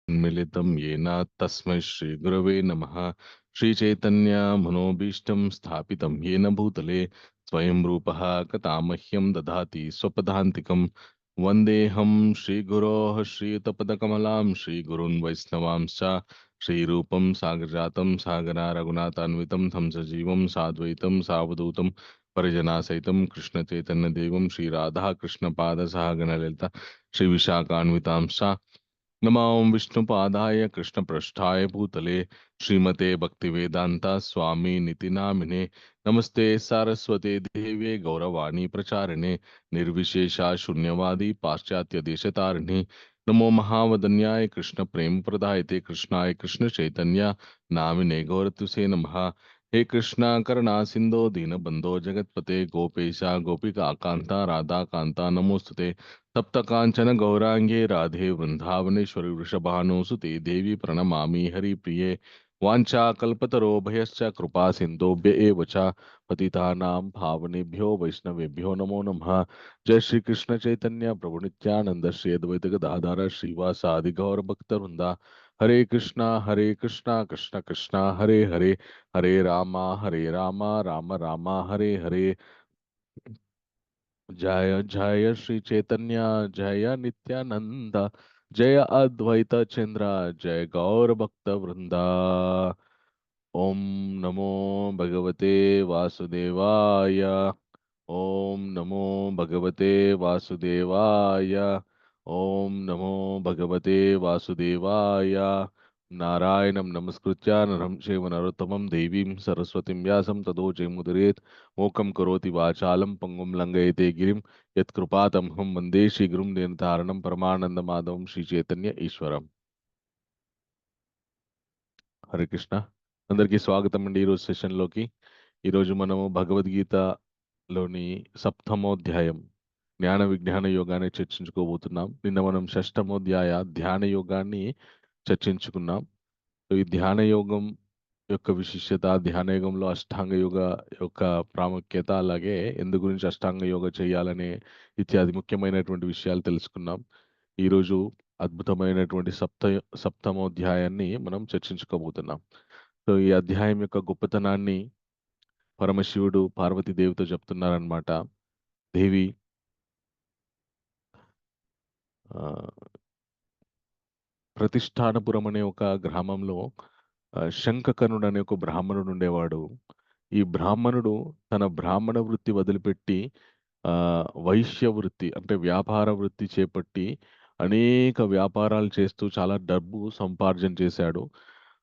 मिलितं येन तस्मै श्रीगुरवे नमः। श्रीचैतन्यमनोभीष्टं स्थापितं येन भूतले स्वयं रूपः कथामह्यं ददाति स्वपदान्तिकं। वन्देऽहं श्रीगुरोः श्रीयुतपदकमलां श्रीगुरून् वैष्णवांश्च श्रीरूपं सागरजातं सागरा रघुनाथान्वितं तं सजीवं साद्वैतं सावधूतं परिजनासहितं कृष्णचैतन्यदेवं श्रीराधा कृष्णपादसहगणललिता श्रीविशाखान्वितांश्च नमो विष्णुपादाय कृष्णपृष्ठाय भूतले श्रीमते भक्तिवेदांता स्वामी निति नामिने नमस्ते सारस्वते देवे गौरवाणी प्रचारिणे निर्विशेषा शून्यवादी पाश्चात्य देशतारिणे नमो महावदन्याय कृष्ण प्रेम प्रदायते कृष्णाय कृष्ण चैतन्य नामिने गौरतुसे नमः। हे कृष्णा करुणा सिंधो दीनबंधो जगतपते गोपेशा गोपिका कांता राधा कांता नमोस्तुते तप्त कांचन गौरांगे राधे वृंदावनेश्वरी वृषभानुसुते देवी प्रणमामि हरिप्रिये वाञ्छाकल्पतरोभयश्च कृपा सिन्धुभ्य एव च पतितानां पावनेभ्यो वैष्णवेभ्यो नमो नमः। जय श्री कृष्ण चैतन्य प्रभु नित्यानंद श्री अद्वैत गदाधर श्रीवासादि गौर भक्तवृंदा हरे कृष्णा कृष्ण कृष्णा हरे हरे हरे रामा राम राम हरे हरे। जय जय श्री चैतन्य जय नित्यानंद जय अद्वैत चंद्र जय गौर भक्त वृंदा। ओम नमो भगवते वासुदेवाय। ओम नमो भगवते वासुदेवाय। ओम नमो भगवते वासुदेवाय। नारायणं नमस्कृत्य नरं चैव नरोत्तमं देवीं सरस्वतीं व्यासं ततो जयमुदीरयेत्। मूकं करोति वाचालं पंगुं लंघयते गिरिं यत्कृपातमहं वन्दे श्रीगुरुं दीनतारणं परमानन्दमाधवं श्रीचैतन्य ఈశ్వరం। హరే కృష్ణ అందరికీ స్వాగతం అండి ఈరోజు సెషన్లోకి। ఈరోజు మనము భగవద్గీతలోని సప్తమోధ్యాయం జ్ఞాన విజ్ఞాన యోగాన్ని చర్చించుకోబోతున్నాం। నిన్న మనం షష్టమోధ్యాయ ధ్యాన యోగాన్ని చర్చించుకున్నాం। సో ఈ ధ్యాన యోగం యొక్క విశిష్టత, ధ్యాన యోగంలో అష్టాంగ యోగ యొక్క ప్రాముఖ్యత, అలాగే ఎందు గురించి అష్టాంగ యోగ చేయాలనే ఇత్యాది ముఖ్యమైనటువంటి విషయాలు తెలుసుకున్నాం। ఈరోజు అద్భుతమైనటువంటి సప్తమోధ్యాయాన్ని మనం చర్చించుకోబోతున్నాం। సో ఈ అధ్యాయం యొక్క గొప్పతనాన్ని పరమశివుడు పార్వతీదేవితో చెప్తున్నారనమాట। దేవి ఆ, ప్రతిష్టానపురం అనే ఒక గ్రామంలో శంఖకర్ణుడు అనే ఒక బ్రాహ్మణుడు ఉండేవాడు। ఈ బ్రాహ్మణుడు తన బ్రాహ్మణ వృత్తి వదిలిపెట్టి ఆ, వైశ్య వృత్తి అంటే వ్యాపార వృత్తి చేపట్టి అనేక వ్యాపారాలు చేస్తూ చాలా డబ్బు సంపార్జన చేశాడు।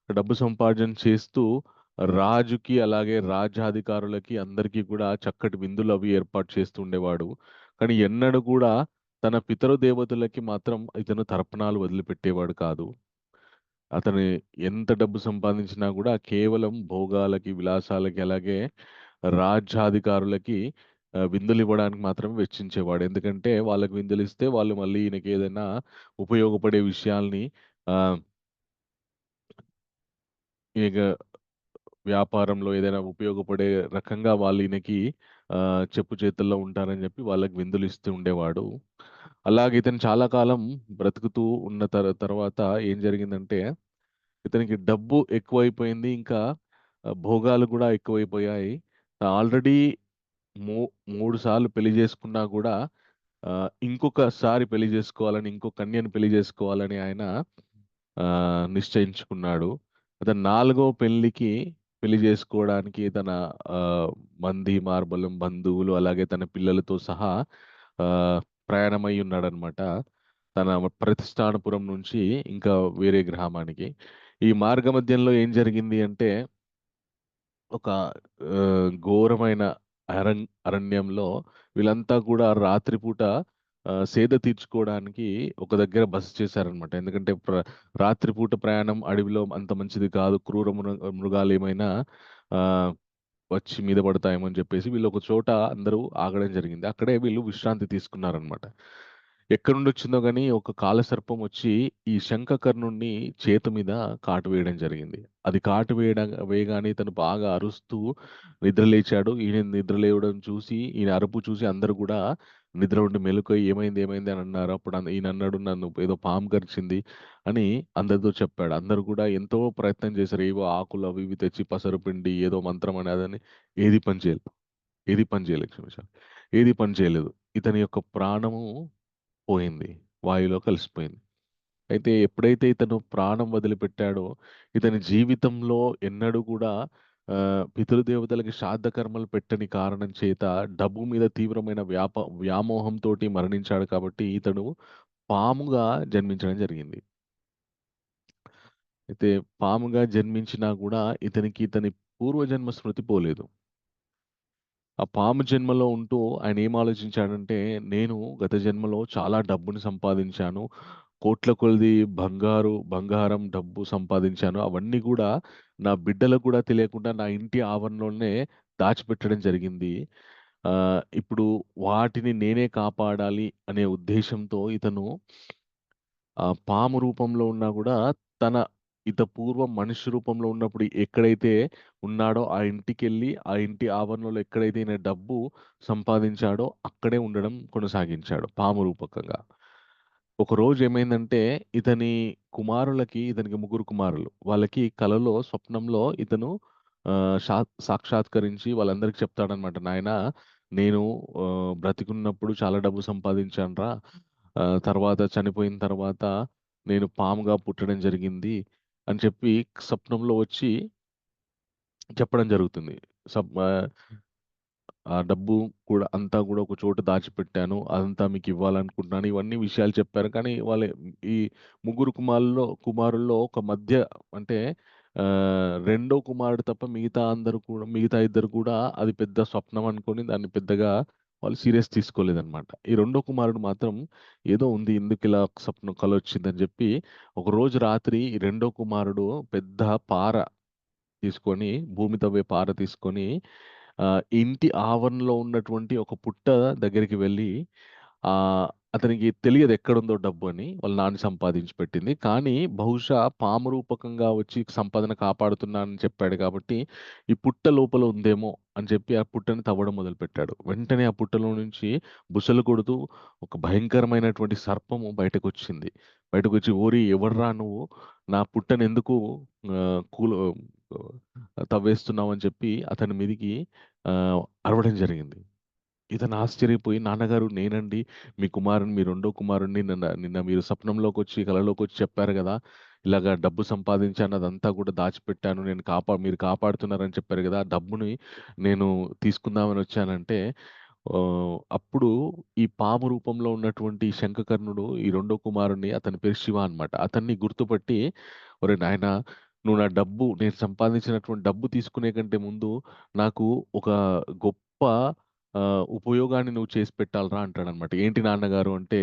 డబ్బు సంపార్జన చేస్తూ రాజుకి అలాగే రాజ్యాధికారులకి అందరికీ కూడా చక్కటి విందులు అవి ఏర్పాటు చేస్తూ ఉండేవాడు। కానీ ఎన్నడూ కూడా తన పితరు దేవతలకి మాత్రం ఇతను తర్పణాలు వదిలిపెట్టేవాడు కాదు। అతను ఎంత డబ్బు సంపాదించినా కూడా కేవలం భోగాలకి, విలాసాలకి, అలాగే రాజ్యాధికారులకి విందులు ఇవ్వడానికి మాత్రమే వెచ్చించేవాడు। ఎందుకంటే వాళ్ళకి విందులు ఇస్తే వాళ్ళు మళ్ళీ ఈయనకి ఏదైనా ఉపయోగపడే విషయాల్ని ఆ, ఇక వ్యాపారంలో ఏదైనా ఉపయోగపడే రకంగా వాళ్ళు ఈయనకి చెప్పు చేతుల్లో ఉంటారని చెప్పి వాళ్ళకి విందులు ఇస్తూ ఉండేవాడు। అలాగే ఇతను చాలా కాలం బ్రతుకుతూ ఉన్న తర్వాత ఏం జరిగిందంటే ఇతనికి డబ్బు ఎక్కువైపోయింది, ఇంకా భోగాలు కూడా ఎక్కువైపోయాయి। ఆల్రెడీ మూ 3 సార్లు పెళ్లి చేసుకున్నా కూడా ఇంకొకసారి పెళ్లి చేసుకోవాలని, ఇంకో కన్యను పెళ్లి చేసుకోవాలని ఆయన నిశ్చయించుకున్నాడు। అతను 4వ పెళ్లికి పెళ్లి చేసుకోవడానికి తన మంది మార్బలం బంధువులు అలాగే తన పిల్లలతో సహా ఆ, ప్రయాణమై ఉన్నాడనమాట తన ప్రతిష్టానపురం నుంచి ఇంకా వేరే గ్రామానికి। ఈ మార్గ మధ్యంలో ఏం జరిగింది అంటే ఒక ఘోరమైన అరణ్యంలో వీళ్ళంతా కూడా రాత్రిపూట సేద తీర్చుకోవడానికి ఒక దగ్గర బస చేశారనమాట। ఎందుకంటే రాత్రిపూట ప్రయాణం అడవిలో అంత మంచిది కాదు, క్రూర మృగాలు ఏమైనా ఆ, వచ్చి మీద పడతాయేమో అని చెప్పేసి వీళ్ళు ఒక చోట అందరూ ఆగడం జరిగింది। అక్కడే వీళ్ళు విశ్రాంతి తీసుకున్నారనమాట। ఎక్కడి నుండి వచ్చిందో కానీ ఒక కాలసర్పం వచ్చి ఈ శంఖకర్ణుణ్ణి చేతి మీద కాటు వేయడం జరిగింది। అది కాటు వేయగానే ఇతను బాగా అరుస్తూ నిద్రలేచాడు। ఈయన నిద్రలేవడం చూసి, ఈయన అరుపు చూసి అందరూ కూడా నిద్ర ఉండి మెలుకువ "ఏమైంది? ఏమైంది?" అని అన్నారు. అప్పుడు ఈయనన్నాడు, "నన్ను ఏదో పాము కరిచింది" అని అందరితో చెప్పాడు. అందరూ కూడా ఎంతో ప్రయత్నం చేశారు. ఏవో ఆకులు అవి ఇవి తెచ్చి పసరుపిండి ఏదో మంత్రం అని అదని ఏది పని చేయలేదు. ఏది పని చేయలేదు క్షమించాలి. ఏది పని చేయలేదు. ఇతని యొక్క ప్రాణము పోయింది. వాయువులో కలిసిపోయింది. అయితే ఎప్పుడైతే ఇతను ప్రాణం వదిలిపెట్టాడో, ఇతని జీవితంలో ఎన్నడూ కూడా పితృదేవతలకి శ్రాద్ధ కర్మలు పెట్టని కారణం చేత డబ్బు మీద తీవ్రమైన వ్యామోహంతోటి మరణించాడు కాబట్టి ఇతడు పాముగా జన్మించడం జరిగింది. అయితే పాముగా జన్మించినా గూడా ఇతని పూర్వజన్మ స్మృతి పోలేదు. ఆ పాము జన్మలో ఉంటూ ఆయన ఏం ఆలోచించాడంటే, నేను గత జన్మలో చాలా డబ్బుని సంపాదించాను. కోట్ల కొలది బంగారం, డబ్బు సంపాదించాను. అవన్నీ గూడా నా బిడ్డలకు గూడా తెలియకుండా నా ఇంటి ఆవరణలోనే దాచిపెట్టడం జరిగింది. ఇప్పుడు వాటిని నేనే కాపాడాలి అనే ఉద్దేశ్యంతో ఇతను పాము రూపంలో ఉన్నా గూడా తన పూర్వం మనిషి రూపంలో ఉన్నప్పుడు ఎక్కడైతే ఉన్నాడో ఆ ఇంటికెళ్ళి, ఆ ఇంటి ఆవరణలో ఎక్కడైతే ఈయన డబ్బు సంపాదించాడో అక్కడే ఉండడం కొనసాగించాడు పాము రూపకంగా. ఒకరోజు ఏమైందంటే ఇతనికి ముగ్గురు కుమారులు. వాళ్ళకి కలలో, స్వప్నంలో ఇతను ఆహ్, షా సాక్షాత్కరించి వాళ్ళందరికి చెప్తాడనమాట. నాయనా నేను బ్రతికున్నప్పుడు చాలా డబ్బు సంపాదించానురా. తర్వాత చనిపోయిన తర్వాత నేను పాముగా పుట్టడం జరిగింది అని చెప్పి స్వప్నంలో వచ్చి చెప్పడం జరుగుతుంది. ఆహ్, ఆ డబ్బు కూడా అంతా కూడా ఒక చోట దాచిపెట్టాను. అదంతా మీకివ్వాలనుకుంటున్నాను. ఇవన్నీ విషయాలు చెప్పారు. కానీ ఈ ముగ్గురు కుమారుల్లో ఒక మధ్య అంటే రెండో కుమారుడు తప్ప మిగతా ఇద్దరు కూడా అది పెద్ద స్వప్నం అనుకోని దాన్ని పెద్దగా వాళ్ళు సీరియస్ తీసుకోలేదనమాట. ఈ రెండో కుమారుడు మాత్రం ఏదో ఉంది ఎందుకిలా స్వప్నం కలొచ్చిందని జెప్పి ఒకరోజు రాత్రి ఈ రెండో కుమారుడు పెద్ద పార తీసుకొని, భూమి తవ్వే పార తీసుకొని ఇంటి ఆవరణలో ఉన్నటువంటి ఒక పుట్ట దగ్గరికి వెళ్ళి ఆహ్, అతనికి తెలియదు ఎక్కడుందో డబ్బు అని. వాళ్ళ నాన్న సంపాదించి పెట్టింది. కానీ బహుశా పాము రూపకంగా వచ్చి సంపదన కాపాడుతున్నానని చెప్పాడు కాబట్టి, ఈ పుట్ట లోపల ఉందేమో అని చెప్పి ఆ పుట్టని తవ్వడం మొదలుపెట్టాడు. వెంటనే ఆ పుట్టలో నుంచి బుసలు కొడుతూ ఒక భయంకరమైనటువంటి సర్పము బయటకొచ్చింది. బయటకొచ్చి "ఓరి ఎవర్రా నువ్వు? నా పుట్టనెందుకు ఆహ్, కూల తవ్వేస్తున్నావు" అని చెప్పి అతని మీదికి అరవడం జరిగింది. ఇతను ఆశ్చర్యపోయి, "నాన్నగారు నేనండి మీ రెండో కుమారుడిని నిన్న నిన్న మీరు స్వప్నంలోకొచ్చి, కలలోకొచ్చి చెప్పారు గదా! ఇలాగ డబ్బు సంపాదించాను. అదంతా కూడా దాచిపెట్టాను. మీరు కాపాడుతున్నారని చెప్పారు గదా! ఆ డబ్బుని నేను తీసుకుందామని వచ్చానంటే" అప్పుడు ఈ పాము రూపంలో ఉన్నటువంటి శంఖకర్ణుడు ఈ రెండో కుమారుడిని అతని పేరు శివ అన్నమాట. అతన్ని గుర్తుపట్టి, "ఒరేయ్ నాయనా! నువ్వు నేను సంపాదించినటువంటి డబ్బు తీసుకునే కంటే ముందు నాకు ఒక గొప్ప ఉపయోగాన్ని నువ్వు చేసి పెట్టాలిరా" అంటాడనమాట. "ఏంటి నాన్నగారు" అంటే,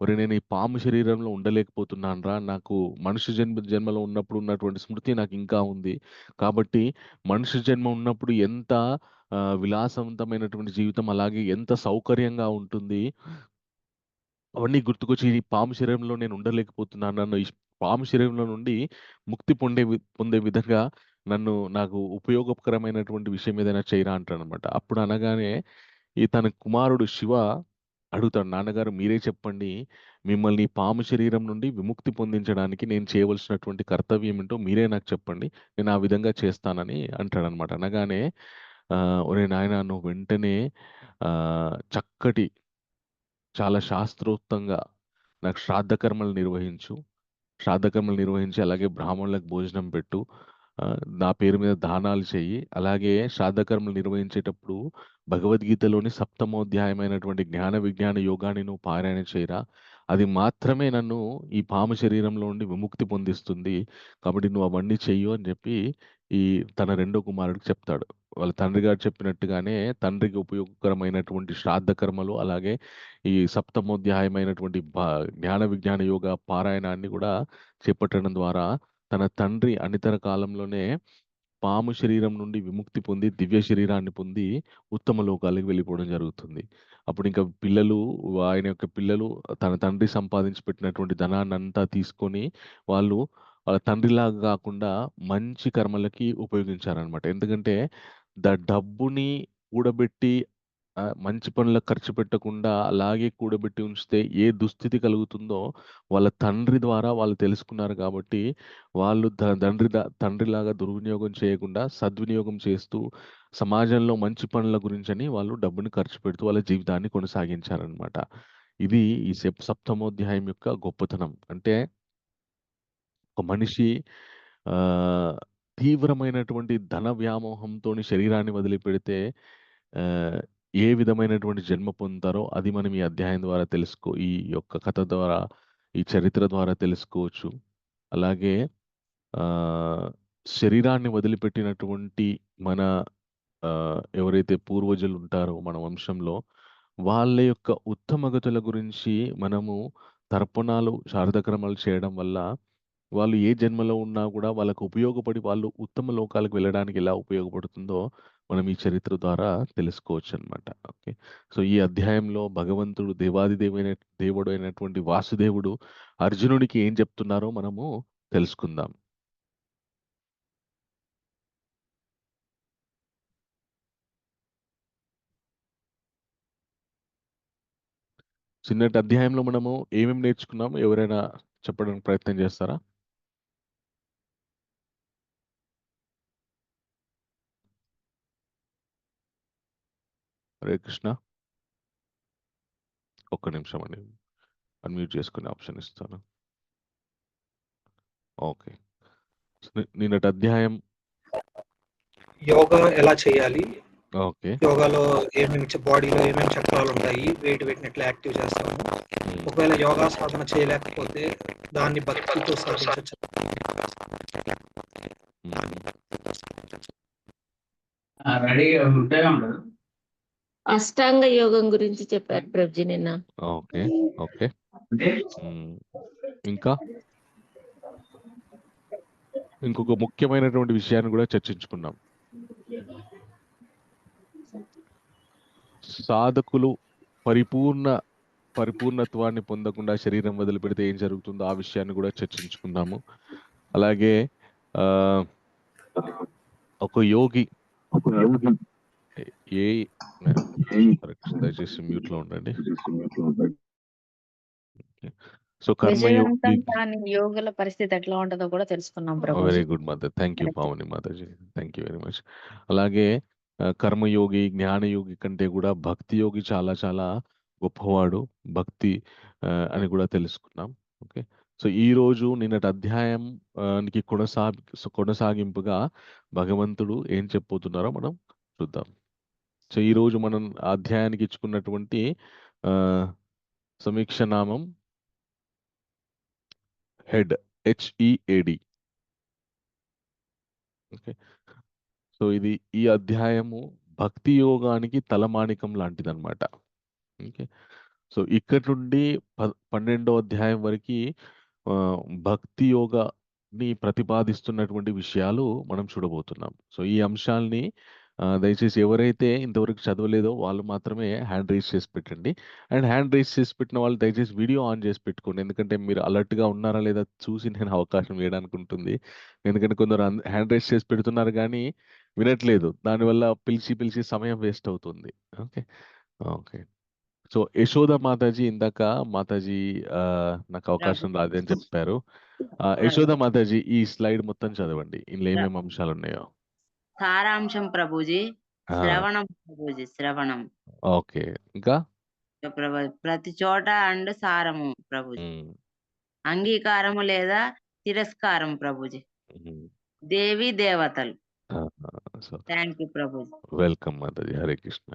"ఒరేయ్ నేను ఈ పాము శరీరంలో ఉండలేకపోతున్నానురా. నాకు మనిషి జన్మలో ఉన్నప్పుడు ఉన్నటువంటి స్మృతి నాకింకా ఉంది. కాబట్టి మనిషి జన్మ ఉన్నప్పుడు ఎంత విలాసవంతమైనటువంటి జీవితం, అలాగే ఎంత సౌకర్యంగా ఉంటుంది అవన్నీ గుర్తుకొచ్చి ఈ పాము శరీరంలో నేను ఉండలేకపోతున్నాను. నన్ను పాము శరీరంలో నుండి ముక్తి పొందే విధంగా నాకు ఉపయోగకరమైనటువంటి విషయం ఏదైనా చేయరా అంటాడనమాట. అప్పుడు అనగానే తన కుమారుడు శివ అడుగుతాడు, "నాన్నగారు మీరే చెప్పండి. మిమ్మల్ని ఈ పాము శరీరం నుండి విముక్తి పొందించడానికి నేను చేయవలసినటువంటి కర్తవ్యం ఏంటో మీరే నాకు చెప్పండి. నేను ఆ విధంగా చేస్తానని" అంటాడనమాట. అనగానే "ఒరేయ్ నాయనా నువ్వు వెంటనే చక్కటి చాలా శాస్త్రోక్తంగా నాకు శ్రాద్ధ కర్మలు నిర్వహించు. శ్రాద్ధ కర్మలు నిర్వహించి, అలాగే బ్రాహ్మణులకు భోజనం పెట్టు. నా పేరు మీద దానాలు చెయ్యి. అలాగే శ్రాద్ధ కర్మలు నిర్వహించేటప్పుడు భగవద్గీతలోని సప్తమోధ్యాయమైనటువంటి జ్ఞాన, విజ్ఞాన యోగాన్ని నువ్వు పారాయణ చేయరా. అది మాత్రమే నన్ను ఈ పాము శరీరంలో నుండి విముక్తి పొందిస్తుంది. కాబట్టి నువ్వు అవన్నీ చెయ్యు అని చెప్పి ఈ తన రెండో కుమారుడికి చెప్తాడు. వాళ్ళ తండ్రి గారు చెప్పినట్టుగానే తండ్రికి ఉపయోగకరమైనటువంటి శ్రాద్ధ కర్మలు, అలాగే ఈ సప్తమోధ్యాయమైనటువంటి జ్ఞాన, విజ్ఞాన యోగ పారాయణాన్ని గూడా చేపట్టడం ద్వారా తన తండ్రి అనితర కాలంలోనే పాము శరీరం నుండి విముక్తి పొంది, దివ్య శరీరాన్ని పొంది ఉత్తమ లోకాలకు వెళ్ళిపోవడం జరుగుతుంది. అప్పుడింక ఆయన యొక్క పిల్లలు తన తండ్రి సంపాదించి పెట్టినటువంటి ధనాన్నంతా తీసుకొని వాళ్ళు వాళ్ళ తండ్రిలాగా గాకుండా మంచి కర్మలకి ఉపయోగించారనమాట. ఎందుకంటే డబ్బుని కూడబెట్టి మంచి పనులకు ఖర్చు పెట్టకుండా అలాగే కూడబెట్టి ఉంచితే ఏ దుస్థితి కలుగుతుందో వాళ్ళ తండ్రి ద్వారా వాళ్ళు తెలుసుకున్నారు కాబట్టి వాళ్ళు తండ్రిలాగా దుర్వినియోగం చేయకుండా సద్వినియోగం చేస్తూ సమాజంలో మంచి పనుల గురించని వాళ్ళు డబ్బుని ఖర్చు పెడుతూ వాళ్ళ జీవితాన్ని కొనసాగించారనమాట. ఇది ఈ సప్తమోధ్యాయం యొక్క గొప్పతనం. అంటే ఒక మనిషి ఆహ్, తీవ్రమైనటువంటి ధన వ్యామోహంతోని శరీరాన్ని వదిలిపెడితే ఆహ్, ఏ విధమైనటువంటి జన్మ పొందుతారో అది మనం ఈ అధ్యాయం ద్వారా ఈ యొక్క కథ ద్వారా, ఈ చరిత్ర ద్వారా తెలుసుకోవచ్చు. అలాగే ఆహ్, శరీరాన్ని వదిలిపెట్టినటువంటి మన ఎవరైతే పూర్వజులు ఉంటారో మన వంశంలో, వాళ్ళ యొక్క ఉత్తమగతుల గురించి మనము తర్పణాలు, శారదకర్మలు చేయడం వల్ల వాళ్ళు ఏ జన్మలో ఉన్నా గూడా వాళ్ళకు ఉపయోగపడి వాళ్ళు ఉత్తమ లోకాలకు వెళ్ళడానికి ఎలా ఉపయోగపడుతుందో మనం ఈ చరిత్ర ద్వారా తెలుసుకోవచ్చనమాట. ఓకే. సో, ఈ అధ్యాయంలో భగవంతుడు దేవుడైనటువంటి వాసుదేవుడు అర్జునుడికి ఏం చెప్తున్నారో మనము తెలుసుకుందాం. చిన్నటి అధ్యాయంలో మనము ఏమేమి నేర్చుకున్నామో ఎవరైనా చెప్పడానికి ప్రయత్నం చేస్తారా? హరే కృష్ణ. ఒక్క నిమిషం అండి. అన్‌మ్యూట్ చేసుకునే ఆప్షన్ ఇస్తాను. ఓకే. నిన్నటి అధ్యాయం యోగా ఎలా చేయాలి, ఓకే. యోగాలో బాడీలో ఏమేమి చక్రాలు ఉంటాయి, వేటిని ఎట్లా యాక్టివ్ చేస్తాము, ఒకవేళ యోగా సాధన చేయలేకపోతే దాన్ని భక్తితో సాధించవచ్చు. అష్టాంగ యోగం గురించి చెప్పారు ప్రభుజీ నిన్న. ఓకే. ఓకే. ఇంకా ఇంకొక ముఖ్యమైనటువంటి విషయాన్ని కూడా చర్చించుకున్నాం. సాధకులు పరిపూర్ణత్వాన్ని పొందకుండా శరీరం వదిలిపెడితే ఏం జరుగుతుందో ఆ విషయాన్ని కూడా చర్చించుకున్నాము. అలాగే ఒక యోగి దయచేసి మ్యూట్ లో ఉండండి. సో యోగుల పరిస్థితి ఎట్లా ఉంటుందో కూడా తెలుసుకున్నాం ప్రభు. Very good mother. Thank you Pavani మాతాజీ. Thank you very much. అలాగే కర్మయోగి, జ్ఞానయోగి కంటే కూడా భక్తి యోగి చాలా చాలా గొప్పవాడు. భక్తి అని కూడా తెలుసుకున్నాం. ఓకే. సో ఈరోజు నిన్నటి అధ్యాయం నికి కొనసాగింపుగా భగవంతుడు ఏం చెప్పబోతున్నారో మనం చూద్దాం. సో ఈరోజు మనం అధ్యాయానికి ఇచ్చుకున్నటువంటి సమీక్ష నామం హెడ్, HEAD. ఓకే. సో ఇది ఈ అధ్యాయము భక్తి యోగానికి తలమానికం లాంటిదన్నమాట. ఓకే. సో ఇక్కడి నుండి 12వ అధ్యాయం వరకు భక్తి యోగాని ప్రతిపాదిస్తున్నటువంటి విషయాలు మనం చూడబోతున్నాం. సో ఈ అంశాల్ని దయచేసి ఎవరైతే ఇంతవరకు చదవలేదో వాళ్ళు మాత్రమే హ్యాండ్ రైజ్ చేసి పెట్టండి. అండ్ హ్యాండ్ రైజ్ చేసి పెట్టిన వాళ్ళు దయచేసి వీడియో ఆన్ చేసి పెట్టుకోండి. ఎందుకంటే మీరు అలర్ట్‌గా ఉన్నారా లేదా చూసి నేను అవకాశం ఇవ్వడానికి ఉంటుంది. ఎందుకంటే కొందరు హ్యాండ్ రైజ్ చేసి పెడుతున్నారు గానీ వినట్లేదు. దానివల్ల పిలిచి సమయం వేస్ట్ అవుతుంది. Okay. Okay. So Yashoda Mataji ఇందాక మాతాజీ నాకు అవకాశం రాదని చెప్పారు. యశోద మాతాజీ ఈ స్లైడ్ మొత్తం చదవండి. ఇందులో ఏమేమి అంశాలు ఉన్నాయో. సారాంశం ప్రభుజీ. శ్రవణం ప్రభుజీ. శ్రవణం. ఓకే. ఇంకా ప్రతి చోట అండ్ సారము ప్రభుజీ. అంగీకారము లేదా తిరస్కారం ప్రభుజీ. దేవి దేవతలు. Thank you Prabhuji. Welcome Mataji. Hare Krishna.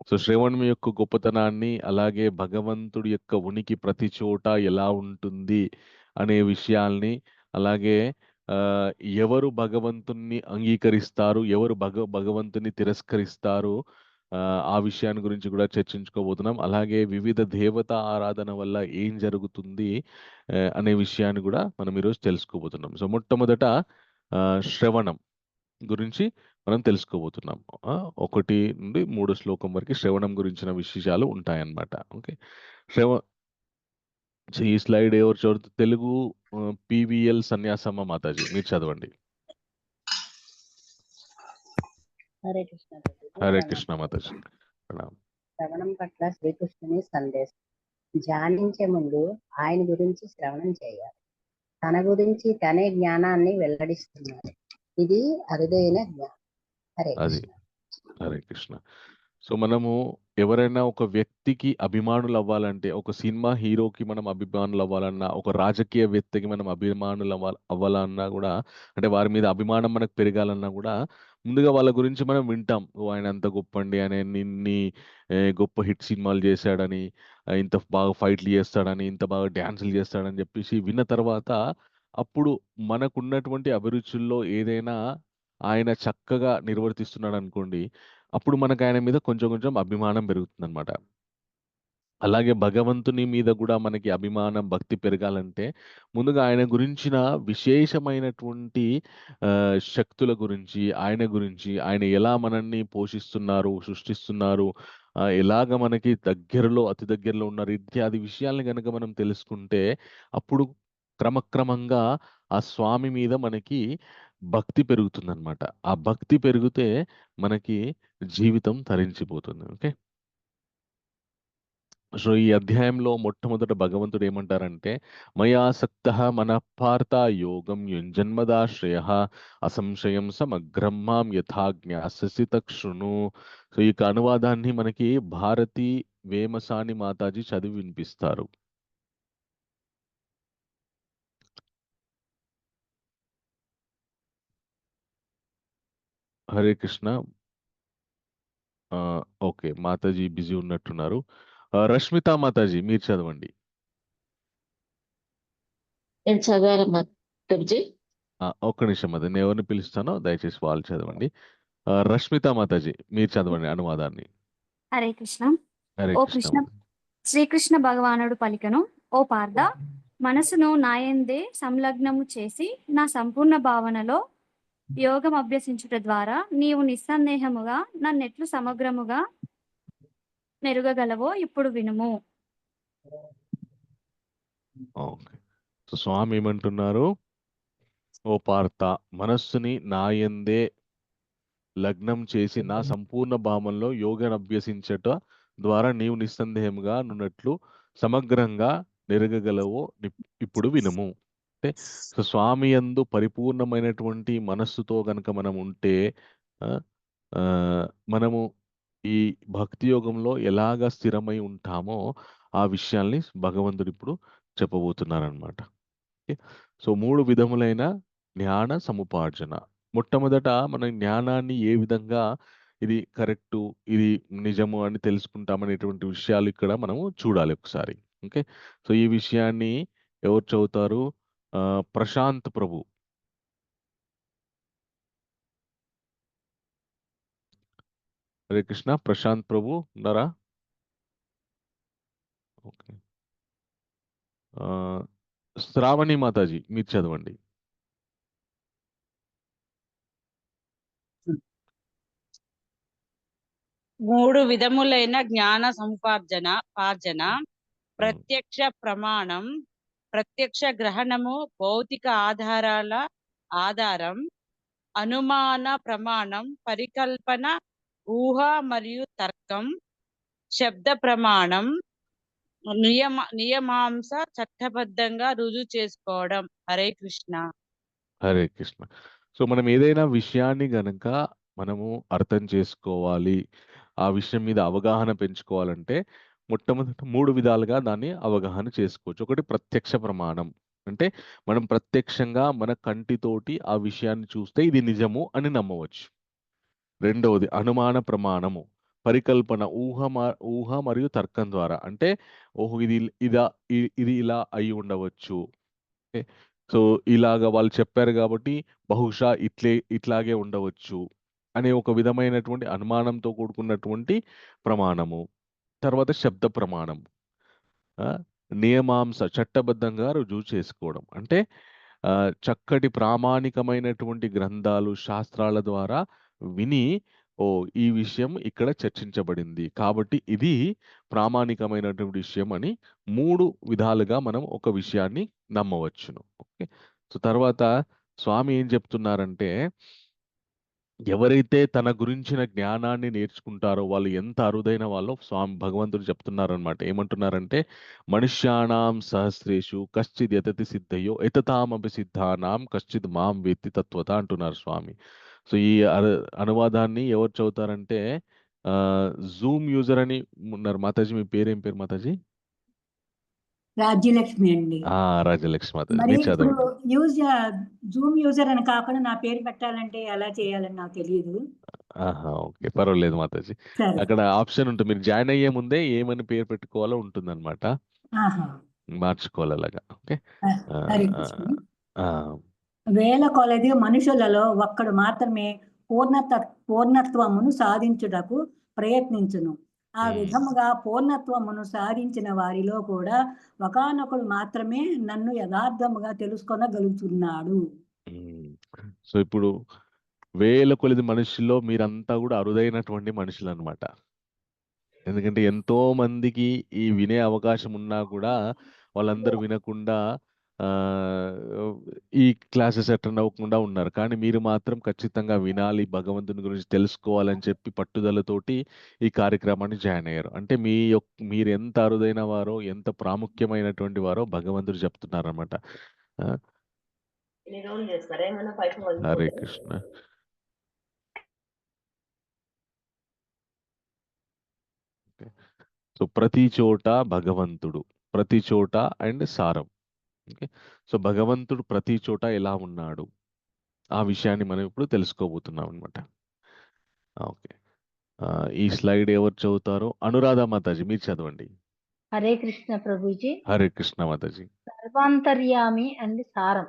So శ్రవణం యొక్క గొప్పతనాన్ని, అలాగే భగవంతుడి యొక్క ఉనికి ప్రతి చోట ఎలా ఉంటుంది అనే విషయాల్ని, అలాగే ఎవరు భగవంతుణ్ణి అంగీకరిస్తారు, ఎవరు భగవంతుని తిరస్కరిస్తారు, ఆ విషయాన్ని గురించి కూడా చర్చించుకోబోతున్నాం. అలాగే వివిధ దేవత ఆరాధన వల్ల ఏం జరుగుతుంది అనే విషయాన్ని కూడా మనం ఈరోజు తెలుసుకోబోతున్నాం. సో మొట్టమొదట శ్రవణం గురించి మనం తెలుసుకోబోతున్నాం. 1 నుండి 3 శ్లోకం వరకు శ్రవణం గురించిన విశేషాలు ఉంటాయన్నమాట. ఓకే. ఈ స్లైడ్ ఎవరు చదువుతారు? తెలుగు PVL సన్యాసమ్మ మాతాజీ మీరు చదవండి. హరే కృష్ణ. హరే కృష్ణ మాతాజీ. ప్రణామం. శ్రవణం పట్ల శ్రీకృష్ణుని సందేశం. ధ్యానించే ముందు ఆయన గురించి శ్రవణం చేయాలి. తన గురించి తనే జ్ఞానాన్ని వెల్లడిస్తున్నారు. ఇది అరుదైన జ్ఞానం. హరే అది కృష్ణ. హరే కృష్ణ. సో మనము ఎవరైనా ఒక వ్యక్తికి అభిమానులు అవ్వాలంటే, ఒక సినిమా హీరోకి మనం అభిమానులు అవ్వాలన్నా, ఒక రాజకీయవేత్తకి మనం అభిమానులు అవ్వాలన్నా కూడా, అంటే వారి మీద అభిమానం మనకు పెరగాలన్నా కూడా, ముందుగా వాళ్ళ గురించి మనం వింటాం. ఓ ఆయన అంత గొప్పండి, ఆయన ఇన్ని గొప్ప హిట్ సినిమాలు చేశాడని, ఇంత బాగా ఫైట్లు చేస్తాడని, ఇంత బాగా డ్యాన్సులు చేస్తాడని చెప్పేసి విన్న తర్వాత, అప్పుడు మనకున్నటువంటి అభిరుచుల్లో ఏదైనా ఆయన చక్కగా నిర్వర్తిస్తున్నాడు అనుకోండి, అప్పుడు మనకు ఆయన మీద కొంచెం కొంచెం అభిమానం పెరుగుతుందన్నమాట. అలాగే భగవంతుని మీద కూడా మనకి అభిమానం, భక్తి పెరగాలంటే ముందుగా ఆయన గురించిన విశేషమైనటువంటి శక్తుల గురించి, ఆయన ఎలా మనల్ని పోషిస్తున్నారు, సృష్టిస్తున్నారు, ఎలాగ మనకి దగ్గరలో, అతి దగ్గరలో ఉన్నారు, ఇత్యాది విషయాల్ని గనక మనం తెలుసుకుంటే, అప్పుడు క్రమక్రమంగా ఆ స్వామి మీద మనకి భక్తి పెరుగుతుందన్నమాట. ఆ భక్తి పెరిగితే మనకి జీవితం తరించిపోతుంది. ఓకే. సో ఈ అధ్యాయంలో మొట్టమొదట భగవంతుడు ఏమంటారంటే, మయాసక్తః మనః పార్థ యోగం యుంజన్మదాశ్రయః అసంశయం సమగ్రం మాం యథా జ్ఞాస్యసి తక్షృణు. సో ఈ అనువాదాన్ని మనకి భారతి వేమసాని మాతాజీ చదివి వినిపిస్తారు. హరే కృష్ణ. ఓకే, మాతాజీ బిజీ ఉన్నట్టున్నారు. రష్మిత మాతాజీ మీరు చదవండి. నేను చదవాలమ్మా ప్రభుజీ. ఒక్క నిమిషం, అది నేను ఎవరిని పిలుస్తానో దయచేసి వాళ్ళు చదవండి. రష్మిత మాతాజీ మీరు చదవండి అనువాదాన్ని. హరే కృష్ణ. హరే ఓ కృష్ణ. కృష్ణ శ్రీకృష్ణ భగవానుడు పలికను, ఓ పార్థ, మనసును నాయందే సంలగ్నము చేసి నా సంపూర్ణ భావనలో యోగం అభ్యసించుట ద్వారా నీవు నిస్సందేహముగా నన్నెట్లు సమగ్రముగా మెరుగగలవో ఇప్పుడు వినుము. ఓకే. సో స్వామి ఏమంటున్నారు? ఓ పార్థ, మనస్సుని నాయందే లగ్నం చేసి నా సంపూర్ణ భావంలో యోగను అభ్యసించట ద్వారా నీవు నిస్సందేహముగా నున్నట్లు సమగ్రంగా నెరగగలవో ఇప్పుడు వినుము. అంటే సో స్వామి యందు పరిపూర్ణమైనటువంటి మనస్సుతో గనక మనం ఉంటే, ఆ, ఆ, మనము ఈ భక్తి యోగంలో ఎలాగ స్థిరమై ఉంటామో ఆ విషయాల్ని భగవంతుడు ఇప్పుడు చెప్పబోతున్నారనమాట. సో 3 విధములైన జ్ఞాన సముపార్జన. మొట్టమొదట మన జ్ఞానాన్ని ఏ విధంగా ఇది కరెక్టు, ఇది నిజము అని తెలుసుకుంటామనేటువంటి విషయాలు ఇక్కడ మనము చూడాలి ఒకసారి. ఓకే. సో ఈ విషయాన్ని ఎవరు చదువుతారు? ప్రశాంత్ ప్రభు. హరే కృష్ణ. ప్రశాంత్ ప్రభు ఉన్నారా? ఓకే. శ్రావణి మాతాజీ మీరు చదవండి. మూడు విధములైన జ్ఞాన సముపార్జన ప్రత్యక్ష ప్రమాణం, ప్రత్యక్ష గ్రహణము, భౌతిక ఆధారాల ఆధారం, అనుమాన ప్రమాణం, పరికల్పన, ఊహ మరియు తర్కం, శబ్ద ప్రమాణం, నియమాంస చట్టబద్ధంగా రుజువు చేసుకోవడం. హరే కృష్ణ. హరే కృష్ణ. సో మనం ఏదైనా విషయాన్ని గనక మనము అర్థం చేసుకోవాలి, ఆ విషయం మీద అవగాహన పెంచుకోవాలంటే మొట్టమొదటి 3 విధాలుగా దాన్ని అవగాహన చేసుకోవచ్చు. ఒకటి ప్రత్యక్ష ప్రమాణం. అంటే మనం ప్రత్యక్షంగా మన కంటితోటి ఆ విషయాన్ని చూస్తే ఇది నిజము అని నమ్మవచ్చు. రెండవది అనుమాన ప్రమాణము. పరికల్పన, ఊహ మరియు తర్కం ద్వారా. అంటే ఓహో ఇది ఇలా అయి ఉండవచ్చు. ఓకే. సో ఇలాగ వాళ్ళు చెప్పారు కాబట్టి బహుశా ఇట్లాగే ఉండవచ్చు అనే ఒక విధమైనటువంటి అనుమానంతో కూడుకున్నటువంటి ప్రమాణము. తర్వాత శబ్ద ప్రమాణం. నియమాంస చట్టబద్ధంగా రుజువు చేసుకోవడం. అంటే చక్కటి ప్రామాణికమైనటువంటి గ్రంథాలు, శాస్త్రాల ద్వారా విని, ఓ ఈ విషయం ఇక్కడ చర్చించబడింది కాబట్టి ఇది ప్రామాణికమైనటువంటి విషయం అని 3 విధాలుగా మనం ఒక విషయాన్ని నమ్మవచ్చును. ఓకే. సో తర్వాత స్వామి ఏం చెప్తున్నారంటే, ఎవరైతే తన గురించిన జ్ఞానాన్ని నేర్చుకుంటారో వాళ్ళు ఎంత అరుదైన వాళ్ళో స్వామి భగవంతుడు చెప్తున్నారనమాట. ఏమంటున్నారంటే, మనుష్యాణం సహస్రేషు కశ్చిద్ యతతి సిద్ధయో యతతామపి సిద్ధానాం కశ్చిద్ మాం వేత్తి తత్వత అంటున్నారు స్వామి. సో ఈ అనువాదాన్ని ఎవరు చదువుతారంటే జూమ్ యూజర్ అని ఉన్నారు. మాతాజీ మీ పేరేం పేరు మాతాజీ? రాజ్యలక్ష్మి అండి. రాజలక్ష్మి మాతాజీ మరి మీరు ఇప్పుడు చదవండి. జూమ్ యూజర్ అని కాకుండా నా పేరు పెట్టాలంటే ఎలా చేయాలని నాకు తెలియదు. ఓకే, పర్వాలేదు మాతాజీ. సరే. అక్కడ ఆప్షన్ ఉంటుంది, మీరు జాయిన్ అయ్యే ముందే ఏమని పేరు పెట్టుకోవాలో ఉంటుందన్నమాట. ఆహా. మార్చుకోవాలి అలాగా. ఓకే. హరే ఆ, కృష్ణ. ఆ, వేల కొలది మనుషులలో ఒక్కడు మాత్రమే పూర్ణత్వమును సాధించుటకు ప్రయత్నించును. ఆ ఉమ్, విధముగా పూర్ణత్వమును సాధించిన వారిలో కూడా ఒకానొకడు మాత్రమే నన్ను యథార్థముగా తెలుసుకొనగలుగుతున్నాడు. సో ఇప్పుడు వేల కొలది మనుషుల్లో మీరంతా కూడా అరుదైనటువంటి మనుషులు అనమాట. ఎందుకంటే ఎంతో మందికి ఈ వినే అవకాశం ఉన్నా కూడా వాళ్ళందరూ వినకుండా ఆ, ఈ క్లాసెస్ అటెండ్ అవ్వకుండా ఉన్నారు. కానీ మీరు మాత్రం ఖచ్చితంగా వినాలి, భగవంతుని గురించి తెలుసుకోవాలని చెప్పి పట్టుదలతోటి ఈ కార్యక్రమాన్ని జాయిన్ అయ్యారు. అంటే మీరు ఎంత అరుదైన వారో, ఎంత ప్రాముఖ్యమైనటువంటి వారో భగవంతుడు చెప్తున్నారన్నమాట. ఆ, హరే కృష్ణ. సో ప్రతి చోట భగవంతుడు, ప్రతి చోట అండ్ సారం. ఓకే. సో భగవంతుడు ప్రతి చోట ఎలా ఉన్నాడు, ఆ విషయాన్ని మనం ఇప్పుడు తెలుసుకోబోతున్నాం అనమాట. ఓకే. ఈ స్లైడ్ ఎవరు చదువుతారో? అనురాధ మాతాజీ మీరు చదవండి. హరే కృష్ణ ప్రభుజీ. హరే కృష్ణ మాతాజీ. సర్వాంతర్యామి అండ్ సారం,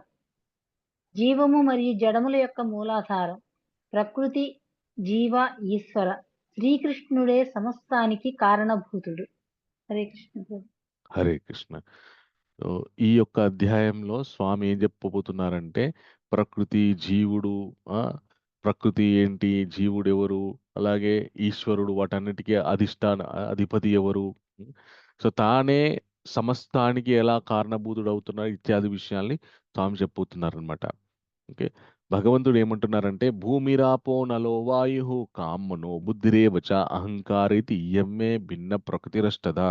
జీవము మరియు జడముల యొక్క మూలాధారం, ప్రకృతి, జీవ, ఈశ్వర, శ్రీకృష్ణుడే సమస్తానికి కారణభూతుడు. హరే కృష్ణ ప్రభు. హరే కృష్ణ. సో ఈ యొక్క అధ్యాయంలో స్వామి ఏం చెప్పబోతున్నారంటే, ప్రకృతి, జీవుడు, ప్రకృతి ఏంటి, జీవుడు ఎవరు, అలాగే ఈశ్వరుడు, వాటన్నిటికీ అధిపతి ఎవరు, సో తానే సమస్తానికి ఎలా కారణభూతుడు అవుతున్నారు ఇత్యాది విషయాల్ని స్వామి చెప్పబోతున్నారనమాట. ఓకే. భగవంతుడు ఏమంటున్నారంటే, భూమిరాపో నలో వాయు కామనో బుద్ధిరేవచ అహంకారేతి ఇయమ్మే భిన్న ప్రకృతిరష్టద.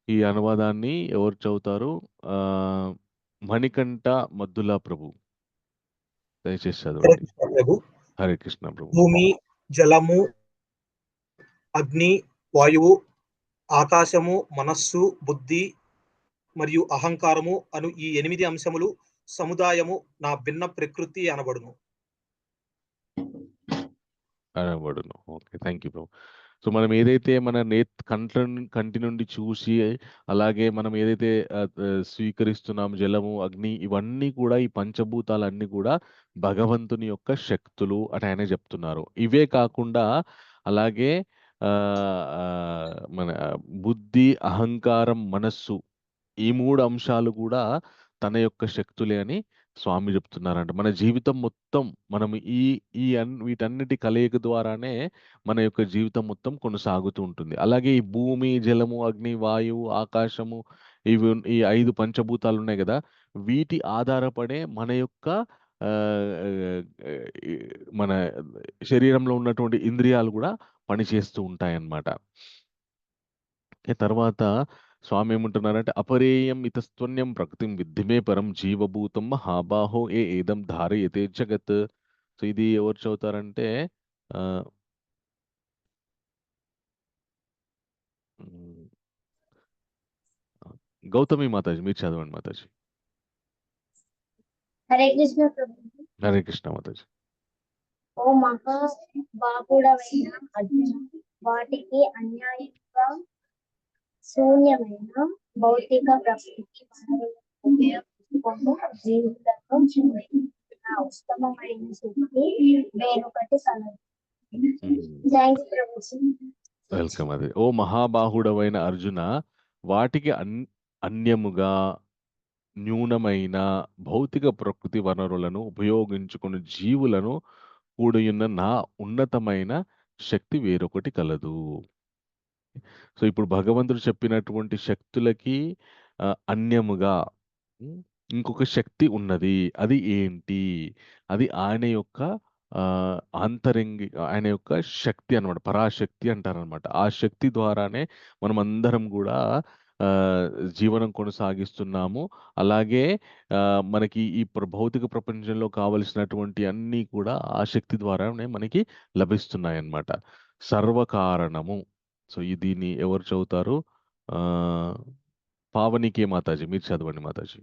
ఈ అనువాదాన్ని ఎవరు చదువుతారు? మణికంఠ మద్దులా ప్రభు, దయచేసి హరే చదవండి. కృష్ణ ప్రభు. హరే కృష్ణ ప్రభు. భూమి, జలము, అగ్ని, వాయువు, ఆకాశము, మనస్సు, బుద్ధి మరియు అహంకారము అను ఈ 8 అంశములు సముదాయము నా భిన్న ప్రకృతి అనబడును. అనబడును. ఓకే, థ్యాంక్ యూ ప్రభు. సో మనం ఏదైతే మన కంటి నుండి చూసి, అలాగే మనం ఏదైతే స్వీకరిస్తున్నాం, జలము, అగ్ని, ఇవన్నీ కూడా, ఈ పంచభూతాలన్నీ కూడా భగవంతుని యొక్క శక్తులు అని ఆయన చెప్తున్నారు. ఇవే కాకుండా అలాగే మన బుద్ధి, అహంకారం, మనస్సు, ఈ 3 అంశాలు కూడా తన యొక్క శక్తులే అని స్వామి చెప్తున్నారంట. మన జీవితం మొత్తం మనం వీటన్నిటి కలయిక ద్వారానే మన యొక్క జీవితం మొత్తం కొనసాగుతూ ఉంటుంది. అలాగే ఈ భూమి, జలము, అగ్ని, వాయువు, ఆకాశము, ఈ 5 పంచభూతాలు ఉన్నాయి కదా, వీటి ఆధారపడే మన యొక్క మన శరీరంలో ఉన్నటువంటి ఇంద్రియాలు కూడా పనిచేస్తూ ఉంటాయన్నమాట. తర్వాత స్వామి ఏమంటున్నారంటే, అపరేయం ఇతస్త్వన్యం ప్రకృతిం విద్ధిమే పరం జీవభూతం మహాబాహో ఏదం ధారయతే జగత్. సో ఇది ఎవరు చదువుతారంటే గౌతమి మాతాజీ మీరు చదవండి మాతాజీ. హరే కృష్ణ ప్రభు. హరే కృష్ణ మాతాజీ. ఓ మహాబాహుడవైన అర్జున, వాటికి అన్యాయంగా శూన్యమైన భౌతిక ప్రకృతి ఉపయోగించుకుని జీవితంలో నా ఉత్తమమైన శక్తి వేరొకటి కలదు. థ్యాంక్స్ ప్రభు. వెల్కమ్. అది ఓ మహాబాహుడవైన అర్జున, వాటికి అన్యముగా న్యూనమైన భౌతిక ప్రకృతి వనరులను ఉపయోగించుకుని జీవులను కూడియున్న నా ఉన్నతమైన శక్తి వేరొకటి కలదు. సో ఇప్పుడు భగవంతుడు చెప్పినటువంటి శక్తులకి అన్యముగా ఇంకొక శక్తి ఉన్నది. అది ఏంటి? అది ఆయన యొక్క అంతరంగి ఆయన యొక్క శక్తి అన్నమాట. పరాశక్తి అంటారనమాట. ఆ శక్తి ద్వారానే మనమందరం గూడా జీవనం కొనసాగిస్తున్నాము. అలాగే మనకి ఈ భౌతిక ప్రపంచంలో కావలసినటువంటి అన్నీ కూడా ఆ శక్తి ద్వారానే మనకి లభిస్తున్నాయన్నమాట. సర్వకారణము. సో, దీన్ని ఎవరు చదువుతారు? పావనికే మాతాజీ. మీరు చదవండి మాతాజీ.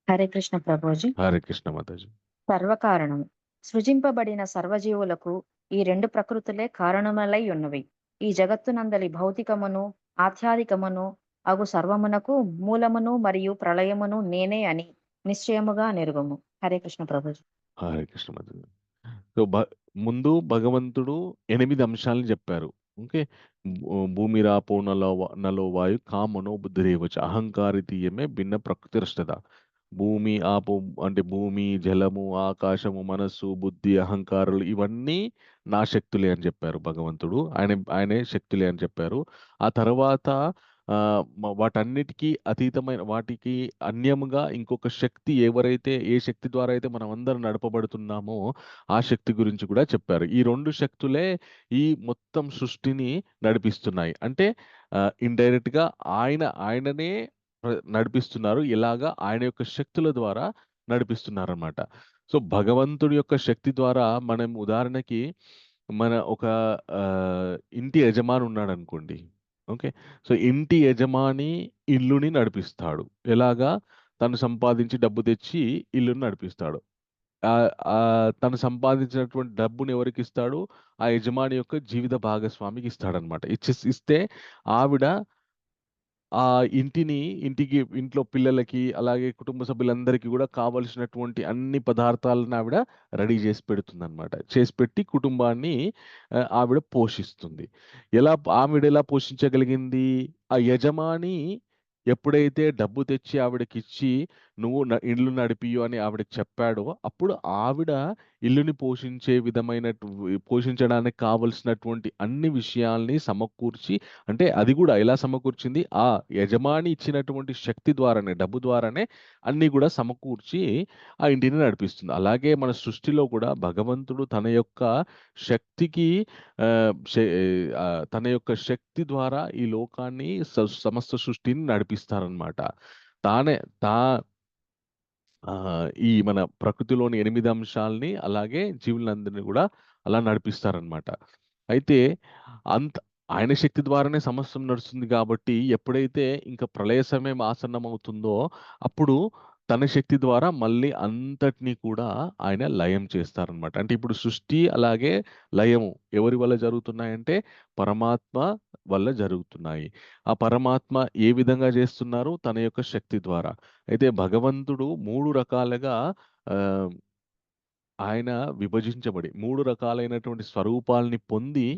హరే కృష్ణ ప్రభుజీ. హరే కృష్ణ మాతాజీ. సర్వకారణము. సృజింపబడిన సర్వజీవులకు ఈ రెండు ప్రకృతులే కారణములై ఉన్నవి. ఈ జగత్తునందలి భౌతికమును ఆధ్యాత్మికమును అగు సర్వమునకు మూలమును మరియు ప్రళయమును నేనే అని నిశ్చయముగా నెరుగుము. హరే కృష్ణ ప్రభుజీ. హరే కృష్ణ మాతాజీ. సో, ముందు భగవంతుడు 8 అంశాలను చెప్పారు. ఓకే. భూమిరాపో నలో వాయు కామనో బుద్ధిరేవచ అహంకారితీయమే భిన్న ప్రకృతిరష్టత. భూమి, ఆపు అంటే భూమి, జలము, ఆకాశము, మనస్సు, బుద్ధి, అహంకారాలు ఇవన్నీ నా శక్తులే అని చెప్పారు భగవంతుడు. ఆయనే శక్తులే అని చెప్పారు. ఆ తర్వాత వాటన్నిటికీ అతీతమైన వాటికి అన్యముగా ఇంకొక శక్తి ఏ శక్తి ద్వారా అయితే మనం అందరం నడపబడుతున్నామో ఆ శక్తి గురించి కూడా చెప్పారు. ఈ 2 శక్తులే ఈ మొత్తం సృష్టిని నడిపిస్తున్నాయి. అంటే ఇండైరెక్ట్‌గా ఆయననే నడిపిస్తున్నారు. ఎలాగా? ఆయన యొక్క శక్తుల ద్వారా నడిపిస్తున్నారన్నమాట. సో, భగవంతుడి యొక్క శక్తి ద్వారా మనం ఉదాహరణకి మన ఒక ఇంటి యజమాని ఉన్నాడనుకోండి. ఓకే. సో, ఇంటి యజమాని ఇల్లుని నడిపిస్తాడు. ఎలాగా? తను సంపాదించి డబ్బు తెచ్చి ఇల్లుని నడిపిస్తాడు. తను సంపాదించినటువంటి డబ్బుని ఎవరికిస్తాడు? ఆ యజమాని యొక్క జీవిత భాగస్వామికి ఇస్తాడనమాట. ఇస్తే ఆవిడ ఆ ఇంట్లో పిల్లలకి, అలాగే కుటుంబ సభ్యులందరికీ గూడా కావాల్సినటువంటి అన్ని పదార్థాలను ఆవిడ రెడీ చేసి పెడుతుందనమాట. చేసి పెట్టి కుటుంబాన్ని ఆవిడ పోషిస్తుంది. ఆవిడెలా పోషించగలిగింది? ఆ యజమాని ఎప్పుడైతే డబ్బు తెచ్చి ఆవిడకిచ్చి, "నువ్వు ఇల్లు నడిపియ్యు" అని ఆవిడకి చెప్పాడో, అప్పుడు ఆవిడ ఇల్లుని పోషించడానికి కావాల్సినటువంటి అన్ని విషయాల్ని సమకూర్చి, అంటే అది గూడా ఎలా సమకూర్చింది? ఆ యజమాని ఇచ్చినటువంటి శక్తి ద్వారానే, డబ్బు ద్వారానే అన్నీ గూడా సమకూర్చి ఆ ఇంటిని నడిపిస్తుంది. అలాగే మన సృష్టిలో కూడా భగవంతుడు తన యొక్క శక్తికి తన యొక్క శక్తి ద్వారా ఈ లోకాన్ని సమస్త సృష్టిని నడిపిస్తారనమాట. ఈ మన ప్రకృతిలోని 8 అంశాల్ని, అలాగే జీవులందరిని గూడా అలా నడిపిస్తారనమాట. అయితే ఆయన శక్తి ద్వారానే సమస్తం నడుస్తుంది కాబట్టి, ఎప్పుడైతే ఇంక ప్రళయ సమయం ఆసన్నమవుతుందో, అప్పుడు తన శక్తి ద్వారా మళ్ళీ అంతటిని కూడా ఆయన లయం చేస్తారనమాట. అంటే ఇప్పుడు సృష్టి అలాగే లయము ఎవరి వల్ల జరుగుతున్నాయంటే పరమాత్మ వల్ల జరుగుతున్నాయి. ఆ పరమాత్మ ఏ విధంగా చేస్తున్నారు? తన యొక్క శక్తి ద్వారా. అయితే భగవంతుడు 3 రకాలుగా ఆయన విభజించబడి 3 రకాలైనటువంటి స్వరూపాల్ని పొంది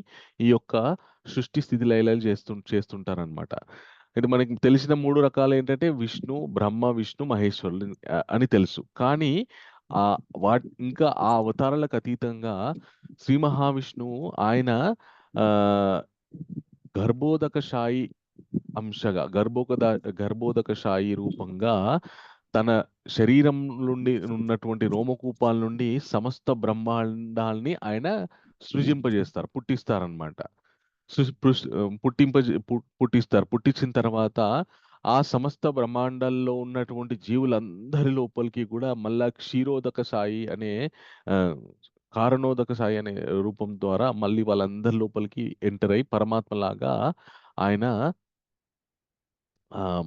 ఈ యొక్క సృష్టి స్థితి లయలు చేస్తుంటారనమాట. అయితే మనకి తెలిసిన 3 రకాలేంటంటే విష్ణు, బ్రహ్మ, విష్ణు, మహేశ్వరులు అని తెలుసు. కానీ ఇంకా ఆ అవతారాలకు అతీతంగా శ్రీ మహావిష్ణువు ఆయన గర్భోదకశాయి అంశగా గర్భోదకశాయి రూపంగా తన శరీరం నుండి ఉన్నటువంటి రోమకూపాల నుండి సమస్త బ్రహ్మాండాల్ని ఆయన సృజింపజేస్తారు, పుట్టిస్తారనమాట. పుట్టిస్తారు. పుట్టించిన తర్వాత ఆ సమస్త బ్రహ్మాండాల్లో ఉన్నటువంటి జీవులందరి లోపలికి కూడా మళ్ళా క్షీరోదక సాయి అనే కారణోదక సాయి అనే రూపం ద్వారా మళ్ళీ వాళ్ళందరి లోపలికి ఎంటర్ అయ్యి పరమాత్మలాగా ఆయన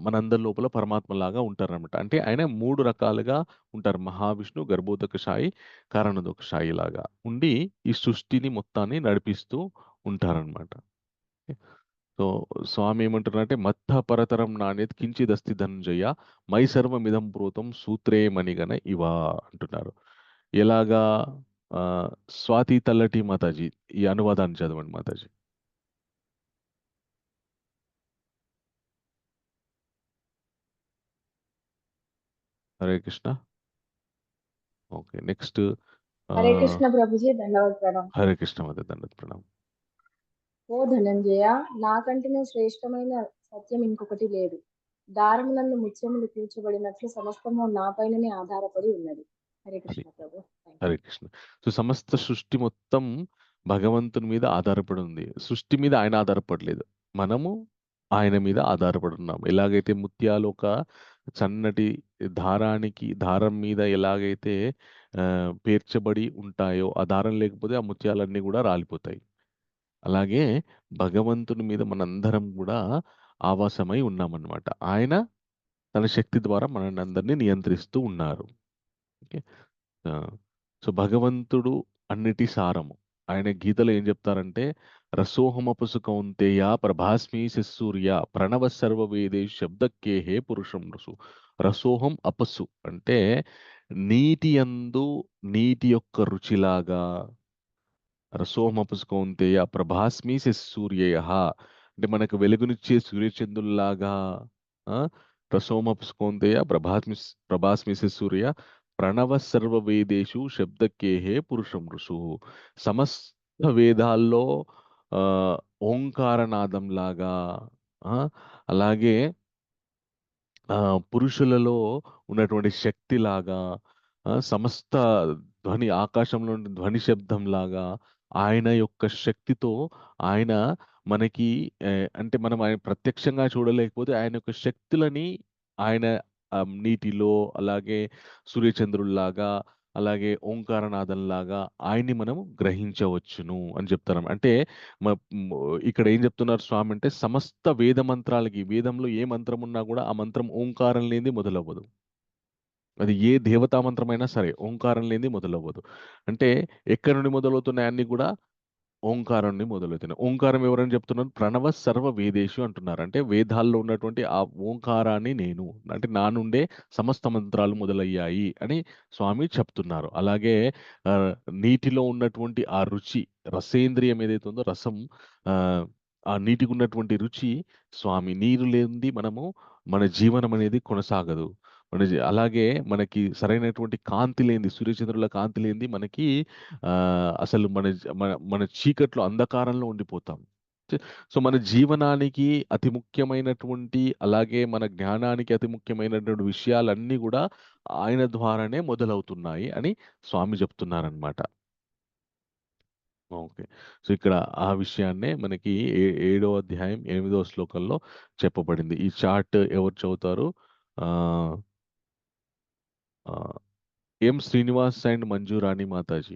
మనందరి లోపల పరమాత్మలాగా ఉంటారనమాట. అంటే ఆయన 3 రకాలుగా ఉంటారు. మహావిష్ణు, గర్భోదక సాయి, కారణోదక సాయి లాగా ఉండి ఈ సృష్టిని మొత్తాన్ని నడిపిస్తూ ఉంటారనమాట. సో, స్వామి ఏమంటున్నారంటే మత్త పరతరం నాణ్యత్ కించిదస్తి ధనంజయ మై సర్వమిదం ప్రోతం సూత్రే మణిగణ ఇవా అంటున్నారు. ఎలాగా? స్వాతి తల్లటి మాతాజీ ఈ అనువాదాన్ని చదవండి మాతాజీ. హరే కృష్ణ. ఓకే. నెక్స్ట్ హరే కృష్ణ ప్రభుజీ, దండవత్ ప్రణామం. హరే కృష్ణ మాత దండవత్ ప్రణామం. ఓ ధనంజయ, నాకంటే శ్రేష్టమైన సత్యం ఇంకొకటి లేదు. దారమునందు ముత్యములు కూర్చబడినట్లు సమస్తము నా పైననే ఆధారపడి ఉన్నది. హరే కృష్ణ ప్రభు. హరే హరే కృష్ణ. సో సమస్త సృష్టి మొత్తం భగవంతుని మీద ఆధారపడి ఉంది. సృష్టి మీద ఆయన ఆధారపడలేదు, మనము ఆయన మీద ఆధారపడి ఉన్నాం. ఎలాగైతే ముత్యాలు ఒక సన్నటి దారం మీద ఎలాగైతే పేర్చబడి ఉంటాయో, ఆ దారం లేకపోతే ఆ ముత్యాలన్నీ కూడా రాలిపోతాయి. అలాగే భగవంతుని మీద మనందరం కూడా ఆవాసమై ఉన్నామన్నమాట. ఆయన తన శక్తి ద్వారా మనల్ని అందరినీ నియంత్రిస్తూ ఉన్నారు. ఓకే. సో భగవంతుడు అన్నిటి సారము. ఆయన గీతలో ఏం చెప్తారంటే, రసోహమపసు కౌంతేయ ప్రభాస్మి శిశూర్య ప్రణవ సర్వవేదే శబ్దకేహే పురుషం రసు. రసోహం అపస్సు అంటే నీటి యందు నీటి యొక్క రుచిలాగా, రసోహమపసు కౌంతేయ ప్రభాస్మి శిశూర్య అంటే మనకు వెలుగునిచ్చే సూర్యచంద్రుల్లాగా, ఆ, రసోమపసు కౌంతేయ ప్రభాస్మి శిశూర్య ప్రణవ సర్వ వేదేషు శబ్దకేహే పురుషం ఋషు. సమస్త వేదాల్లో ఆ, ఓంకారనాదం లాగా, ఆ, అలాగే పురుషులలో ఉన్నటువంటి శక్తిలాగా, సమస్త ఆకాశంలో ఉండే ధ్వని శబ్దంలాగా ఆయన యొక్క శక్తితో ఆయన మనకి అంటే మనం ఆయన ప్రత్యక్షంగా చూడలేకపోతే ఆయన యొక్క శక్తులని ఆయన నీటిలో, అలాగే సూర్యచంద్రుల్లాగా, అలాగే ఓంకారనాదంలాగా ఆయన్ని మనం గ్రహించవచ్చును అని చెప్తారు. అంటే ఇక్కడ ఏం చెప్తున్నారు స్వామి అంటే, సమస్త వేద మంత్రాలకి, వేదంలో ఏ మంత్రం ఉన్నా కూడా ఆ మంత్రం ఓంకారం లేనిది మొదలవ్వదు. అది ఏ దేవతా మంత్రమైనా సరే ఓంకారం లేనిది మొదలవ్వదు. అంటే ఎక్కడి నుండి మొదలవుతున్నాయి అన్ని కూడా ఓంకారం నుండి మొదలవుతున్నాయి. ఓంకారం ఎవరని చెప్తున్నారు? ప్రణవ సర్వ వేదేషు అంటున్నారు. అంటే వేదాల్లో ఉన్నటువంటి ఆ ఓంకారాన్ని నేను, అంటే నా నుండే సమస్త మంత్రాలు మొదలయ్యాయి అని స్వామి చెప్తున్నారు. అలాగే ఆ, నీటిలో ఉన్నటువంటి ఆ రుచి, రసేంద్రియం ఏదైతే ఉందో, రసం, ఆ ఆ నీటికి ఉన్నటువంటి రుచి స్వామి, నీరు లేనిది మన జీవనం అనేది కొనసాగదు. అలాగే మనకి సరైనటువంటి కాంతి లేనిది, సూర్యచంద్రుల కాంతి లేనిది మనకి అసలు మన చీకట్లో, అంధకారంలో ఉండిపోతాం. సో మన జీవనానికి అతి ముఖ్యమైనటువంటి, అలాగే మన జ్ఞానానికి అతి ముఖ్యమైనటువంటి విషయాలన్నీ కూడా ఆయన ద్వారానే మొదలవుతున్నాయి అని స్వామి చెప్తున్నారనమాట. ఓకే. సో ఇక్కడ ఆ విషయాన్నే మనకి 7వ అధ్యాయం 8వ శ్లోకంలో చెప్పబడింది. ఈ చార్ట్ ఎవరు చదువుతారు? ఎం Srinivas and మంజురాణి Mataji.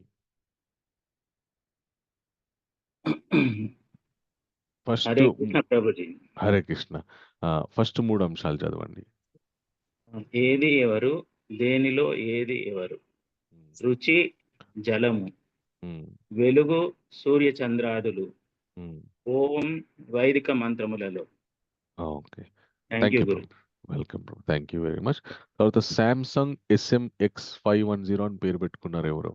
First Hare Krishna Prabhuji. Hare Krishna. First 3 అంశాలు చదవండి. ఏది ఎవరు, దేనిలో ఏది ఎవరు? రుచి జలము, వెలుగు సూర్య చంద్రాదులు, ఓం వైదిక మంత్రములలో. ఓకే. థ్యాంక్ యూ గురు. Welcome bro. Thank you very much. తర్వాత సామ్సంగ్ SMX510 అని పేరు పెట్టుకున్నారు ఎవరు?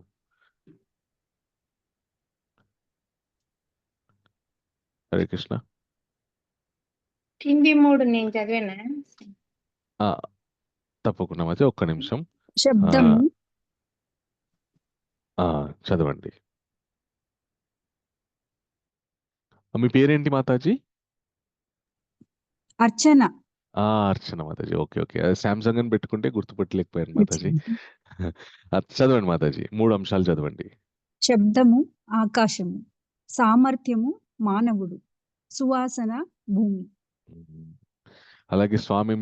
హరే కృష్ణ. కింది 3 నేను చదివానా? తప్పకుండా అయితే ఒక్క నిమిషం. శబ్దము, చదవండి. మీ పేరేంటి మాతాజీ? అర్చన. అర్చన మాతాజీ. Okay okay. సామ్సంగ్ అని పెట్టుకుంటే గుర్తుపట్టలేకపోయాను మాతాజీ. చదవండి మాతాజీ. 3 అంశాలు చదవండి. శబ్దము ఆకాశము, సామర్థ్యము మానవుడు, సువాసన భూమి. అలాగే స్వామి ఏం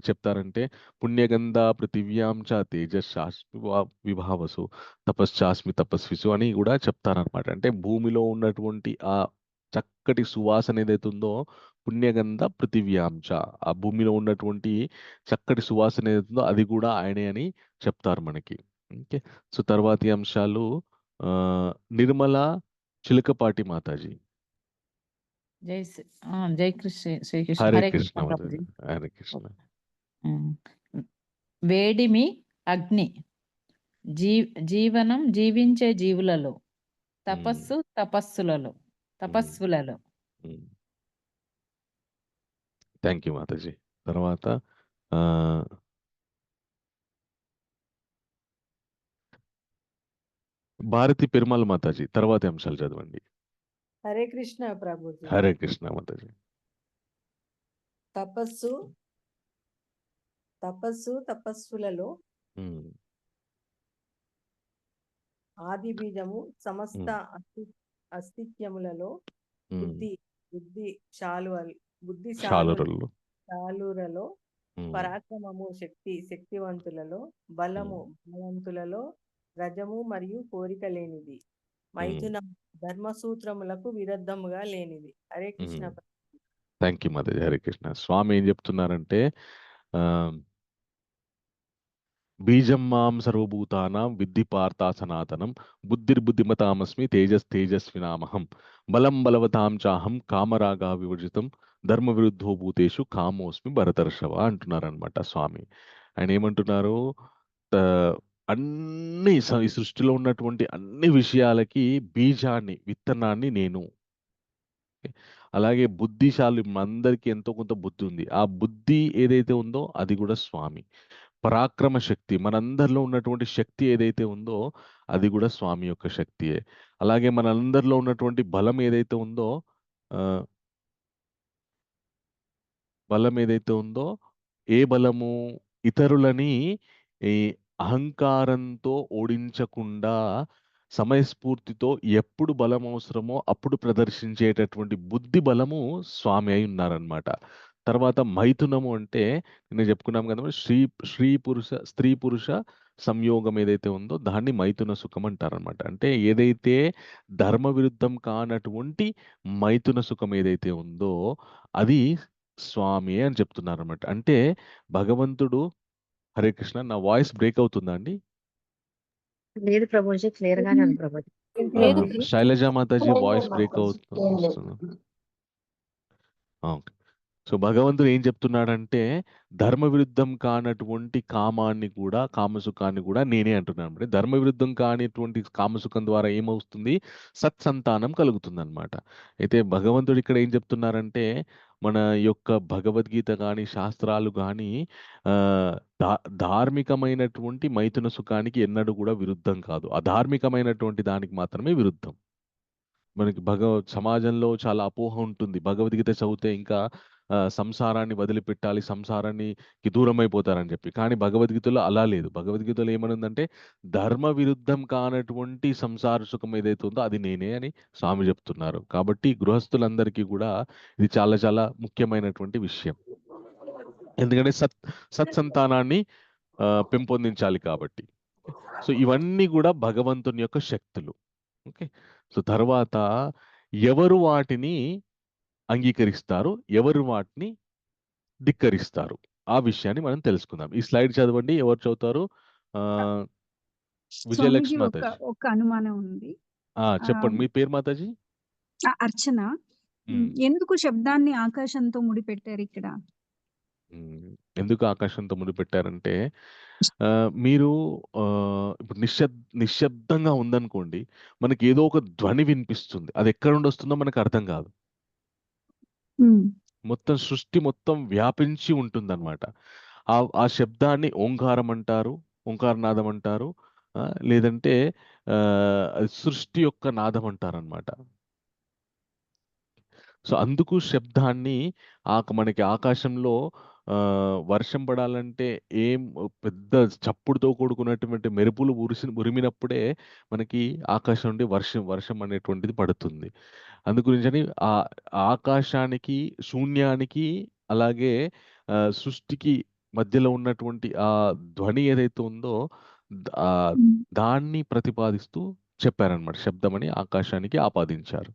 చెప్తారంటే, పుణ్యగంధ పృథివ్యాం చ తేజశాస్మి విభావసు తపశ్చాస్మి తపస్విసు అని కూడా చెప్తారనమాట. అంటే భూమిలో ఉన్నటువంటి ఆ చక్కటి సువాసన ఏదైతే ఉందో, పుణ్యగంధ పృథివ్యాం చ, ఆ భూమిలో ఉన్నటువంటి చక్కటి సువాసన ఏదైతే ఉందో అది కూడా ఆయనే అని చెప్తారు మనకి. ఓకే. సో తర్వాతి అంశాలు నిర్మల చిలకపాటి మాతాజీ. జై శ్రీకృష్ణ. హరే హరే కృష్ణ కృష్ణ మాతాజీ. ప్రభుజీ. హరే కృష్ణ. వేడిమి అగ్ని, జీవనం జీవించే జీవులలో, తపస్సు తపస్సులలో. Thank you Mataji. తర్వాత భారతి పెరుమాళ్ మాతాజీ. తర్వాతి అంశాలు చదవండి. హరే కృష్ణ ప్రభుజీ. హరే కృష్ణ మాతాజీ. తపస్సులలో, ఆది బీజము సమస్త ఉమ్, అస్తిత్యములలో ఉమ్, బుద్ధి బుద్ధి బుద్ధి శాలురలు శాలురలో ఉమ్, పరాక్రమము శక్తివంతులలో ఉమ్, బలము బలవంతులలో రజము మరియు కోరిక లేనిది మైథునం ధర్మసూత్రములకు విరుద్ధముగా లేనిది. హరే కృష్ణ. థ్యాంక్ యూ మాతాజీ. హరే కృష్ణ. స్వామి ఏం చెప్తున్నారంటే ఆ, బీజం మాం సర్వభూతానాం విద్ధి పార్థ సనాతనం బుద్ధిర్బుద్ధిమతామస్మి తేజస్వినామహం బలం బలవతాం చాహం కామరాగా వివర్జితం ధర్మ విరుద్ధో భూతేషు కామోస్మి భరతర్షవ అంటున్నారనమాట స్వామి. ఆయన ఏమంటున్నారు? ఆ, అన్ని ఈ సృష్టిలో ఉన్నటువంటి అన్ని విషయాలకి బీజాన్ని విత్తనాన్ని నేను. అలాగే బుద్ధిశాలి అందరికీ ఎంతో కొంత బుద్ధి ఉంది. ఆ బుద్ధి ఏదైతే ఉందో అది కూడా స్వామి. పరాక్రమ శక్తి మనందరిలో ఉన్నటువంటి శక్తి ఏదైతే ఉందో అది కూడా స్వామి యొక్క శక్తియే. అలాగే మనందరిలో ఉన్నటువంటి బలం ఏదైతే ఉందో ఏ బలము ఇతరులని ఈ అహంకారంతో ఓడించకుండా సమయస్ఫూర్తితో ఎప్పుడు బలం అవసరమో అప్పుడు ప్రదర్శించేటటువంటి బుద్ధి బలము స్వామి అయి ఉన్నారనమాట. తర్వాత మైథునము అంటే నేను చెప్పుకున్నాం కదా, స్త్రీ పురుష సంయోగం ఏదైతే ఉందో దాన్ని మైథున సుఖం అంటారనమాట. అంటే ఏదైతే ధర్మ విరుద్ధం కానటువంటి మైథున సుఖం ఏదైతే ఉందో అది స్వామి అని చెప్తున్నారనమాట. అంటే భగవంతుడు. హరే కృష్ణ. నా వాయిస్ బ్రేక్ అవుతుందా అండి? లేదు ప్రభుజీ, క్లియర్ గానే ఉంది ప్రభుజీ. శైలజా మాతాజీ వాయిస్ బ్రేక్ వస్తుంది. ఓకే. సో భగవంతుడు ఏం చెప్తున్నాడంటే ధర్మ విరుద్ధం కానటువంటి కామసుఖాన్ని కూడా నేనే అంటున్నాను. అంటే ధర్మ విరుద్ధం కానిటువంటి కామసుఖం ద్వారా ఏమవుతుంది? సత్సంతానం కలుగుతుంది అనమాట. అయితే భగవంతుడు ఇక్కడ ఏం చెప్తున్నారంటే మన యొక్క భగవద్గీత కానీ శాస్త్రాలు కానీ ధార్మికమైనటువంటి మైథున సుఖానికి ఎన్నడూ కూడా విరుద్ధం కాదు. అధార్మికమైనటువంటి దానికి మాత్రమే విరుద్ధం. మనకి సమాజంలో చాలా అపోహ ఉంటుంది. భగవద్గీత చదివితే ఇంకా సంసారాన్ని వదిలిపెట్టాలి, సంసారానికి దూరం అయిపోతారని చెప్పి. కానీ భగవద్గీతలో అలా లేదు. భగవద్గీతలో ఏమనుందంటే ధర్మ విరుద్ధం కానటువంటి సంసార సుఖం ఏదైతే ఉందో అది నేనే అని స్వామి చెప్తున్నారు. కాబట్టి గృహస్థులందరికీ కూడా ఇది చాలా చాలా ముఖ్యమైనటువంటి విషయం. ఎందుకంటే సత్సంతానాన్ని పెంపొందించాలి కాబట్టి. సో ఇవన్నీ కూడా భగవంతుని యొక్క శక్తులు. ఓకే. సో తర్వాత ఎవరు వాటిని అంగీకరిస్తారు, ఎవరు వాటిని ధిక్కరిస్తారు, ఆ విషయాన్ని మనం తెలుసుకుందాం. ఈ స్లైడ్ చదవండి. ఎవరు చదువుతారు? విజయలక్ష్మి మాతాజీ. ఒక అనుమానం ఉంది. చెప్పండి. మీ పేరు మాతాజీ? అర్చన. ఎందుకు శబ్దాన్ని ఆకాశంతో ముడిపెట్టారు ఇక్కడ? ఎందుకు ఆకాశంతో ముడిపెట్టారంటే మీరు ఇప్పుడు నిశ్శబ్దంగా ఉందనుకోండి, మనకి ఏదో ఒక ధ్వని వినిపిస్తుంది. అది ఎక్కడ నుండి వస్తుందో మనకు అర్థం కాదు. మొత్తం సృష్టి మొత్తం వ్యాపించి ఉంటుందన్నమాట. ఆ శబ్దాన్ని ఓంకారం అంటారు, ఓంకారనాదం అంటారు. లేదంటే సృష్టి యొక్క నాదం అంటారనమాట. సో అందుకు శబ్దాన్ని మనకి ఆకాశంలో వర్షం పడాలంటే పెద్ద చప్పుడుతో కూడుకున్నటువంటి మెరుపులు ఉరిమినప్పుడే మనకి ఆకాశం నుండి వర్షం అనేటువంటిది పడుతుంది. అందుగురించని ఆ ఆకాశానికి, శూన్యానికి, అలాగే సృష్టికి మధ్యలో ఉన్నటువంటి ఆ ధ్వని ఏదైతే ఉందో దాన్ని ప్రతిపాదిస్తూ చెప్పారనమాట. శబ్దమని ఆకాశానికి ఆపాదించారు.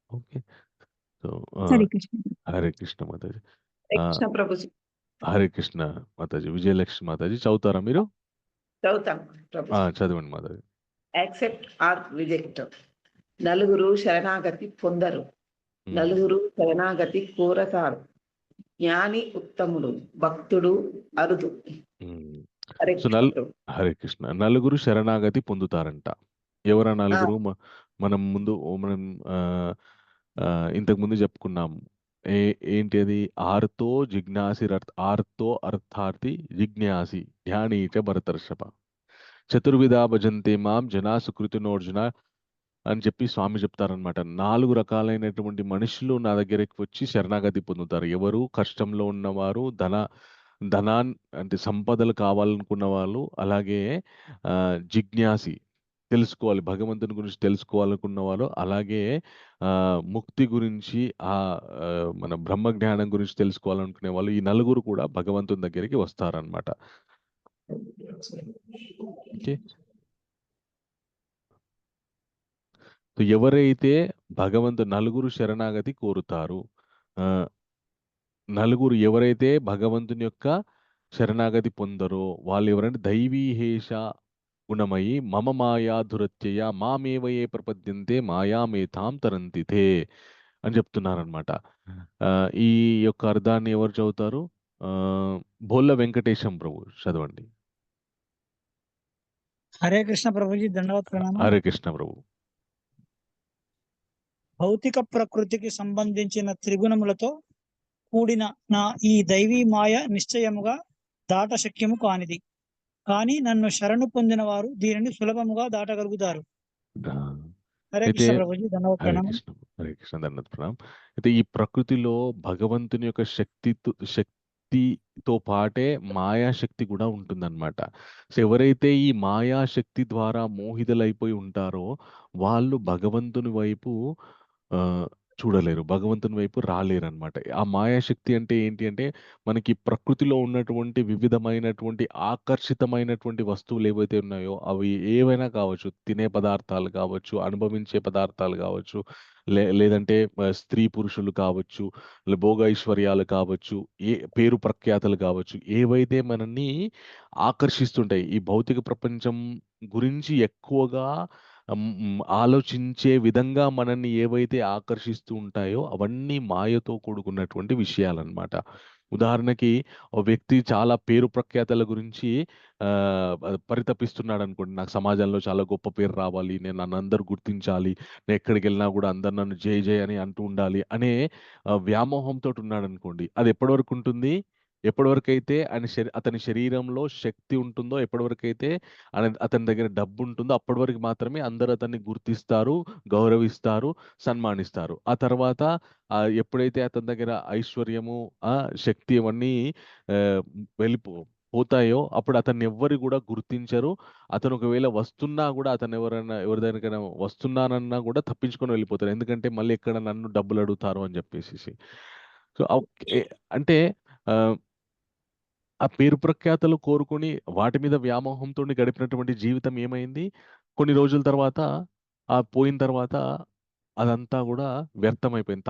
ఓకే. సో హరే కృష్ణ మాతాజీ. హరే కృష్ణ మాతాజీ. విజయలక్ష్మి మాతాజీ చదువుతారా మీరు? చదవండి మాతాజీ. Accept or reject. నలుగురు శరణాగతి పొందరు, నలుగురు శరణాగతి కోరతారు. జ్ఞాని ఉత్తముడు, భక్తుడు అరుదు. హరే కృష్ణ. నలుగురు శరణాగతి పొందుతారంట. ఎవరా నలుగురు? మనం ఇంతకు ముందు చెప్పుకున్నాము. ఏంటి అది? ఆర్తో అర్థార్థి జిజ్ఞాసి ధ్యానీచ భరతర్షభ చతుర్విధా భజంతే మాం జనా సుకృతినోర్జున అని చెప్పి స్వామి చెప్తారనమాట. 4 రకాలైనటువంటి మనుషులు నా దగ్గరికి వచ్చి శరణాగతి పొందుతారు. ఎవరు? కష్టంలో ఉన్నవారు, అంటే సంపదలు కావాలనుకున్న వాళ్ళు, అలాగే జిజ్ఞాసి తెలుసుకోవాలి, భగవంతుని గురించి తెలుసుకోవాలనుకున్న వాళ్ళు, అలాగే ముక్తి గురించి మన బ్రహ్మ జ్ఞానం గురించి తెలుసుకోవాలనుకునే వాళ్ళు, ఈ నలుగురు కూడా భగవంతుని దగ్గరికి వస్తారనమాట. ఓకే. ఎవరైతే నలుగురు శరణాగతి కోరుతారు, నలుగురు ఎవరైతే భగవంతుని యొక్క శరణాగతి పొందరో వాళ్ళు ఎవరంటే దైవీహేష గుణమయి మమ మాయా దురత్యయ మామేవయే ప్రపద్యంతే మాయామేతాం తరంతితే అని చెప్తున్నారనమాట. ఈ యొక్క అర్థాన్ని ఎవరు చదువుతారు? బోల్ల వెంకటేశం ప్రభు చదవండి. హరే కృష్ణ ప్రభుజీ, దండవత్ ప్రణామం. హరే కృష్ణ ప్రభు. భౌతిక ప్రకృతికి సంబంధించిన త్రిగుణములతో కూడిన నా ఈ దైవీ మాయ నిశ్చయముగా దాట శక్యము కానిది, కానీ నన్ను శరణు పొందిన వారు దీనిని సులభముగా దాటగలుగుతారు. హరే అయితే కృష్ణ ప్రభుజీ, దండవత్ హరే ప్రణామం. కృష్ణ, హరే కృష్ణ, దండవత్ ప్రణామం. అయితే ఈ ప్రకృతిలో భగవంతుని యొక్క శక్తితో పాటే మాయాశక్తి కూడా ఉంటుందన్నమాట. సో ఎవరైతే ఈ మాయాశక్తి ద్వారా మోహితులైపోయి ఉంటారో వాళ్ళు భగవంతుని వైపు చూడలేరు, భగవంతుని వైపు రాలేరు అనమాట. ఆ మాయాశక్తి అంటే ఏంటి అంటే మనకి ప్రకృతిలో ఉన్నటువంటి వివిధమైనటువంటి ఆకర్షితమైనటువంటి వస్తువులు ఏవైతే ఉన్నాయో అవి ఏవైనా కావచ్చు, తినే పదార్థాలు కావచ్చు, అనుభవించే పదార్థాలు కావచ్చు, లేదంటే స్త్రీ పురుషులు కావచ్చు, భోగ ఐశ్వర్యాలు కావచ్చు, పేరు ప్రఖ్యాతలు కావచ్చు, ఏవైతే మనల్ని ఆకర్షిస్తుంటాయి, ఈ భౌతిక ప్రపంచం గురించి ఎక్కువగా ఆలోచించే విధంగా మనల్ని ఏవైతే ఆకర్షిస్తూ ఉంటాయో అవన్నీ మాయతో కూడుకున్నటువంటి విషయాలన్నమాట. ఉదాహరణకి ఒక వ్యక్తి చాలా పేరు ప్రఖ్యాతల గురించి పరితపిస్తున్నాడు అనుకోండి, నాకు సమాజంలో చాలా గొప్ప పేరు రావాలి, నన్ను అందరూ గుర్తించాలి, నేను ఎక్కడికి వెళ్ళినా కూడా అందరు నన్ను జై జై అని అంటూ ఉండాలి అనే వ్యామోహంతో ఉన్నాడు అనుకోండి. అది ఎప్పటి వరకు ఉంటుంది? ఎప్పటివరకైతే అతని శరీరంలో శక్తి ఉంటుందో, ఎప్పటివరకైతే అతని దగ్గర డబ్బు ఉంటుందో అప్పటి వరకు మాత్రమే అందరూ అతన్ని గుర్తిస్తారు, గౌరవిస్తారు, సన్మానిస్తారు. ఆ తర్వాత ఎప్పుడైతే అతని దగ్గర ఐశ్వర్యము, శక్తి అవన్నీ పోతాయో అప్పుడు అతన్ని ఎవ్వరు కూడా గుర్తించరు. అతను ఒకవేళ వస్తున్నా కూడా ఎవరి దగ్గరికైనా వస్తున్నానన్నా కూడా తప్పించుకొని వెళ్ళిపోతారు. ఎందుకంటే మళ్ళీ ఎక్కడ నన్ను డబ్బులు అడుగుతారు అని చెప్పేసి. సో అంటే ఆ పేరు ప్రఖ్యాతలు కోరుకొని వాటి మీద వ్యామోహంతో గడిపినటువంటి జీవితం ఏమైంది? కొన్ని రోజుల తర్వాత పోయిన తర్వాత అదంతా కూడా వ్యర్థమైపోయింది,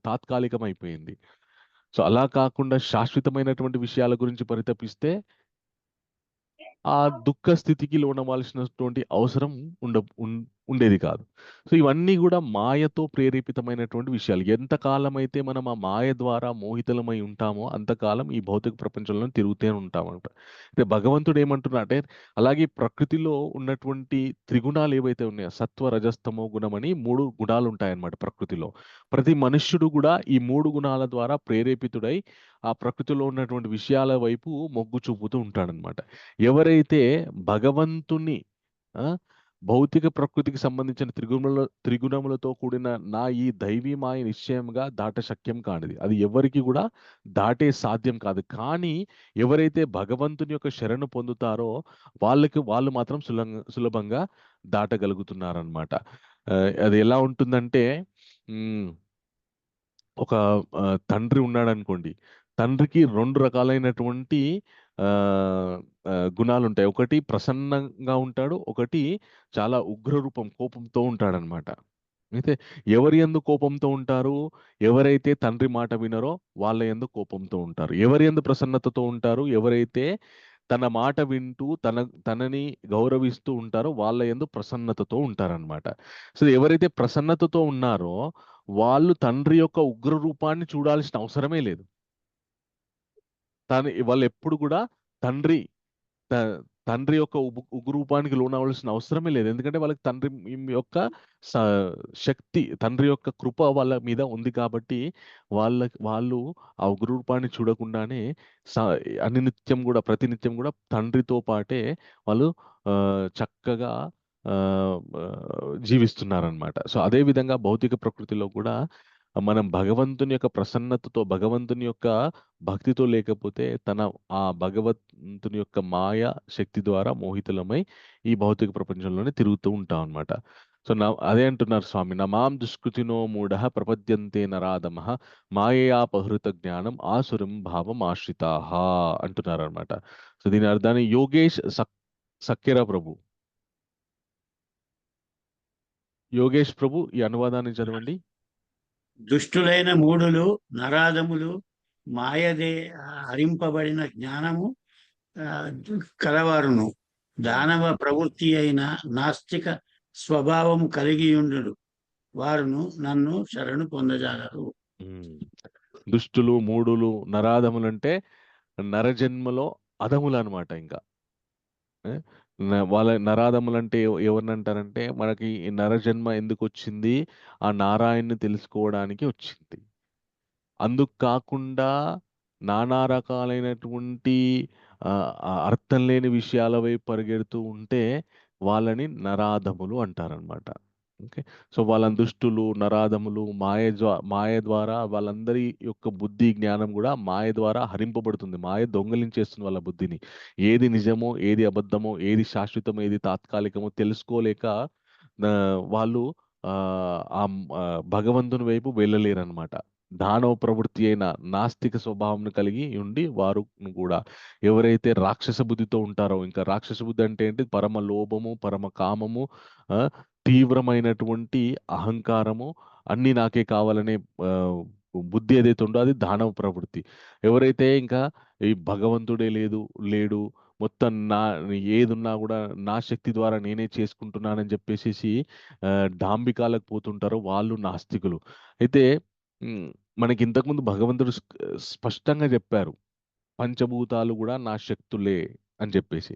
తాత్కాలికమైపోయింది. సో అలా కాకుండా శాశ్వతమైనటువంటి విషయాల గురించి పరితపిస్తే ఆ దుఃఖ స్థితికి లోనవలసినటువంటి అవసరం ఉండేది కాదు. సో ఇవన్నీ కూడా మాయతో ప్రేరేపితమైనటువంటి విషయాలు. ఎంతకాలం అయితే మనం ఆ మాయ ద్వారా మోహితులమై ఉంటామో అంతకాలం ఈ భౌతిక ప్రపంచంలో తిరుగుతూనే ఉంటామంట. అయితే భగవంతుడు ఏమంటున్నాడంటే అలాగే ప్రకృతిలో ఉన్నటువంటి త్రిగుణాలు ఏవైతే ఉన్నాయో, సత్వ రజస్తమో గుణమని 3 గుణాలు ఉంటాయన్నమాట ప్రకృతిలో. ప్రతి మనుష్యుడు కూడా ఈ 3 గుణాల ద్వారా ప్రేరేపితుడై ఆ ప్రకృతిలో ఉన్నటువంటి విషయాల వైపు మొగ్గు చూపుతూ ఉంటాడనమాట. ఎవరైతే భగవంతుని భౌతిక ప్రకృతికి సంబంధించిన త్రిగుణములతో కూడిన నా ఈ దైవీ మాయ నిశ్చయంగా దాట శక్యం కానిది, అది ఎవరికి కూడా దాటే సాధ్యం కాదు. కానీ ఎవరైతే భగవంతుని యొక్క శరణు పొందుతారో వాళ్ళు మాత్రం సులభంగా దాటగలుగుతున్నారనమాట. అది ఎలా ఉంటుందంటే ఒక తండ్రి ఉన్నాడనుకోండి, తండ్రికి 2 రకాలైనటువంటి గుణాలుంటాయి. ఒకటి ప్రసన్నంగా ఉంటాడు, ఒకటి చాలా ఉగ్రరూపం, కోపంతో ఉంటాడనమాట. అయితే ఎవరి యందు కోపంతో ఉంటారు? ఎవరైతే తండ్రి మాట వినరో వాళ్ళ యందు కోపంతో ఉంటారు. ఎవరి యందు ప్రసన్నతతో ఉంటారు? ఎవరైతే తన మాట వింటూ తనని గౌరవిస్తూ ఉంటారో వాళ్ళ యందు ప్రసన్నతతో ఉంటారనమాట. సో ఎవరైతే ప్రసన్నతతో ఉన్నారో వాళ్ళు తండ్రి యొక్క ఉగ్ర రూపాన్ని చూడాల్సిన అవసరమే లేదు. వాళ్ళు ఎప్పుడు కూడా తండ్రి యొక్క ఉగ్రరూపానికి లోనవలసిన అవసరమే లేదు. ఎందుకంటే వాళ్ళకి తండ్రి యొక్క శక్తి, తండ్రి యొక్క కృప వాళ్ళ మీద ఉంది కాబట్టి వాళ్ళు ఆ ఉగ్రరూపాన్ని చూడకుండానే ప్రతినిత్యం కూడా తండ్రితో పాటే వాళ్ళు చక్కగా జీవిస్తున్నారనమాట. సో అదే విధంగా భౌతిక ప్రకృతిలో కూడా మనం భగవంతుని యొక్క ప్రసన్నతతో, భగవంతుని యొక్క భక్తితో లేకపోతే ఆ భగవంతుని యొక్క మాయ శక్తి ద్వారా మోహితులమై ఈ భౌతిక ప్రపంచంలోనే తిరుగుతూ ఉంటాం అన్నమాట. సో అదే అంటున్నారు స్వామి, నమాం దుష్కృతినో మూఢః ప్రపద్యంతే నరాధమః మాయయాపహృత జ్ఞానం ఆసురం భావం ఆశ్రితాః అంటున్నారు అనమాట. సో దీని అర్థాన్ని యోగేష్ సక్కెరా ప్రభు, యోగేష్ ప్రభు ఈ అనువాదాన్ని చదవండి. దుష్టులైన మూఢులు, నరాధములు, మాయదే హరింపబడిన జ్ఞానము కలవారును, దానవ ప్రవృత్తి అయిన నాస్తిక స్వభావము కలిగి ఉండు వారును నన్ను శరణు పొందజాలరు. దుష్టులు, మూఢులు, నరాధములు అంటే నరజన్మలో అధములు అనమాట. ఇంకా వాళ్ళ నరాధములు అంటే ఎవరిని అంటారంటే, మనకి ఈ నరజన్మ ఎందుకు వచ్చింది, ఆ నారాయణ్ని తెలుసుకోవడానికి వచ్చింది. అందుకు కాకుండా నానా రకాలైనటువంటి అర్థం లేని విషయాల వైపు పరిగెడుతూ ఉంటే వాళ్ళని నరాధములు అంటారనమాట. ఓకే. సో వాళ్ళ దుష్టులు, నరాధములు, మాయ ద్వారా వాళ్ళందరి యొక్క బుద్ధి జ్ఞానం కూడా మాయ ద్వారా హరింపబడుతుంది. మాయ దొంగలించేస్తుంది వాళ్ళ బుద్ధిని. ఏది నిజమో, ఏది అబద్ధమో, ఏది శాశ్వతమో, ఏది తాత్కాలికమో తెలుసుకోలేక వాళ్ళు భగవంతుని వైపు వెళ్ళలేరనమాట. దానవ ప్రవృత్తి అయిన నాస్తిక స్వభావం కలిగి ఉండి వారు కూడా ఎవరైతే రాక్షస బుద్ధితో ఉంటారో, ఇంకా రాక్షస బుద్ధి అంటే ఏంటి, పరమ లోభము, పరమ కామము, తీవ్రమైనటువంటి అహంకారము, అన్నీ నాకే కావాలనే బుద్ధి ఏదైతే ఉందో అది దానవ ప్రవృత్తి. ఎవరైతే ఇంకా ఈ భగవంతుడే లేడు మొత్తం ఏదున్నా కూడా నా శక్తి ద్వారా నేనే చేసుకుంటున్నానని చెప్పేసి డాంబికాలకు పోతుంటారో వాళ్ళు నాస్తికులు. అయితే మనకి ఇంతకుముందు భగవంతుడు స్పష్టంగా చెప్పారు, పంచభూతాలు కూడా నా శక్తులే అని చెప్పేసి.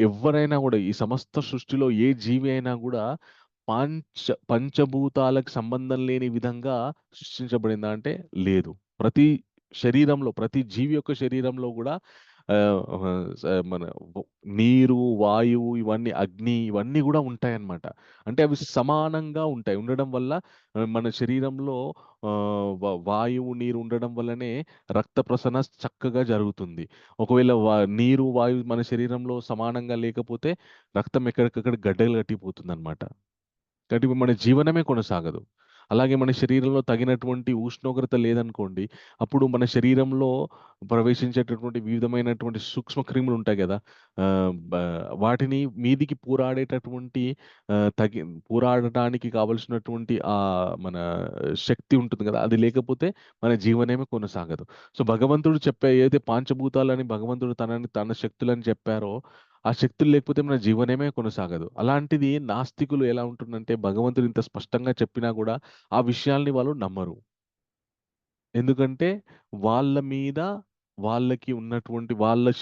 ఎవరైనా కూడా ఈ సమస్త సృష్టిలో ఏ జీవి అయినా కూడా పంచభూతాలకు సంబంధం లేని విధంగా సృష్టించబడిందా అంటే లేదు. ప్రతి శరీరంలో, ప్రతి జీవి యొక్క శరీరంలో కూడా మన నీరు, వాయువు, ఇవన్నీ అగ్ని, ఇవన్నీ కూడా ఉంటాయన్నమాట. అంటే అవి సమానంగా ఉంటాయి. ఉండడం వల్ల మన శరీరంలో వాయువు, నీరు ఉండడం వల్లనే రక్త ప్రసరణ చక్కగా జరుగుతుంది. ఒకవేళ నీరు, వాయువు మన శరీరంలో సమానంగా లేకపోతే రక్తం ఎక్కడికక్కడ గడ్డలు కట్టిపోతుంది అనమాట. కాబట్టి మన జీవనమే కొనసాగదు. అలాగే మన శరీరంలో తగినటువంటి ఉష్ణోగ్రత లేదనుకోండి, అప్పుడు మన శరీరంలో ప్రవేశించేటటువంటి వివిధమైనటువంటి సూక్ష్మ క్రిములు ఉంటాయి కదా, వాటిని మీదికి పోరాడటానికి కావలసినటువంటి మన శక్తి ఉంటుంది కదా, అది లేకపోతే మన జీవనమే కొనసాగదు. సో భగవంతుడు ఏదైతే పంచభూతాలని భగవంతుడు తన శక్తులని చెప్పారో, ఆ శక్తులు లేకపోతే మన జీవనమే కొనసాగదు. అలాంటిది నాస్తికులు ఎలా ఉంటుందంటే, భగవంతుడు ఇంత స్పష్టంగా చెప్పినా కూడా ఆ విషయాల్ని వాళ్ళు నమ్మరు. ఎందుకంటే వాళ్ళ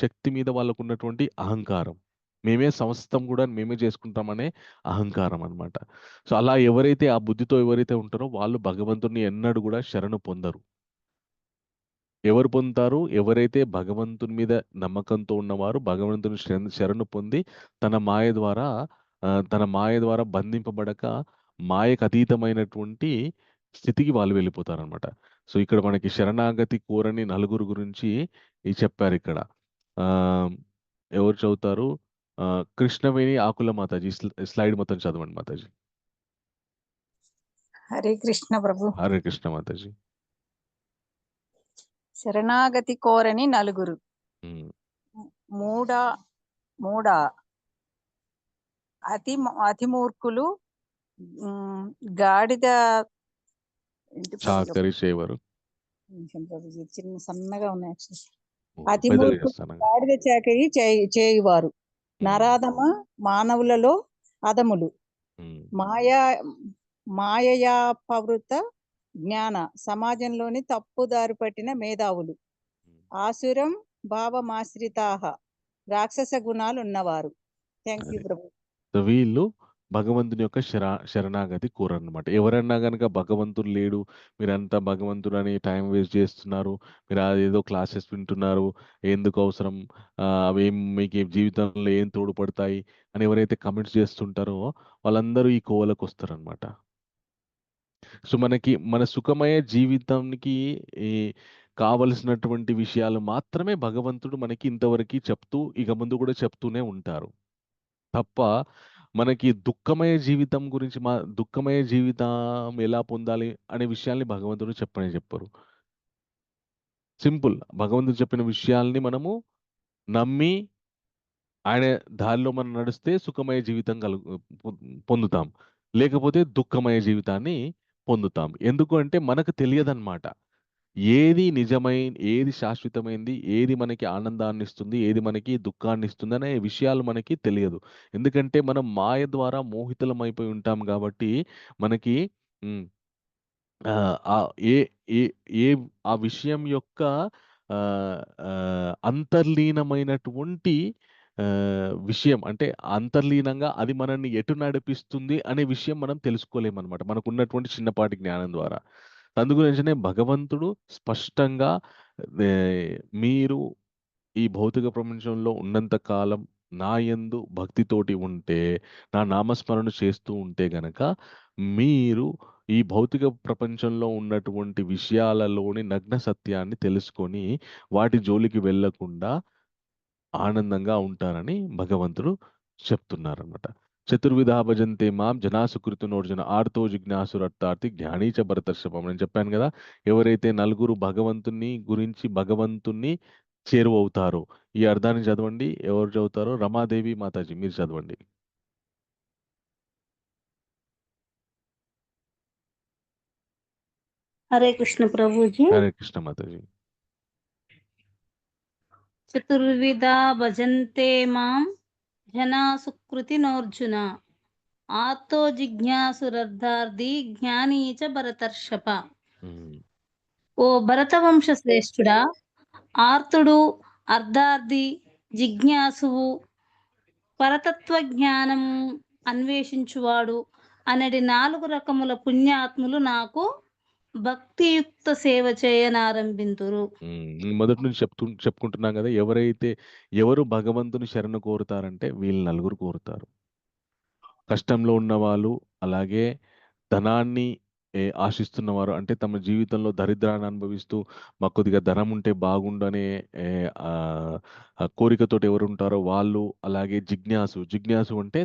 శక్తి మీద వాళ్ళకు ఉన్నటువంటి అహంకారం, మేమే సమస్తం కూడా మేమే చేసుకుంటామనే అహంకారం అనమాట. సో అలా ఎవరైతే ఆ బుద్ధితో ఎవరైతే ఉంటారో వాళ్ళు భగవంతుడిని ఎన్నడూ కూడా శరణు పొందరు. ఎవరు పొందుతారు? ఎవరైతే భగవంతుని మీద నమ్మకంతో ఉన్నవారు భగవంతుని శరణు పొంది తన మాయ ద్వారా బంధింపబడక మాయకు అతీతమైనటువంటి స్థితికి వాళ్ళు వెళ్ళిపోతారనమాట. సో ఇక్కడ మనకి శరణాగతి కోరని నలుగురు గురించి చెప్పారు ఇక్కడ. ఎవరు చదువుతారు? కృష్ణవేణి ఆకుల మాతాజీ, స్లైడ్ మొత్తం చదవండి మాతాజీ. హరే కృష్ణ ప్రభు. హరే కృష్ణ మాతాజీ. శరణాగతి కోరని నలుగురు. మూడ అతి మూర్ఖులు, గాడిద చిన్న సన్నగా ఉన్నాయి. అతి మూర్ఖులు గాడిద చాకరీ చేయువారు, నరాధమ మానవులలో అధములు, మాయయాపవృత జ్ఞాన సమాజంలోని తప్పుదారి పట్టిన మేధావులు, ఆసురం భావమాశ్రితాహ రాక్షస గుణాలు ఉన్నవారు. థ్యాంక్ యూ ప్రభు. వీళ్ళు భగవంతుని యొక్క శరణాగతి కోరన్నమాట. ఎవరన్నా కనుక భగవంతుడు లేడు, మీరంతా భగవంతుడు అని టైం వేస్ట్ చేస్తున్నారు, మీరు అదేదో క్లాసెస్ వింటున్నారు, ఎందుకు అవసరం, అవేం మీకు జీవితంలో ఏం తోడ్పడతాయి అని ఎవరైతే కమెంట్స్ చేస్తుంటారో వాళ్ళందరూ ఈ కోవలకు వస్తారనమాట. సో మన సుఖమయ జీవితానికి ఈ కావలసినటువంటి విషయాలు మాత్రమే భగవంతుడు మనకి ఇంతవరకు చెప్తూ ఇక ముందు కూడా చెప్తూనే ఉంటారు తప్ప మనకి దుఃఖమయ జీవితం గురించి దుఃఖమయ జీవితం ఎలా పొందాలి అనే విషయాల్ని భగవంతుడు చెప్పరు. సింపుల్. భగవంతుడు చెప్పిన విషయాల్ని మనము నమ్మి ఆయన దారిలో మనం నడిస్తే సుఖమయ జీవితం పొందుతాం. లేకపోతే దుఃఖమయ జీవితాన్ని పొందుతాం. ఎందుకు అంటే మనకు తెలియదన్నమాట. ఏది ఏది శాశ్వతమైంది, ఏది మనకి ఆనందాన్ని ఇస్తుంది, ఏది మనకి దుఃఖాన్ని ఇస్తుంది అనే విషయాలు మనకి తెలియదు. ఎందుకంటే మనం మాయ ద్వారా మోహితులమైపోయి ఉంటాం కాబట్టి మనకి ఏ ఏ ఏ ఆ విషయం యొక్క అంతర్లీనమైనటువంటి విషయం అంటే అంతర్లీనంగా అది మనల్ని ఎటు నడిపిస్తుంది అనే విషయం మనం తెలుసుకోలేమనమాట. మనకున్నటువంటి చిన్నపాటి జ్ఞానం ద్వారా. అందుగురించనే భగవంతుడు స్పష్టంగా మీరు ఈ భౌతిక ప్రపంచంలో ఉన్నంత కాలం నా యందు భక్తితోటి ఉంటే, నా నామస్మరణ చేస్తూ ఉంటే గనక మీరు ఈ భౌతిక ప్రపంచంలో ఉన్నటువంటి విషయాలలోని నగ్న సత్యాన్ని తెలుసుకొని వాటి జోలికి వెళ్ళకుండా ఆనందంగా ఉంటారని భగవంతుడు చెప్తున్నారన్నమాట. చతుర్విధా భజంతే మాం జనా సుకృతినోర్జున ఆర్తో జిజ్ఞాసురర్థార్థి జ్ఞానీ చ భరతర్షభం. నేను చెప్పాను కదా, ఎవరైతే నలుగురు భగవంతుణ్ణి చేరువవుతారో. ఈ అర్థాన్ని చదవండి. ఎవరు చదువుతారో రమాదేవి మాతాజీ మీరు చదవండి. హరే కృష్ణ ప్రభుజీ. హరే కృష్ణ మాతాజీ. చతుర్విధా భజంతే మాం జనా సుకృతినోర్జున ఆర్తో జిజ్ఞాసురర్థార్థి జ్ఞానీ చ భరతర్షభ. ఓ భరతవంశ శ్రేష్ఠుడా, ఆర్తుడు, అర్ధార్థి, జిజ్ఞాసువు, పరతత్వ జ్ఞానము అన్వేషించువాడు అనడి 4 రకముల పుణ్యాత్ములు నాకు భక్తియుక్త సేవ చేయనారంభింతురు. మొదటి నుంచి చెప్పుకుంటున్నాం కదా, ఎవరు భగవంతుని శరణు కోరుతారంటే వీళ్ళు నలుగురు కోరుతారు. కష్టంలో ఉన్నవాళ్ళు, అలాగే ధనాన్ని ఆశిస్తున్నవారు, అంటే తమ జీవితంలో దరిద్రాన్ని అనుభవిస్తూ మాకు కొద్దిగా ధనం ఉంటే బాగుండనే కోరికతోటి ఎవరు ఉంటారో వాళ్ళు, అలాగే జిజ్ఞాసు అంటే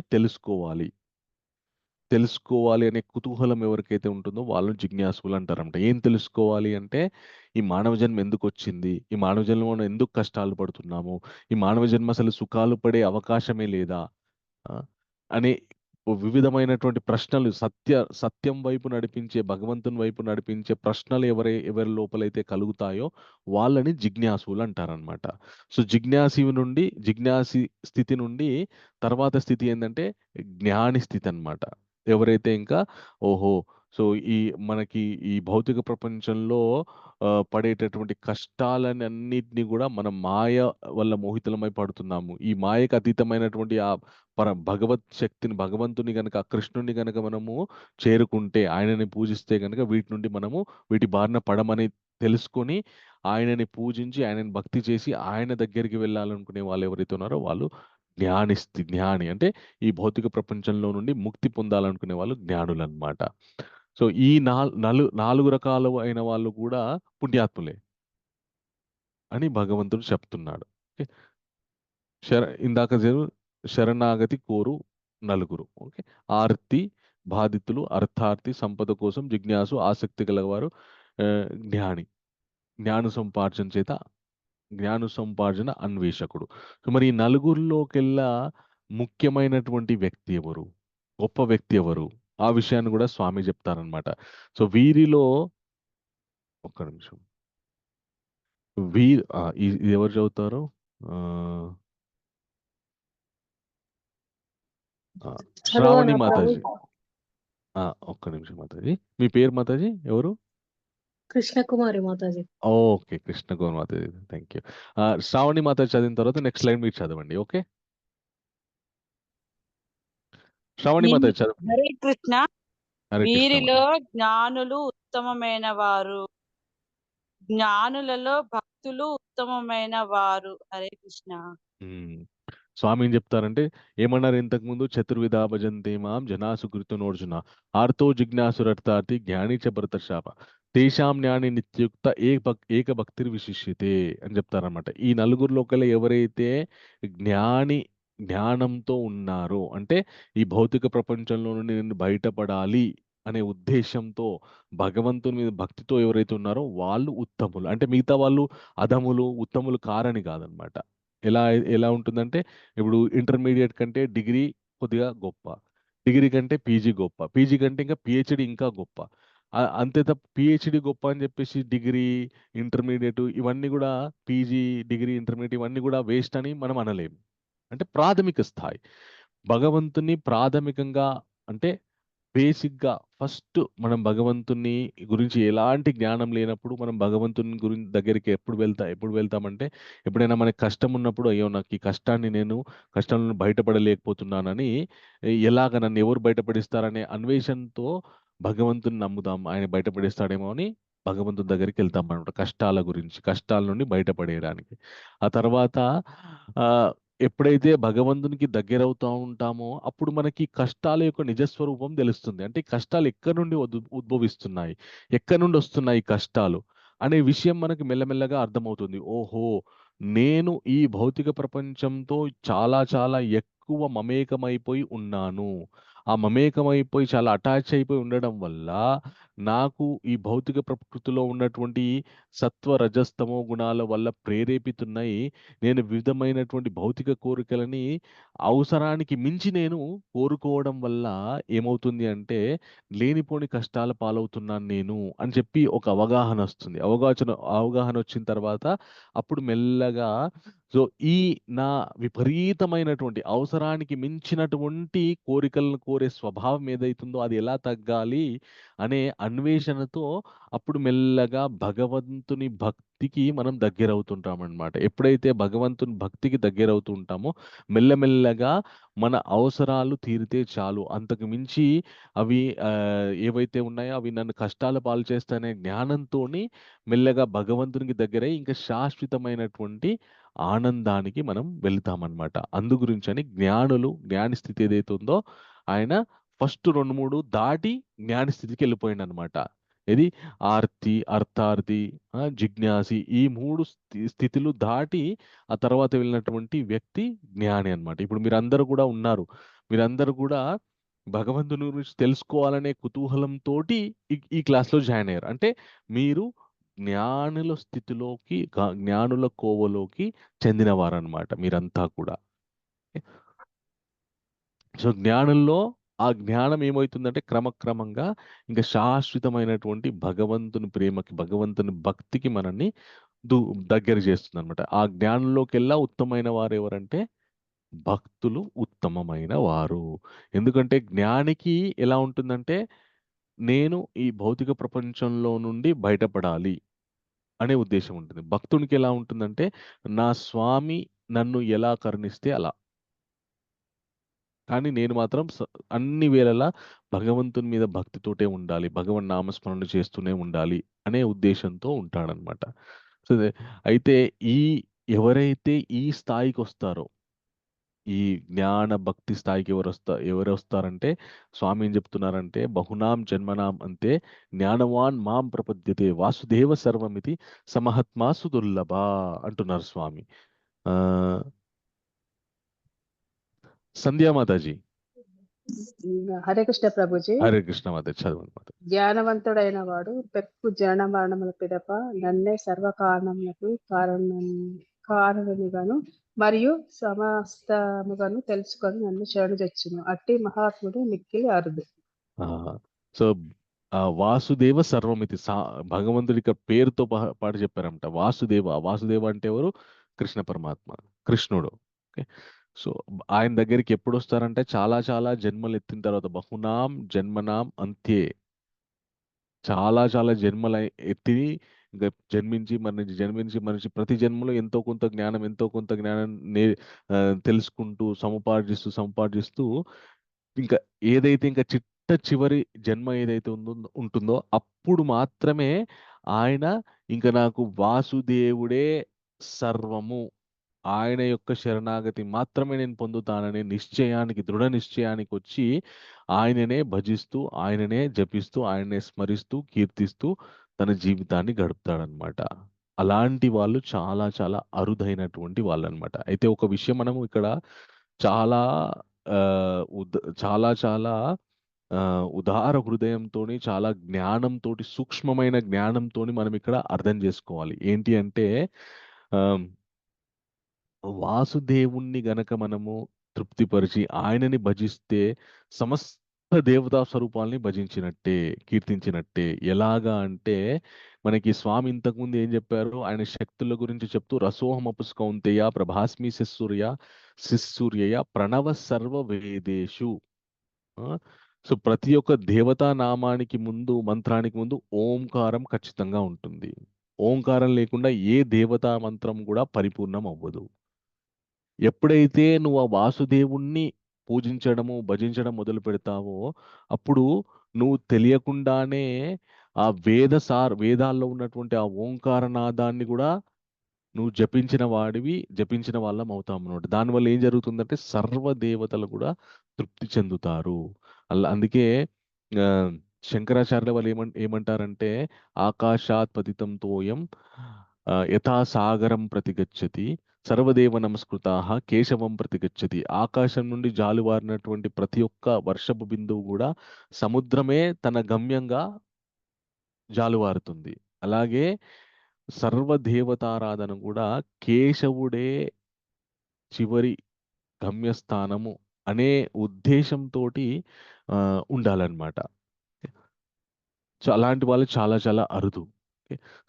తెలుసుకోవాలి అనే కుతూహలం ఎవరికైతే ఉంటుందో వాళ్ళని జిజ్ఞాసులు అంటారంట. ఏం తెలుసుకోవాలి అంటే ఈ మానవ జన్మ ఎందుకు వచ్చింది, ఈ మానవ జన్మలో మనం ఎందుకు కష్టాలు పడుతున్నాము, ఈ మానవ జన్మ అసలు సుఖాలు పడే అవకాశమే లేదా అనే వివిధమైనటువంటి ప్రశ్నలు, సత్యం వైపు నడిపించే, భగవంతుని వైపు నడిపించే ప్రశ్నలు ఎవరి లోపలైతే కలుగుతాయో వాళ్ళని జిజ్ఞాసులు అంటారనమాట. సో జిజ్ఞాసి స్థితి నుండి తర్వాత స్థితి ఏంటంటే జ్ఞాని స్థితి అన్నమాట. ఎవరైతే ఇంకా సో మనకి ఈ భౌతిక ప్రపంచంలో పడేటటువంటి కష్టాలన్నిటిని కూడా మనం మాయ వల్ల మోహితులమై పడుతున్నాము. ఈ మాయకు అతీతమైనటువంటి ఆ భగవత్ శక్తిని, భగవంతుని గనక, కృష్ణుని గనక మనము చేరుకుంటే, ఆయనని పూజిస్తే గనక వీటి బారిన పడమని తెలుసుకొని ఆయనని పూజించి, ఆయనని భక్తి చేసి ఆయన దగ్గరికి వెళ్ళాలనుకునే వాళ్ళు ఎవరైతే ఉన్నారో వాళ్ళు జ్ఞాని. అంటే ఈ భౌతిక ప్రపంచంలో నుండి ముక్తి పొందాలనుకునే వాళ్ళు జ్ఞానులు అన్నమాట. సో ఈ 4 రకాలు అయిన వాళ్ళు కూడా పుణ్యాత్ములే అని భగవంతుడు చెప్తున్నాడు. ఇందాక శరణాగతి కోరు నలుగురు. ఓకే, ఆర్తి బాధితులు, అర్థార్థి సంపద కోసం జిజ్ఞాసు, ఆసక్తి గలవారు, జ్ఞాన సంపార్జన అన్వేషకుడు. సో మరి ఈ నలుగురిలోకెల్లా ముఖ్యమైనటువంటి వ్యక్తి ఎవరు, గొప్ప వ్యక్తి ఎవరు, ఆ విషయాన్ని కూడా స్వామి చెప్తారనమాట. సో వీరిలో ఒక్క నిమిషం, ఇది ఎవరు చదువుతారు? శ్రావణి మాతాజీ. ఒక్క నిమిషం మాతాజీ, మీ పేరు మాతాజీ ఎవరు? కృష్ణకుమారి మాతాజీ. ఓకే, కృష్ణకుమారి మాతాజీ, థ్యాంక్ యూ. శ్రావణి మాతాజీ చదివిన తర్వాత నెక్స్ట్ లైన్ మీరు చదవండి. ఓకే, శ్రావణి మాతాజీ చదవండి. హరే కృష్ణ. హరే కృష్ణ. వీరిలో జ్ఞానులు ఉత్తమమైన వారు, జ్ఞానులలో భక్తులు ఉత్తమమైన వారు. హరే కృష్ణ. స్వామి ఏం చెప్తారంటే ఏమన్నారు ఇంతకుముందు, చతుర్విధ భజంతే మాం జనా సుకృతనోర్జున ఆర్తో జిజ్ఞాసురర్థార్థి జ్ఞాని చ భరతశాప తేషాం జ్ఞాని నిత్యుక్త ఏక భక్తిర్ విశిష్యతే అని చెప్తారనమాట. ఈ నలుగురిలోకెల్లా ఎవరైతే జ్ఞానంతో ఉన్నారో, అంటే ఈ భౌతిక ప్రపంచంలో నుండి నేను బయటపడాలి అనే ఉద్దేశంతో భగవంతుని మీద భక్తితో ఎవరైతే ఉన్నారో వాళ్ళు ఉత్తములు. అంటే మిగతా వాళ్ళు అధములు ఉత్తములు కారని కాదనమాట. ఎలా ఎలా ఉంటుందంటే, ఇప్పుడు ఇంటర్మీడియట్ కంటే డిగ్రీ కొద్దిగా గొప్ప, డిగ్రీ కంటే పీజీ గొప్ప, పీజీ కంటే ఇంకా పిహెచ్డి ఇంకా గొప్ప. అంతే తప్ప పిహెచ్డి గొప్ప అని చెప్పేసి డిగ్రీ ఇంటర్మీడియట్ ఇవన్నీ కూడా, పీజీ డిగ్రీ ఇంటర్మీడియట్ ఇవన్నీ కూడా వేస్ట్ అని మనం అనలేము. అంటే ప్రాథమిక స్థాయి భగవంతుని ప్రాథమికంగా, అంటే బేసిక్గా ఫస్ట్ మనం భగవంతుని గురించి ఎలాంటి జ్ఞానం లేనప్పుడు మనం భగవంతుని దగ్గరికి ఎప్పుడు వెళ్తామంటే, ఎప్పుడైనా మనకి కష్టం ఉన్నప్పుడు, అయ్యో నాకు ఈ కష్టాన్ని నేను కష్టంలో బయటపడలేకపోతున్నానని, ఎలాగ నన్ను ఎవరు బయటపడిస్తారనే అన్వేషణతో భగవంతుని నమ్ముదాం, ఆయన బయటపడిస్తాడేమో అని భగవంతుని దగ్గరికి వెళ్తాం అనమాట. కష్టాల గురించి, కష్టాల నుండి బయటపడేయడానికి. ఆ తర్వాత ఎప్పుడైతే భగవంతునికి దగ్గరవుతూ ఉంటామో అప్పుడు మనకి కష్టాల యొక్క నిజస్వరూపం తెలుస్తుంది. అంటే ఈ కష్టాలు ఎక్కడి నుండి ఉద్భవిస్తున్నాయి, ఎక్కడి నుండి వస్తున్నాయి కష్టాలు అనే విషయం మనకి మెల్లమెల్లగా అర్థమవుతుంది. ఓహో, నేను ఈ భౌతిక ప్రపంచంతో చాలా చాలా ఎక్కువ మమేకమైపోయి ఉన్నాను. ఆ మమేకమైపోయి చాలా అటాచ్ అయిపోయి ఉండడం వల్ల నాకు ఈ భౌతిక ప్రకృతిలో ఉన్నటువంటి సత్వ రజస్తమో గుణాల వల్ల ప్రేరేపితున్నాయి. నేను వివిధమైనటువంటి భౌతిక కోరికలని అవసరానికి మించి నేను కోరుకోవడం వల్ల ఏమవుతుంది అంటే, లేనిపోని కష్టాల పాలవుతున్నాను నేను అని చెప్పి ఒక అవగాహన వస్తుంది. అవగాహన వచ్చిన తర్వాత అప్పుడు మెల్లగా ఈ నా విపరీతమైనటువంటి అవసరానికి మించినటువంటి కోరికలను కోరే స్వభావం ఏదైతుందో అది ఎలా తగ్గాలి అనే అన్వేషణతో అప్పుడు మెల్లగా భగవంతుని భక్తికి మనం దగ్గరవుతుంటామన్నమాట. ఎప్పుడైతే భగవంతుని భక్తికి దగ్గరవుతూ ఉంటామో మెల్లమెల్లగా మన అవసరాలు తీరితే చాలు, అంతకు మించి అవి ఏవైతే ఉన్నాయో అవి నన్ను కష్టాల పాలు చేస్తాయనే జ్ఞానంతోని మెల్లగా భగవంతునికి దగ్గరై ఇంకా శాశ్వతమైనటువంటి ఆనందానికి మనం వెళ్తామన్నమాట. అందు గురించని జ్ఞాని స్థితి ఏదైతే ఉందో ఆయన ఫస్ట్ 2-3 దాటి జ్ఞాని స్థితికి వెళ్ళిపోయిందనమాట. ఇది ఆర్తి, అర్థార్థి, జిజ్ఞాసి, ఈ 3 స్థితులు దాటి ఆ తర్వాత వెళ్ళినటువంటి వ్యక్తి జ్ఞాని అన్నమాట. ఇప్పుడు మీరందరూ కూడా ఉన్నారు, మీరందరూ కూడా భగవంతుని గురించి తెలుసుకోవాలనే కుతూహలంతోటి ఈ క్లాస్లో జాయిన్ అయ్యారు. అంటే మీరు జ్ఞానుల స్థితిలోకి, జ్ఞానుల కోవలోకి చెందినవారనమాట మీరంతా కూడా. సో జ్ఞానంలో ఆ జ్ఞానం ఏమవుతుందంటే క్రమక్రమంగా ఇంకా శాశ్వతమైనటువంటి భగవంతుని ప్రేమకి, భగవంతుని భక్తికి మనల్ని దగ్గర చేస్తుంది అనమాట. ఆ జ్ఞానంలోకెల్లా ఉత్తమైన వారు ఎవరంటే భక్తులు ఉత్తమమైన వారు. ఎందుకంటే జ్ఞానికి ఎలా ఉంటుందంటే, నేను ఈ భౌతిక ప్రపంచంలో నుండి బయటపడాలి అనే ఉద్దేశం ఉంటుంది. భక్తునికి ఎలా ఉంటుందంటే, నా స్వామి నన్ను ఎలా కరుణిస్తే అలా, కానీ నేను మాత్రం అన్ని వేళలా భగవంతుని మీద భక్తితోటే ఉండాలి, భగవన్ నామస్మరణ చేస్తూనే ఉండాలి అనే ఉద్దేశంతో ఉంటాడనమాట. సో అయితే ఎవరైతే ఈ స్థాయికి వస్తారో, ఈ జ్ఞాన భక్తి స్థాయికి ఎవరు వస్తారంటే, స్వామి ఏం చెప్తున్నారంటే, బహునాం జన్మనాం అంతే జ్ఞానవాన్ మాం ప్రపద్యతే వాసుదేవ సర్వమితి సమహత్మాసు దుర్లభ అంటున్నారు స్వామి. సంధ్యా మాతాజీ. హరే కృష్ణ ప్రభుజీ. హరే కృష్ణ మాతాజీ, చదవండి మాతాజీ. జ్ఞానవంతుడైన వాడు పెక్కు జన మరణముల పిదప నన్నే సర్వకారణములకు కారణముగాను మరియు సమస్తముగాను తెలుసుకొని నన్ను శరణు తెచ్చును. అట్టి మహాత్ముడు మిక్కిలి అరుదు. సో వాసుదేవ సర్వమితి, భగవంతుడి పేరుతో పాటు చెప్పారంట. వాసుదేవ అంటే ఎవరు? కృష్ణ పరమాత్మ, కృష్ణుడు. ఓకే, సో ఆయన దగ్గరికి ఎప్పుడు వస్తారంటే, చాలా చాలా జన్మలు ఎత్తిన తర్వాత, బహునాం జన్మనాం అంత్యే, చాలా చాలా జన్మల ఎత్తి ఇంకా జన్మించి మరణించి ప్రతి జన్మలో ఎంతో కొంత జ్ఞానం తెలుసుకుంటూ సముపార్జిస్తూ ఇంకా ఏదైతే ఇంకా చివరి జన్మ ఏదైతే ఉంటుందో అప్పుడు మాత్రమే ఆయన ఇంకా నాకు వాసుదేవుడే సర్వము, ఆయన యొక్క శరణాగతి మాత్రమే నేను పొందుతాననే నిశ్చయానికి, దృఢ నిశ్చయానికి వచ్చి ఆయననే భజిస్తూ, ఆయననే జపిస్తూ, ఆయననే స్మరిస్తూ, కీర్తిస్తూ తన జీవితాన్ని గడుపుతాడనమాట. అలాంటి వాళ్ళు చాలా చాలా అరుదైనటువంటి వాళ్ళనమాట. అయితే ఒక విషయం మనము ఇక్కడ చాలా చాలా చాలా ఉదార హృదయంతోని, చాలా జ్ఞానంతోటి, సూక్ష్మమైన జ్ఞానంతోని మనం ఇక్కడ అర్థం చేసుకోవాలి. ఏంటి అంటే వాసుదేవుణ్ణి గనక మనము తృప్తిపరిచి ఆయనని భజిస్తే సమస్త దేవతా స్వరూపాల్ని భజించినట్టే, కీర్తించినట్టే. ఎలాగా అంటే మనకి స్వామి ఇంతకుముందు ఏం చెప్పారు, ఆయన శక్తుల గురించి చెప్తూ రసోహమపుస్ కౌంతేయ ప్రభాస్మి శిస్సూర్యయ ప్రణవ సర్వ వేదేషు. సో ప్రతి ఒక్క దేవతా నామానికి ముందు, మంత్రానికి ముందు ఓంకారం ఖచ్చితంగా ఉంటుంది. ఓంకారం లేకుండా ఏ దేవతా మంత్రం కూడా పరిపూర్ణం అవ్వదు. ఎప్పుడైతే నువ్వు ఆ వాసుదేవుణ్ణి పూజించడము, భజించడం మొదలు పెడతావో అప్పుడు నువ్వు తెలియకుండానే ఆ వేదాల్లో ఉన్నటువంటి ఆ ఓంకారనాదాన్ని కూడా నువ్వు జపించిన వాళ్ళం అవుతాం అన్నమాట. దానివల్ల ఏం జరుగుతుందంటే సర్వ దేవతలు కూడా తృప్తి చెందుతారు. అందుకే శంకరాచార్యుల వాళ్ళు ఏమంటారంటే ఆకాశాత్ పతితం తోయం యథా సాగరం ప్రతిగచ్చతి సర్వదేవ నమస్కృతాః కేశవం ప్రతిగచ్చతి. ఆకాశం నుండి జాలువారినటువంటి ప్రతి ఒక్క వర్షపు బిందువు కూడా సముద్రమే తన గమ్యంగా జాలువారుతుంది. అలాగే సర్వదేవతారాధన కూడా కేశవుడే చివరి గమ్యస్థానము అనే ఉద్దేశంతోటి ఉండాలన్నమాట. సో అలాంటి వాళ్ళు చాలా చాలా అరుదు.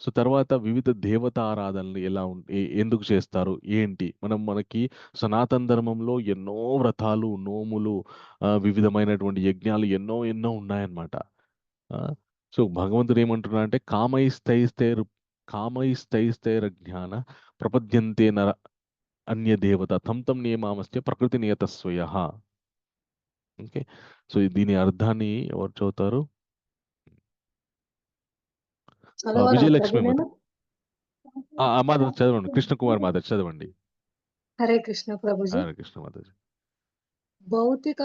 సో తర్వాత వివిధ దేవతారాధనలు ఎలా ఎందుకు చేస్తారు ఏంటి, మనకి సనాతన ధర్మంలో ఎన్నో వ్రతాలు, నోములు, వివిధమైనటువంటి యజ్ఞాలు ఎన్నో ఎన్నో ఉన్నాయన్నమాట. సో భగవంతుడు ఏమంటున్నా అంటే కామైస్తైస్తైర జ్ఞాన ప్రపద్యంతే నర అన్య దేవత తం నియమామస్య ప్రకృతి నియత స్వయః. ఓకే, సో దీని అర్థాన్ని ఎవరు చదువుతారు? విజయలక్ష్మి మాధవ్ చదవండి. కృష్ణకుమార్ మాధవ్ చదవండి. హరే కృష్ణ ప్రభుజీ. హరే కృష్ణ మాధవ్. భౌతిక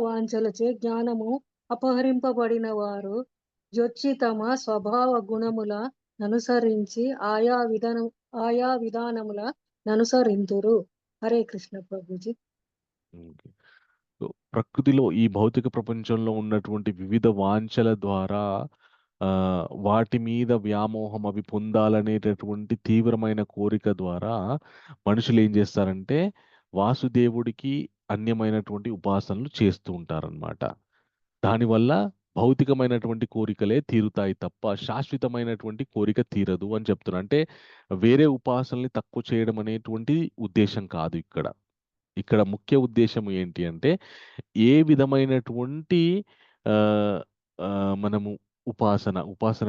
వాంఛలచే జ్ఞానము అపహరింపబడిన వారు యొచ్చి తమ స్వభావ గుణముల అనుసరించి ఆయా విధానముల అనుసరింతురు. హరే కృష్ణ ప్రభుజీ. ప్రకృతిలో ఈ భౌతిక ప్రపంచంలో ఉన్నటువంటి వివిధ వాంఛల ద్వారా వాటి మీద వ్యామోహం, అవి పొందాలనేటటువంటి తీవ్రమైన కోరిక ద్వారా మనుషులు ఏం చేస్తారంటే వాసుదేవుడికి అన్యమైనటువంటి ఉపాసనలు చేస్తూ ఉంటారన్నమాట. దానివల్ల భౌతికమైనటువంటి కోరికలే తీరుతాయి తప్ప శాశ్వతమైనటువంటి కోరిక తీరదు అని చెప్తున్నా. అంటే వేరే ఉపాసనల్ని తక్కువ చేయడం అనేటువంటి ఉద్దేశం కాదు ఇక్కడ. ఇక్కడ ముఖ్య ఉద్దేశం ఏంటి అంటే ఏ విధమైనటువంటి మనము ఉపాసన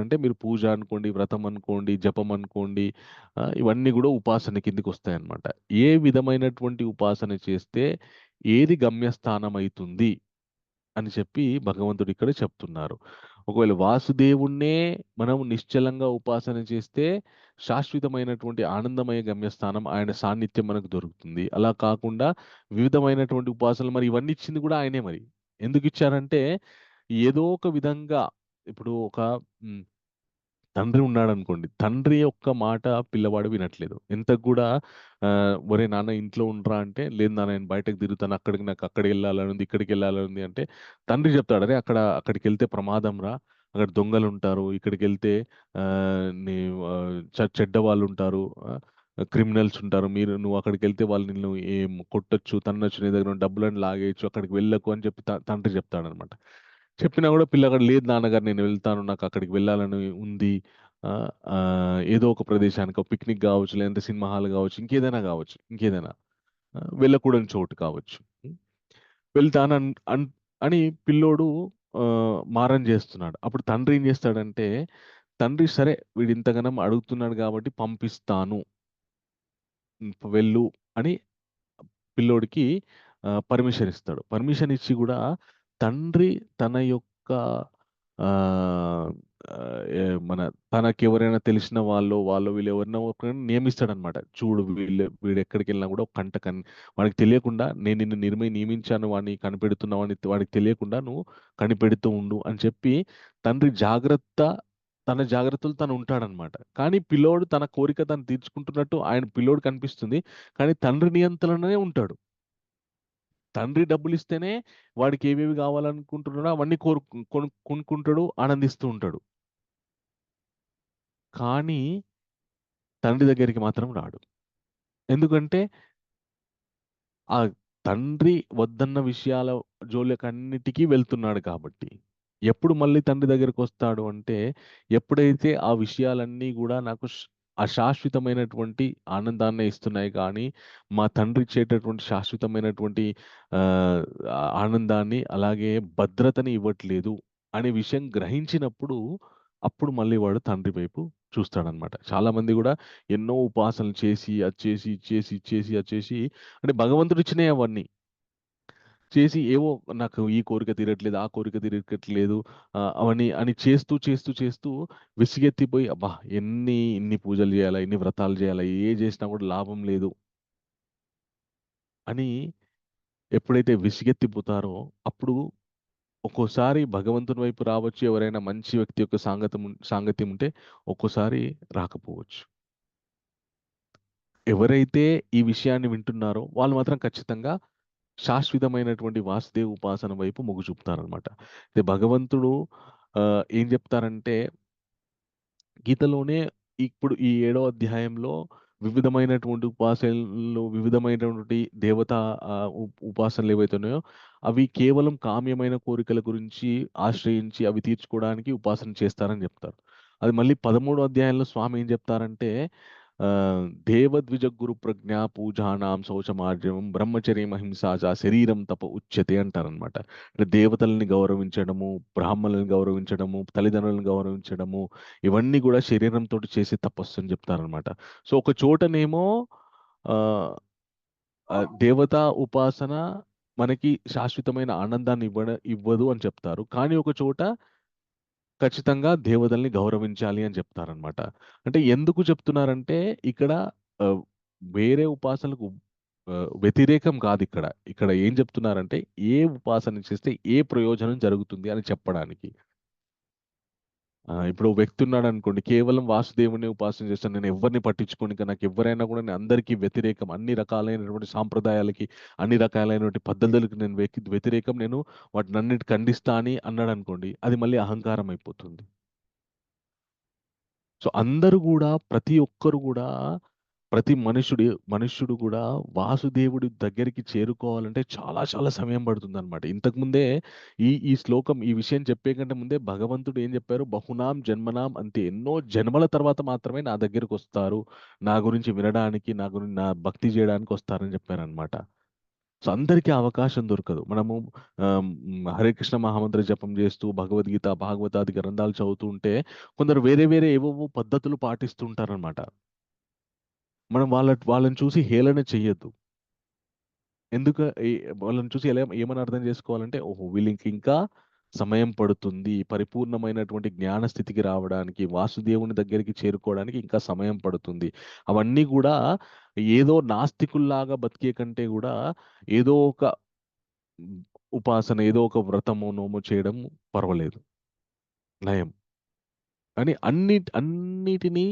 అంటే మీరు పూజ అనుకోండి, వ్రతం అనుకోండి, జపం అనుకోండి, ఇవన్నీ కూడా ఉపాసన కిందికి వస్తాయన్నమాట. ఏ విధమైనటువంటి ఉపాసన చేస్తే ఏది గమ్యస్థానం అవుతుంది అని చెప్పి భగవంతుడు ఇక్కడ చెప్తున్నారు. ఒకవేళ వాసుదేవుణ్ణే మనం నిశ్చలంగా ఉపాసన చేస్తే శాశ్వతమైనటువంటి ఆనందమయ గమ్యస్థానం, ఆయన సాన్నిధ్యం మనకు దొరుకుతుంది. అలా కాకుండా వివిధమైనటువంటి ఉపాసనలు, మరి ఇవన్నీ ఇచ్చింది కూడా ఆయనే. మరి ఎందుకు ఇచ్చారంటే ఏదో ఒక విధంగా ఇప్పుడు ఒక తండ్రి ఉన్నాడు అనుకోండి, తండ్రి యొక్క మాట పిల్లవాడు వినట్లేదు. ఎంతకు కూడా ఒరే నాన్న ఇంట్లో ఉండరా అంటే, లేదు నాన్న నేను బయటకు తిరుగుతాను, నాకు అక్కడికి వెళ్ళాలని ఉంది, ఇక్కడికి వెళ్ళాలని ఉంది అంటే తండ్రి చెప్తాడు, అరే అక్కడికి వెళ్తే ప్రమాదం రా, అక్కడ దొంగలు ఉంటారు, ఇక్కడికి వెళ్తే చెడ్డ వాళ్ళు ఉంటారు, క్రిమినల్స్ ఉంటారు, నువ్వు అక్కడికి వెళ్తే వాళ్ళు నిన్ను ఏం కొట్టొచ్చు, తన్నొచ్చు, నీ దగ్గర డబ్బులను లాగేయచ్చు, అక్కడికి వెళ్ళకు అని చెప్పి తండ్రి చెప్తాడనమాట. చెప్పినా కూడా పిల్లగాడు లేదు నాన్నగారు నేను వెళ్తాను, నాకు అక్కడికి వెళ్ళాలని ఉంది, ఏదో ఒక ప్రదేశానికి పిక్నిక్ కావచ్చు, లేదంటే సినిమా హాల్ కావచ్చు, ఇంకేదైనా వెళ్ళకూడని చోటు కావచ్చు, వెళ్తాను అని పిల్లోడు మారం చేస్తున్నాడు. అప్పుడు తండ్రి ఏం చేస్తాడంటే, తండ్రి సరే వీడు ఇంతగానం అడుగుతున్నాడు కాబట్టి పంపిస్తాను, వెళ్ళు అని పిల్లోడికి పర్మిషన్ ఇస్తాడు. పర్మిషన్ ఇచ్చి కూడా తండ్రి తన యొక్క మన తనకెవరైనా తెలిసిన వాళ్ళు వీళ్ళు ఎవరైనా ఒకరిని నియమిస్తాడనమాట. చూడు వీడు ఎక్కడికి వెళ్ళినా కూడా ఒక కంట వాడికి తెలియకుండా నేను నిన్ను నియమించాను, వాడిని కనిపెడుతున్నావు అని వాడికి తెలియకుండా నువ్వు కనిపెడుతూ ఉండు అని చెప్పి తండ్రి తన జాగ్రత్తలు తను ఉంటాడనమాట. కానీ పిల్లోడు తన కోరిక తను తీర్చుకుంటున్నట్టు పిల్లోడు కనిపిస్తుంది. కానీ తండ్రి నియంత్రణనే ఉంటాడు. తండ్రి డబ్బులు ఇస్తేనే వాడికి ఏవేవి కావాలనుకుంటున్నాడో అవన్నీ కొనుక్కుంటాడు, ఆనందిస్తూ ఉంటాడు. కానీ తండ్రి దగ్గరికి మాత్రం రాడు. ఎందుకంటే ఆ తండ్రి వద్దన్న విషయాల జోలికన్నిటికీ వెళ్తున్నాడు కాబట్టి. ఎప్పుడు మళ్ళీ తండ్రి దగ్గరికి వస్తాడు అంటే, ఎప్పుడైతే ఆ విషయాలన్నీ కూడా నాకు అశాశ్వతమైనటువంటి ఆనందాన్ని ఇస్తున్నాయి కానీ మా తండ్రి ఇచ్చేటటువంటి శాశ్వతమైనటువంటి ఆనందాన్ని అలాగే భద్రతని ఇవ్వట్లేదు అనే విషయం గ్రహించినప్పుడు అప్పుడు మళ్ళీ వాడు తండ్రి వైపు చూస్తాడనమాట. చాలా మంది కూడా ఎన్నో ఉపాసనలు చేసి అది చేసి అంటే భగవంతుడు ఇచ్చినాయి అవన్నీ చేసి ఏవో నాకు ఈ కోరిక తీరట్లేదు, ఆ కోరిక తీరట్లేదు అవన్నీ అని చేస్తూ విసిగెత్తిపోయి అబ్బా ఇన్ని పూజలు చేయాలా, ఇన్ని వ్రతాలు చేయాలా, ఏ చేసినా కూడా లాభం లేదు అని ఎప్పుడైతే విసిగెత్తిపోతారో అప్పుడు ఒక్కోసారి భగవంతుని వైపు రావచ్చు. ఎవరైనా మంచి వ్యక్తి యొక్క సాంగత్యం ఉంటే ఒక్కోసారి రాకపోవచ్చు. ఎవరైతే ఈ విషయాన్ని వింటున్నారో వాళ్ళు మాత్రం ఖచ్చితంగా శాశ్వతమైనటువంటి వాసుదేవ ఉపాసన వైపు మొగ్గు చూపుతారనమాట. అయితే భగవంతుడు ఏం చెప్తారంటే గీతలోనే ఇప్పుడు ఈ 7వ అధ్యాయంలో వివిధమైనటువంటి ఉపాసనలు, వివిధమైనటువంటి దేవతా ఉపాసనలు ఏవైతే ఉన్నాయో అవి కేవలం కామ్యమైన కోరికల గురించి ఆశ్రయించి అవి తీర్చుకోవడానికి ఉపాసన చేస్తారని చెప్తారు. అది మళ్ళీ 13వ అధ్యాయంలో స్వామి ఏం చెప్తారంటే దేవద్విజ గురు ప్రజ్ఞ పూజానాం శౌచమార్జవం బ్రహ్మచర్యం అహింసాచ శరీరం తప ఉచ్యతే అంటారనమాట. అంటే దేవతల్ని గౌరవించడము, బ్రాహ్మణులను గౌరవించడము, తల్లిదండ్రులను గౌరవించడము ఇవన్నీ కూడా శరీరంతో చేసే తపస్సు అని చెప్తారనమాట. సో ఒక చోటనేమో దేవతా ఉపాసన మనకి శాశ్వతమైన ఆనందాన్ని ఇవ్వదు అని చెప్తారు. కానీ ఒక చోట ఖచ్చితంగా దేవతల్ని గౌరవించాలి అని చెప్తారనమాట. అంటే ఎందుకు చెప్తున్నారంటే ఇక్కడ వేరే ఉపాసనలకు వ్యతిరేకం కాదు. ఇక్కడ ఏం చెప్తున్నారంటే ఏ ఉపాసన చేస్తే ఏ ప్రయోజనం జరుగుతుంది అని చెప్పడానికి. ఇప్పుడు వ్యక్తి ఉన్నాడు అనుకోండి, కేవలం వాసుదేవుని ఉపాసన చేస్తాను, నేను ఎవరిని పట్టించుకోను, ఇంకా నాకు ఎవరైనా కూడా నేను అందరికీ వ్యతిరేకం, అన్ని రకాలైనటువంటి సాంప్రదాయాలకి అన్ని రకాలైనటువంటి పద్ధతులకు నేను వ్యతిరేకం, నేను వాటిని అన్నిటి ఖండిస్తా అని అన్నాడు అనుకోండి, అది మళ్ళీ అహంకారం అయిపోతుంది. సో అందరూ కూడా ప్రతి ఒక్కరు కూడా ప్రతి మనుష్యుడు కూడా వాసుదేవుడి దగ్గరికి చేరుకోవాలంటే చాలా చాలా సమయం పడుతుందన్నమాట. ఇంతకుముందే ఈ శ్లోకం ఈ విషయం చెప్పే కంటే ముందే భగవంతుడు ఏం చెప్పారు, బహునాం జన్మనాం అంతే, ఎన్నో జన్మల తర్వాత మాత్రమే నా దగ్గరికి వస్తారు, నా గురించి వినడానికి, నా భక్తి చేయడానికి వస్తారని చెప్పారనమాట. సో అందరికీ అవకాశం దొరకదు. మనము హరే కృష్ణ మహామంత్ర జపం చేస్తూ భగవద్గీత భాగవతాది గ్రంథాలు చదువుతూ ఉంటే కొందరు వేరే ఏవేవో పద్ధతులు పాటిస్తుంటారనమాట. మనం వాళ్ళని చూసి హేళన చెయ్యొద్దు. వాళ్ళని చూసి ఏమని అర్థం చేసుకోవాలంటే, ఓహో వీళ్ళకి ఇంకా సమయం పడుతుంది, పరిపూర్ణమైనటువంటి జ్ఞాన స్థితికి రావడానికి, వాసుదేవుని దగ్గరికి చేరుకోవడానికి ఇంకా సమయం పడుతుంది. అవన్నీ కూడా ఏదో నాస్తికుల్లాగా బతికే కంటే కూడా ఏదో ఒక ఉపాసన, ఏదో ఒక వ్రతము నోము చేయడం పర్వాలేదు, నయం. అని అన్నిటినీ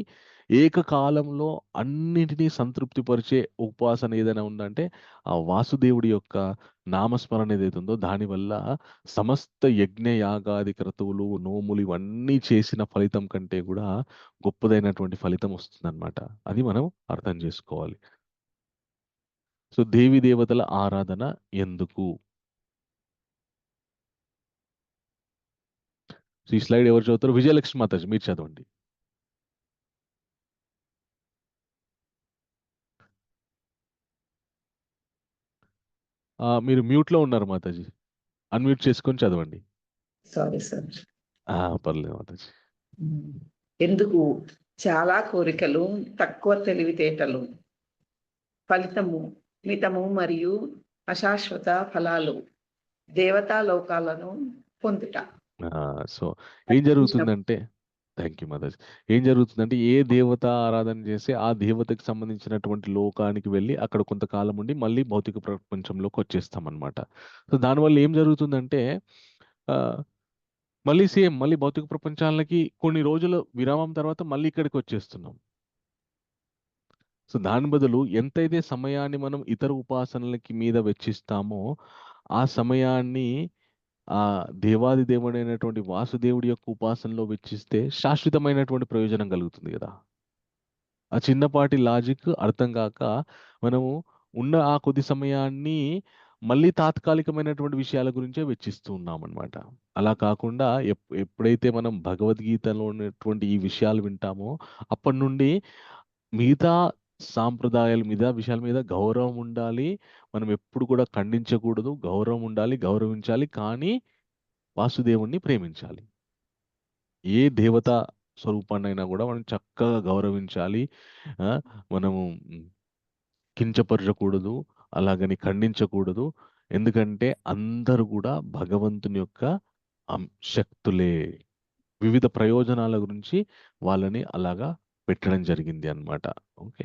ఏకకాలంలో అన్నిటినీ సంతృప్తిపరిచే ఉపాసన ఏదైనా ఉందంటే ఆ వాసుదేవుడి యొక్క నామస్మరణ ఏదైతే ఉందో దానివల్ల సమస్త యజ్ఞ యాగాది క్రతువులు, నోములు ఇవన్నీ చేసిన ఫలితం కంటే కూడా గొప్పదైనటువంటి ఫలితం వస్తుందన్నమాట. అది మనం అర్థం చేసుకోవాలి. సో దేవి దేవతల ఆరాధన ఎందుకు? ఈ స్లైడ్ ఎవరు చదువుతారు? విజయలక్ష్మి మాతాజీ మీరు చదవండి. మీరు మ్యూట్ లో ఉన్నారు మాతాజీ, అన్మ్యూట్ చేసుకొని చదవండి. Sorry sir. పర్లేదు మాతాజీ. ఎందుకు చాలా కోరికలు, తక్కువ తెలివితేటలు, ఫలితము మితము మరియు అశాశ్వత ఫలాలు, దేవతా లోకాలను పొందుట. సో ఏం జరుగుతుందంటే థ్యాంక్ యూ మాతాజీ. ఏం జరుగుతుందంటే ఏ దేవత ఆరాధన చేస్తే ఆ దేవతకి సంబంధించినటువంటి లోకానికి వెళ్ళి అక్కడ కొంతకాలం ఉండి మళ్ళీ భౌతిక ప్రపంచంలోకి వచ్చేస్తామన్నమాట. సో దానివల్ల ఏం జరుగుతుందంటే మళ్ళీ సేమ్ మళ్ళీ భౌతిక ప్రపంచాలకి కొన్ని రోజుల విరామం తర్వాత మళ్ళీ ఇక్కడికి వచ్చేస్తున్నాం. సో దాని బదులు ఎంతైతే సమయాన్ని మనం ఇతర ఉపాసనలకి మీద వెచ్చిస్తామో ఆ సమయాన్ని ఆ దేవాది దేవుడైనటువంటి వాసుదేవుడి యొక్క ఉపాసనలో వెచ్చిస్తే శాశ్వతమైనటువంటి ప్రయోజనం కలుగుతుంది కదా. ఆ చిన్నపాటి లాజిక్ అర్థం కాక మనము ఉన్న ఆ కొద్ది సమయాన్ని మళ్ళీ తాత్కాలికమైనటువంటి విషయాల గురించే వెచ్చిస్తూ ఉన్నాం అనమాట. అలా కాకుండా ఎప్పుడైతే మనం భగవద్గీతలో ఉన్నటువంటి ఈ విషయాలు వింటామో అప్పటి నుండి మిగతా సాంప్రదాయాల మీద విషయాల మీద గౌరవం ఉండాలి. మనం ఎప్పుడు కూడా ఖండించకూడదు. గౌరవం ఉండాలి, గౌరవించాలి, కానీ వాసుదేవుణ్ణి ప్రేమించాలి. ఏ దేవత స్వరూపాన్నైనా కూడా మనం చక్కగా గౌరవించాలి. మనము కించపరచకూడదు, అలాగని ఖండించకూడదు. ఎందుకంటే అందరూ కూడా భగవంతుని యొక్క శక్తులే. వివిధ ప్రయోజనాల గురించి వాళ్ళని అలాగా పెట్టడం జరిగింది అన్నమాట. ఓకే,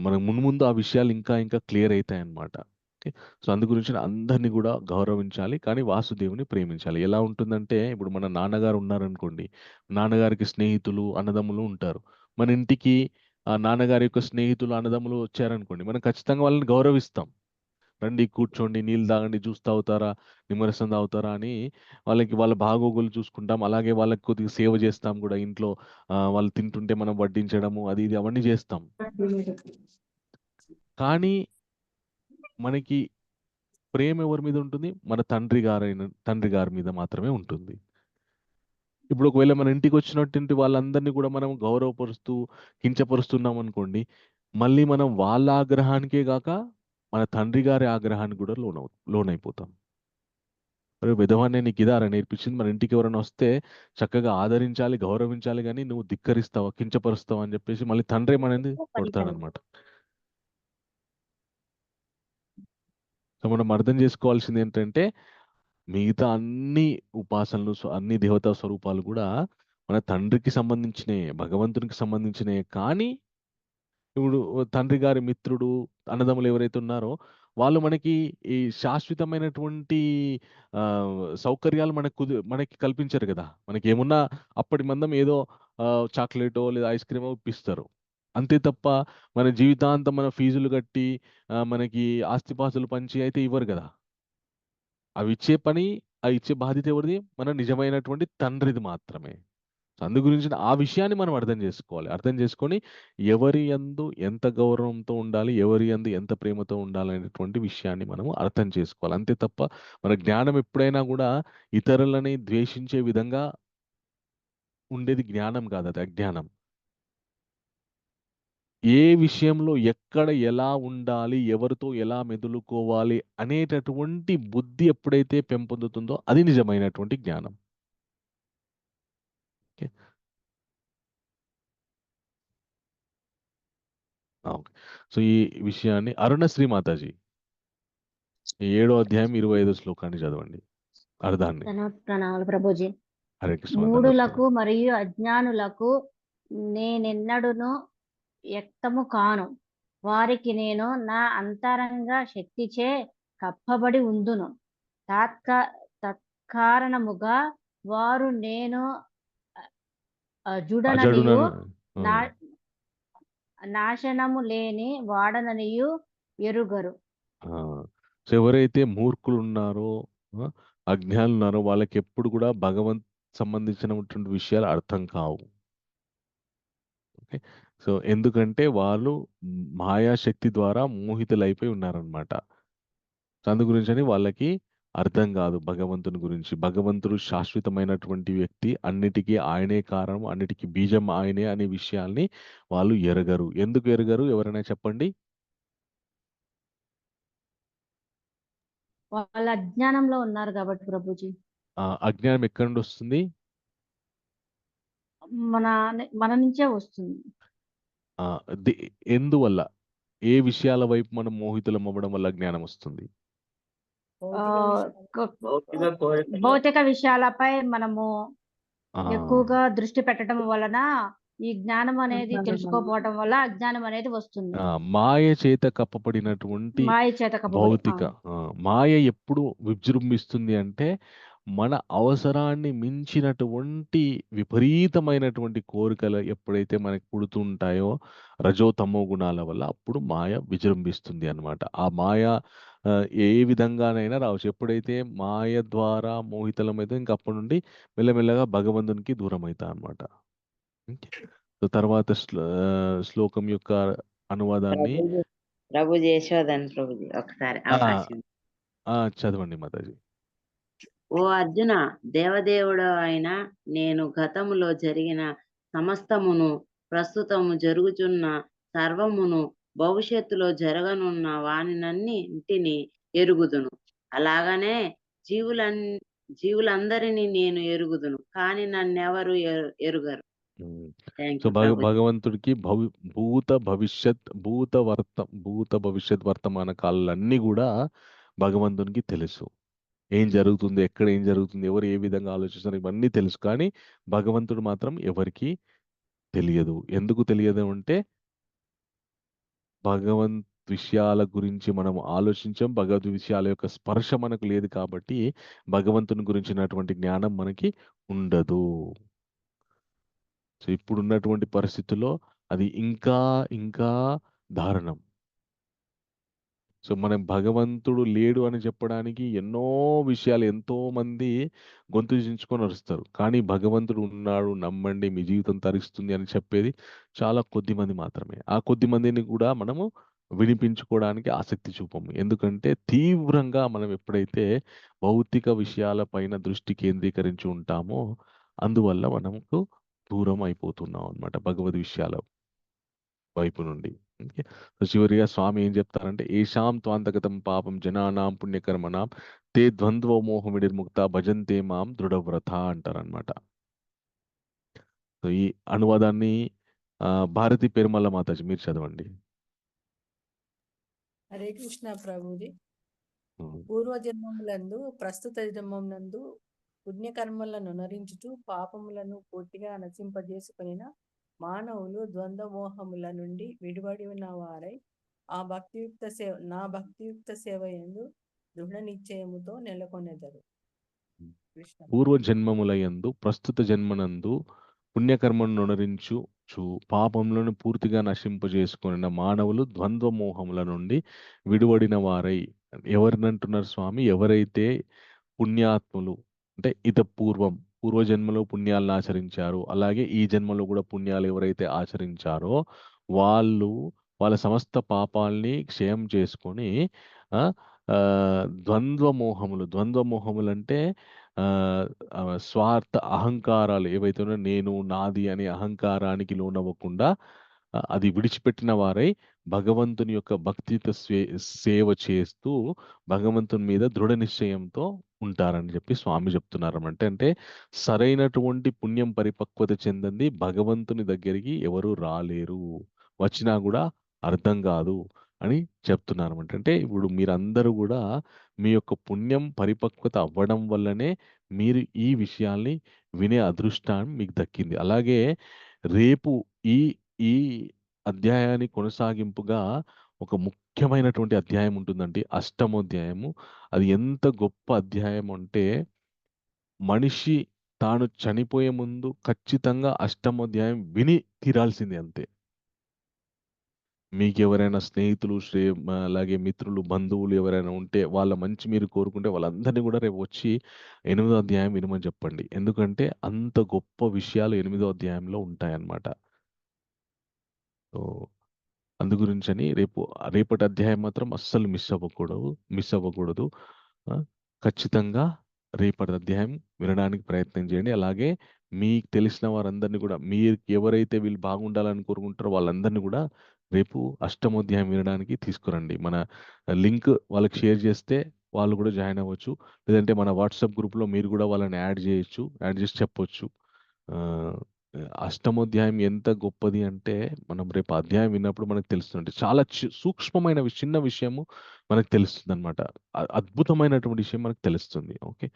మనం ముందు ఆ విషయాలు ఇంకా ఇంకా క్లియర్ అవుతాయి అన్నమాట. ఓకే, సో అందు గురించి అందరినీ కూడా గౌరవించాలి, కానీ వాసుదేవుని ప్రేమించాలి. ఎలా ఉంటుందంటే ఇప్పుడు మన నాన్నగారు ఉన్నారనుకోండి, నాన్నగారికి స్నేహితులు అన్నదమ్ములు ఉంటారు. మన ఇంటికి ఆ నాన్నగారి యొక్క స్నేహితులు అన్నదమ్ములు వచ్చారనుకోండి, మనం ఖచ్చితంగా వాళ్ళని గౌరవిస్తాం. రండి, కూర్చోండి, నీళ్ళు తాగండి, జ్యూస్ తాగుతారా, నిమ్మరసం తాగుతారా అని వాళ్ళకి వాళ్ళ బాగోగులు చూసుకుంటాం. అలాగే వాళ్ళకి కొద్దిగా సేవ చేస్తాం కూడా ఇంట్లో. వాళ్ళు తింటుంటే మనం వడ్డించడము అది ఇది అవన్నీ చేస్తాం. కానీ మనకి ప్రేమ ఎవరి మీద ఉంటుంది? మన తండ్రి గారి మీద మాత్రమే ఉంటుంది. ఇప్పుడు ఒకవేళ మన ఇంటికి వచ్చినటువంటి వాళ్ళందరినీ కూడా మనం గౌరవపరుస్తూ కించపరుస్తున్నాం అనుకోండి, మళ్ళీ మనం వాళ్ళ ఆగ్రహానికే కాక మన తండ్రి గారి ఆగ్రహానికి కూడా లోనైపోతాం. అరే విధవాన్ని నీకు ఇదారా నేర్పించింది, మన ఇంటికి ఎవరైనా వస్తే చక్కగా ఆదరించాలి, గౌరవించాలి, కానీ నువ్వు ధిక్కరిస్తావా, కించపరుస్తావా అని చెప్పేసి మళ్ళీ తండ్రి ఏమనేది కొడతాడనమాట. సో మనం అర్థం చేసుకోవాల్సింది ఏంటంటే మిగతా అన్ని ఉపాసనలు అన్ని దేవతా స్వరూపాలు కూడా మన తండ్రికి సంబంధించినవి, భగవంతునికి సంబంధించినవి. కానీ ఇప్పుడు తండ్రి గారి మిత్రుడు అన్నదమ్ములు ఎవరైతే ఉన్నారో వాళ్ళు మనకి ఈ శాశ్వతమైనటువంటి సౌకర్యాలు మనకి కల్పించరు కదా. మనకి ఏమున్నా అప్పటి మందం ఏదో చాక్లెటో లేదా ఐస్ క్రీమో ఇప్పిస్తారు అంతే తప్ప మన జీవితాంతం మన ఫీజులు కట్టి మనకి ఆస్తిపాస్తులు పంచి అయితే ఇవ్వరు కదా. అవి ఇచ్చే బాధ్యత ఎవరిది? మన నిజమైనటువంటి తండ్రిది మాత్రమే. అందు గురించి ఆ విషయాన్ని మనం అర్థం చేసుకోవాలి. అర్థం చేసుకొని ఎవరి యందు ఎంత గౌరవంతో ఉండాలి, ఎవరి యందు ఎంత ప్రేమతో ఉండాలనేటువంటి విషయాన్ని మనము అర్థం చేసుకోవాలి. అంతే తప్ప మన జ్ఞానం ఎప్పుడైనా కూడా ఇతరులని ద్వేషించే విధంగా ఉండేది జ్ఞానం కాదు, అది అజ్ఞానం. ఏ విషయంలో ఎక్కడ ఎలా ఉండాలి, ఎవరితో ఎలా మెదులుకోవాలి అనేటటువంటి బుద్ధి ఎప్పుడైతే పెంపొందుతుందో అది నిజమైనటువంటి జ్ఞానం. ఓకే, సో ఈ విషయాన్ని అరుణశ్రీ మాతాజీ 7వ అధ్యాయం 25వ శ్లోకాన్ని చదవండి, అర్థాన్ని. ప్రణామాలు ప్రభుజీ. హరే కృష్ణ. మూఢులకు మరియు అజ్ఞానులకు నేనెన్నడును వ్యక్తము కాను. వారికి నేను నా అంతరంగ శక్తిచే కప్పబడి ఉందును. తత్కారణముగా వారు నేను జుడననియు నాశనము లేని వాడననియు ఎరుగరు. సో ఎవరైతే మూర్ఖులు ఉన్నారో, అజ్ఞానులు ఉన్నారో వాళ్ళకి ఎప్పుడు కూడా భగవంత్ సంబంధించినటువంటి విషయాలు అర్థం కావు. ఓకే, సో ఎందుకంటే వాళ్ళు మాయాశక్తి ద్వారా మోహితులైపోయి ఉన్నారనమాట. అందు గురించి వాళ్ళకి అర్థం కాదు భగవంతుని గురించి. భగవంతుడు శాశ్వతమైనటువంటి వ్యక్తి, అన్నిటికీ ఆయనే కారణం, అన్నిటికీ బీజం ఆయనే అనే విషయాల్ని వాళ్ళు ఎరగరు. ఎందుకు ఎరగరు? ఎవరైనా చెప్పండి. వాళ్ళ అజ్ఞానంలో ఉన్నారు కాబట్టి ప్రభుజీ. అజ్ఞానం ఎక్కడి నుండి వస్తుంది? మన నుంచే వస్తుంది. ఎందువల్ల? ఏ విషయాల వైపు మనం మోహితులం అవ్వడం వల్ల జ్ఞానం వస్తుంది? భౌతిక విషయాలపై మనము ఎక్కువగా దృష్టి పెట్టడం వలన ఈ జ్ఞానం అనేది తెలుసుకోకపోవడం వల్ల అజ్ఞానం అనేది వస్తుంది. మాయ చేత కప్పబడినటువంటి మాయ చేత కప్పబడి భౌతిక మాయ ఎప్పుడు విజృంభిస్తుంది అంటే మన అవసరాన్ని మించినటువంటి విపరీతమైనటువంటి కోరికలు ఎప్పుడైతే మనకు పుడుతుంటాయో రజో తమో గుణాల వల్ల అప్పుడు మాయ విజృంభిస్తుంది అన్నమాట. ఆ మాయ ఏ విధంగానైనా రావచ్చు. ఎప్పుడైతే మాయ ద్వారా మోహితులమైతే ఇంక అప్పటి నుండి మెల్లమెల్లగా భగవంతునికి దూరం అవుతాం అన్నమాట. సో తర్వాత శ్లోకం యొక్క అనువాదాన్ని ప్రభుజీ యశోదన్ ప్రభుజీ ఒకసారి ఆ, అవకాశం. చదవండి మాతాజీ. ఓ అర్జున, దేవదేవుడు అయిన నేను గతములో జరిగిన సమస్తమును, ప్రస్తుతము జరుగుచున్న సర్వమును, భవిష్యత్తులో జరగనున్న వానినన్నింటిని ఎరుగుదును. అలాగనే జీవులందరినీ నేను ఎరుగుదును, కానీ నన్నెవరు ఎరుగరు. సో భగవంతుడికి భూత భవిష్యత్ వర్తమాన కాలాలన్నీ కూడా భగవంతునికి తెలుసు. ఏం జరుగుతుంది, ఎక్కడ ఏం జరుగుతుంది, ఎవరు ఏ విధంగా ఆలోచిస్తున్నారు, ఇవన్నీ తెలుసు. కానీ భగవంతుడు మాత్రం ఎవరికి తెలియదు. ఎందుకు తెలియదు అంటే భగవంత్ విషయాల గురించి మనం ఆలోచించాం, భగవద్ విషయాల యొక్క స్పర్శ మనకు లేదు కాబట్టి భగవంతుని గురించినటువంటి జ్ఞానం మనకి ఉండదు. సో ఇప్పుడున్నటువంటి పరిస్థితుల్లో అది ఇంకా ఇంకా దారుణం. సో మనం భగవంతుడు లేడు అని చెప్పడానికి ఎన్నో విషయాలు ఎంతో మంది గొంతు చించుకొని అరుస్తారు. కానీ భగవంతుడు ఉన్నాడు, నమ్మండి, మీ జీవితం తరిస్తుంది అని చెప్పేది చాలా కొద్ది మంది మాత్రమే. ఆ కొద్ది మందిని కూడా మనము వినిపించుకోవడానికి ఆసక్తి చూపము. ఎందుకంటే తీవ్రంగా మనం ఎప్పుడైతే భౌతిక విషయాలపైన దృష్టి కేంద్రీకరించి ఉంటామో అందువల్ల మనకు దూరం అయిపోతున్నాం అన్నమాట భగవద్ విషయాల వైపు నుండి. సో చివరిగా స్వామి ఏం చెప్తారంటే ఏషాం త్వాంతగతం పాపం జనానాం పుణ్యకర్మణాం తే ద్వంద్వ మోహమిడిర్ముక్త భజంతే మాం దృఢవ్రత అంటారనమాట. సో ఈ అనువాదాన్ని భారతి పెరుమల మాతాజీ మీరు చదవండి. హరే కృష్ణ ప్రభుజీ. పూర్వజన్మములందు ప్రస్తుత జన్మమునందు పుణ్యకర్మలను నరించుచు పాపములను పూర్తిగా నశింపజేసుకొనిన మానవులు ద్వంద్వమోహముల నుండి విడిపడిన వారై నా భక్తియుక్త సేవ యందు దృఢ నిశ్చయముతో నెలకొనెదరు. పూర్వజన్మములయందు ప్రస్తుత జన్మనందు పుణ్యకర్మను నొనరించు పాపములను పూర్తిగా నశింపజేసుకున్న మానవులు ద్వంద్వమోహముల నుండి విడివడిన వారై. ఎవరినంటున్నారు స్వామి? ఎవరైతే పుణ్యాత్ములు అంటే పూర్వజన్మలో పుణ్యాలను ఆచరించారు, అలాగే ఈ జన్మలో కూడా పుణ్యాలు ఎవరైతే ఆచరించారో వాళ్ళ సమస్త పాపాల్ని క్షయం చేసుకొని ద్వంద్వమోహములు అంటే స్వార్థ అహంకారాలు ఏవైతే ఉన్నాయో నేను నాది అనే అహంకారానికి లోనవ్వకుండా అది విడిచిపెట్టిన వారై భగవంతుని యొక్క భక్తితో సేవ చేస్తూ భగవంతుని మీద దృఢ నిశ్చయంతో ఉంటారని చెప్పి స్వామి చెప్తున్నారు. అంటే సరైనటువంటి పుణ్యం పరిపక్వత చెందింది భగవంతుని దగ్గరికి ఎవరు రాలేరు, వచ్చినా కూడా అర్థం కాదు అని చెప్తున్నారు. అంటే ఇప్పుడు మీరందరూ కూడా మీ యొక్క పుణ్యం పరిపక్వత అవ్వడం వల్లనే మీరు ఈ విషయాల్ని వినే అదృష్టాన్ని మీకు దక్కింది. అలాగే రేపు ఈ అధ్యాయాన్ని కొనసాగింపుగా ఒక ముఖ్యమైనటువంటి అధ్యాయం ఉంటుందండి, అష్టమోధ్యాయము. అది ఎంత గొప్ప అధ్యాయం అంటే మనిషి తాను చనిపోయే ముందు ఖచ్చితంగా అష్టమోధ్యాయం విని తీరాల్సిందే అంతే. మీకు ఎవరైనా స్నేహితులు అలాగే మిత్రులు బంధువులు ఎవరైనా ఉంటే వాళ్ళ మంచి మీరు కోరుకుంటే వాళ్ళందరినీ కూడా రేపు వచ్చి 8వ అధ్యాయం వినమని చెప్పండి. ఎందుకంటే అంత గొప్ప విషయాలు 8వ అధ్యాయంలో ఉంటాయన్నమాట. సో అందు గురించని రేపటి అధ్యాయం మాత్రం అస్సలు మిస్ అవ్వకూడదు. ఖచ్చితంగా రేపటి అధ్యాయం వినడానికి ప్రయత్నం చేయండి. అలాగే మీకు తెలిసిన వారందరినీ కూడా మీరు ఎవరైతే వీళ్ళు బాగుండాలని కోరుకుంటారో వాళ్ళందరినీ కూడా రేపు అష్టమోధ్యాయం వినడానికి తీసుకురండి. మన లింక్ వాళ్ళకి షేర్ చేస్తే వాళ్ళు కూడా జాయిన్ అవ్వచ్చు. లేదంటే మన వాట్సాప్ గ్రూప్లో మీరు కూడా వాళ్ళని యాడ్ చేసి చెప్పొచ్చు. అష్టమోధ్యాయం ఎంత గొప్పది అంటే మనం రేపు అధ్యాయం విన్నప్పుడు మనకు తెలుస్తుంది. చాలా సూక్ష్మమైన చిన్న విషయము మనకు తెలుస్తుంది అనమాట. అద్భుతమైనటువంటి విషయం మనకు తెలుస్తుంది. ఓకే,